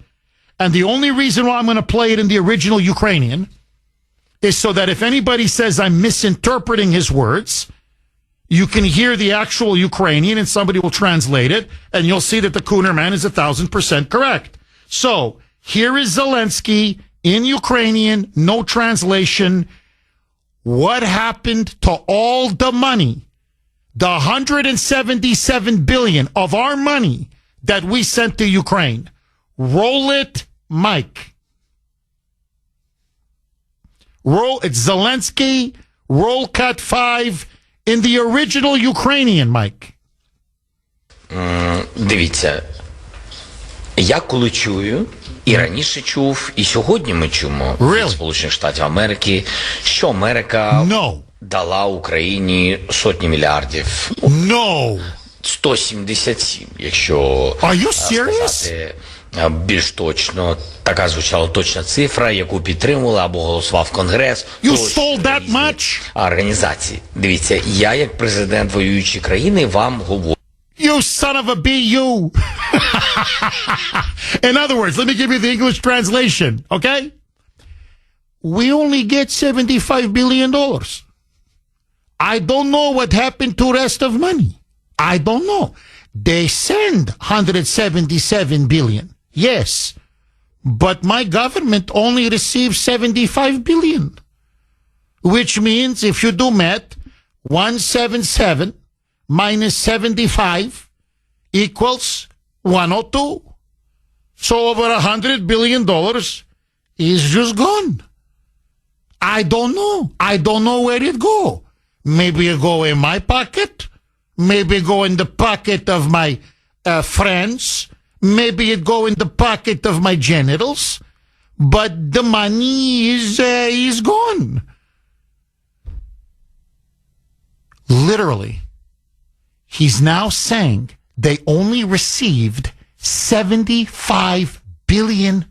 And the only reason why I'm going to play it in the original Ukrainian is so that if anybody says I'm misinterpreting his words, you can hear the actual Ukrainian and somebody will translate it, and you'll see that the Kuhner man is 1,000% correct. So here is Zelensky in Ukrainian, no translation. What happened to all the money, the 177 billion of our money that we sent to Ukraine? Roll it, Mike. It's Zelensky, roll cut 5 in the original Ukrainian, Mike. Дивіться, я коли чую, і раніше чув, і сьогодні ми чуємо від Сполучених Штатів Америки, що Америка дала Україні сотні мільярдів. 177, якщо сказати більш точно. Така звучала точна цифра, яку підтримували або голосував Конгрес. You stole that much? Організації. Дивіться, я як президент воюючої країни вам говорю. You son of a BU. In other words, let me give you the English translation, okay? We only get $75 billion. I don't know what happened to the rest of money. I don't know. They send 177 billion. Yes. But my government only receives 75 billion. Which means if you do math, 177 minus 75 equals 102. So over $100 billion is just gone. I don't know. I don't know where it go. Maybe it go in my pocket. Maybe it go in the pocket of my friends. Maybe it go in the pocket of my genitals. But the money is gone. Literally. He's now saying they only received $75 billion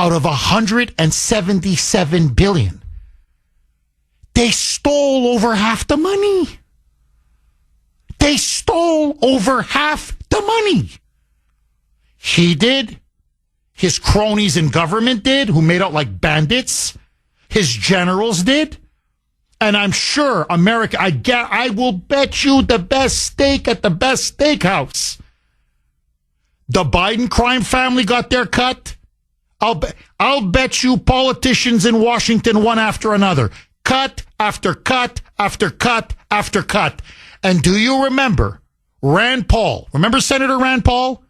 out of $177 billion. They stole over half the money. They stole over half the money. He did. His cronies in government did, who made out like bandits. His generals did. And I'm sure America, I will bet you the best steak at the best steakhouse. The Biden crime family got their cut. I'll bet you politicians in Washington one after another. Cut after cut after cut after cut. And do you remember Rand Paul? Remember Senator Rand Paul?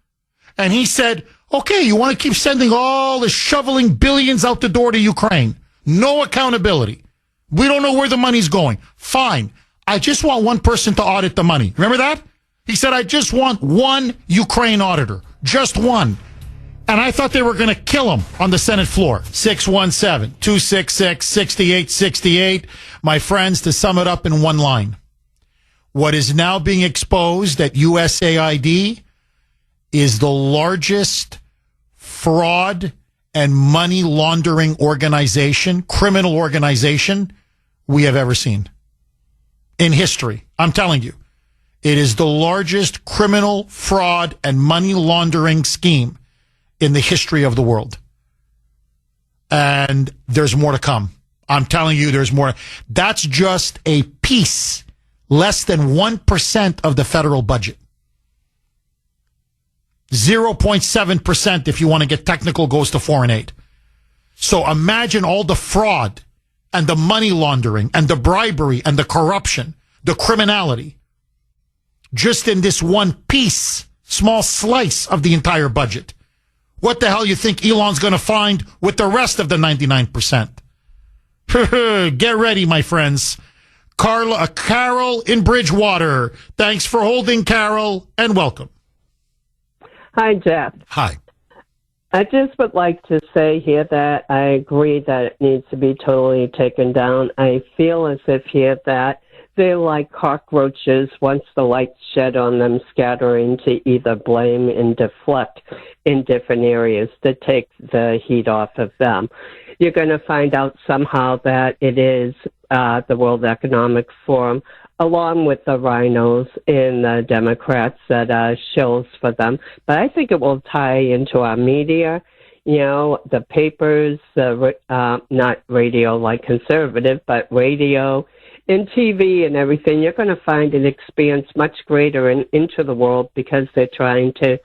And he said, okay, you want to keep sending all the shoveling billions out the door to Ukraine. No accountability. We don't know where the money's going. Fine. I just want one person to audit the money. Remember that? He said, I just want one Ukraine auditor. Just one. And I thought they were going to kill him on the Senate floor. 617-266-6868. My friends, to sum it up in one line. What is now being exposed at USAID is the largest fraud and money laundering organization, criminal organization we have ever seen in history. I'm telling you, it is the largest criminal fraud and money laundering scheme in the history of the world. And there's more to come. I'm telling you, there's more. That's just a piece, less than 1% of the federal budget. 0.7%, if you want to get technical, goes to foreign aid. So imagine all the fraud and the money laundering and the bribery and the corruption, the criminality, just in this one piece, small slice of the entire budget. What the hell you think Elon's going to find with the rest of the 99%? Get ready, my friends. Carol in Bridgewater. Thanks for holding, Carol, and welcome. Hi, Jeff. Hi. I just would like to say here that I agree that it needs to be totally taken down. I feel as if here that they're like cockroaches. Once the light's shed on them, scattering to either blame and deflect in different areas to take the heat off of them. You're going to find out somehow that it is the World Economic Forum, along with the rhinos and the Democrats that shills for them. But I think it will tie into our media, you know, the papers, not radio like conservative, but radio and TV and everything. You're going to find it expands much greater into the world because they're trying to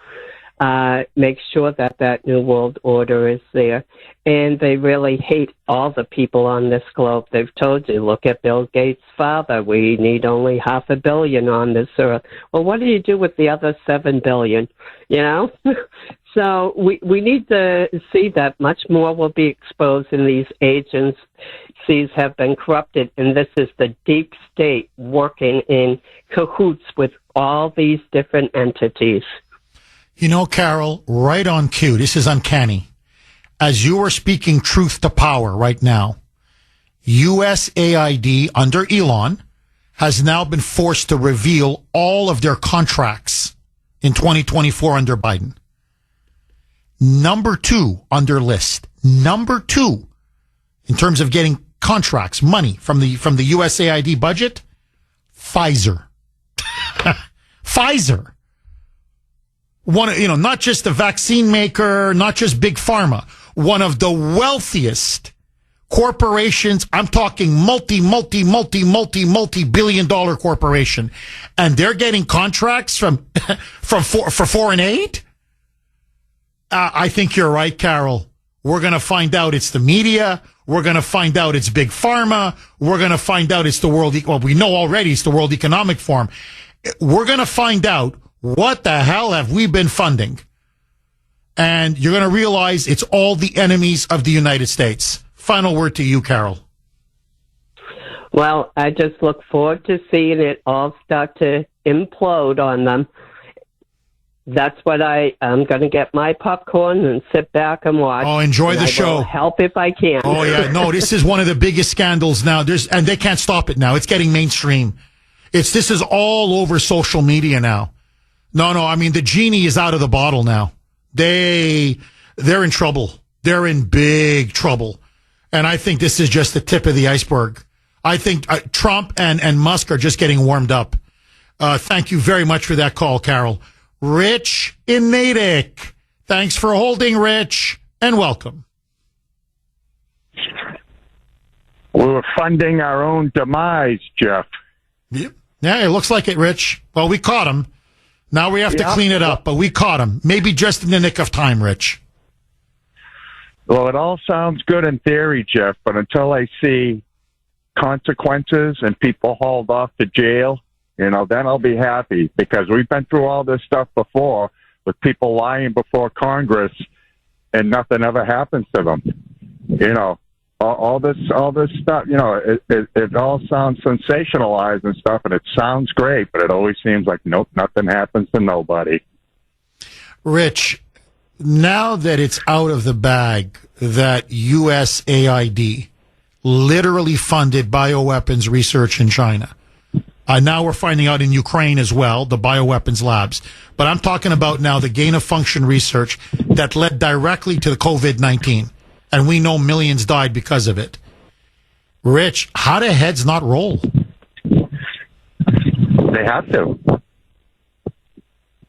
make sure that that new world order is there. And they really hate all the people on this globe. They've told you, look at Bill Gates' father. We need only $500 million on this earth. Well, what do you do with the other $7 billion? You know? So we need to see that much more will be exposed, and these agencies have been corrupted, and this is the deep state working in cahoots with all these different entities. You know, Carol, right on cue. This is uncanny. As you are speaking truth to power right now, USAID under Elon has now been forced to reveal all of their contracts in 2024 under Biden. Number 2 under list. Number 2 in terms of getting contracts, money from the USAID budget, Pfizer. Pfizer. One, you know, not just the vaccine maker, not just big pharma, one of the wealthiest corporations. I'm talking multi-billion dollar corporation. And they're getting contracts for foreign aid. I think you're right, Carol. We're going to find out it's the media. We're going to find out it's big pharma. We're going to find out it's the we know already it's the World Economic Forum. We're going to find out what the hell have we been funding? And you're going to realize it's all the enemies of the United States. Final word to you, Carol. Well, I just look forward to seeing it all start to implode on them. That's what I'm going to get my popcorn and sit back and watch. Oh, enjoy the show. Will help if I can. Oh, yeah. No, this is one of the biggest scandals now. And they can't stop it now. It's getting mainstream. This is all over social media now. No, I mean, the genie is out of the bottle now. They're in trouble. They're in big trouble. And I think this is just the tip of the iceberg. I think Trump and Musk are just getting warmed up. Thank you very much for that call, Carol. Rich in Natick. Thanks for holding, Rich, and welcome. We were funding our own demise, Jeff. Yep. Yeah, it looks like it, Rich. Well, we caught him. Now we have to clean it up, but we caught him. Maybe just in the nick of time, Rich. Well, it all sounds good in theory, Jeff, but until I see consequences and people hauled off to jail, then I'll be happy, because we've been through all this stuff before with people lying before Congress and nothing ever happens to them. All this stuff, it all sounds sensationalized and stuff, and it sounds great, but it always seems like, nope, nothing happens to nobody. Rich, now that it's out of the bag that USAID literally funded bioweapons research in China, now we're finding out in Ukraine as well, the bioweapons labs. But I'm talking about now the gain-of-function research that led directly to the COVID-19. And we know millions died because of it. Rich, how do heads not roll? They have to.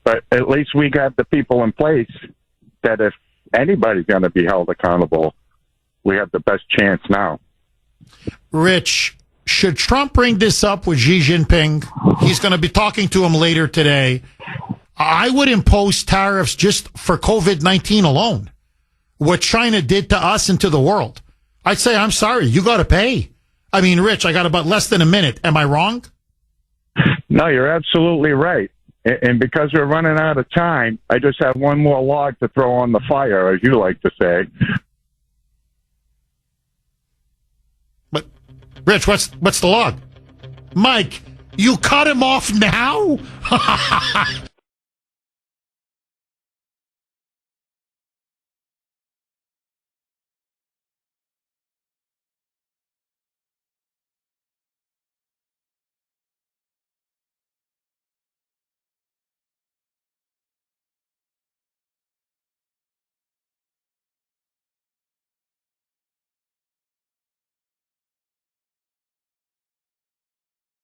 But at least we got the people in place that if anybody's going to be held accountable, we have the best chance now. Rich, should Trump bring this up with Xi Jinping? He's going to be talking to him later today. I would impose tariffs just for COVID-19 alone. What China did to us and to the world. I'd say, I'm sorry, you got to pay. I mean, Rich, I got about less than a minute. Am I wrong? No, you're absolutely right. And because we're running out of time, I just have one more log to throw on the fire, as you like to say. But, Rich, what's the log? Mike, you cut him off now?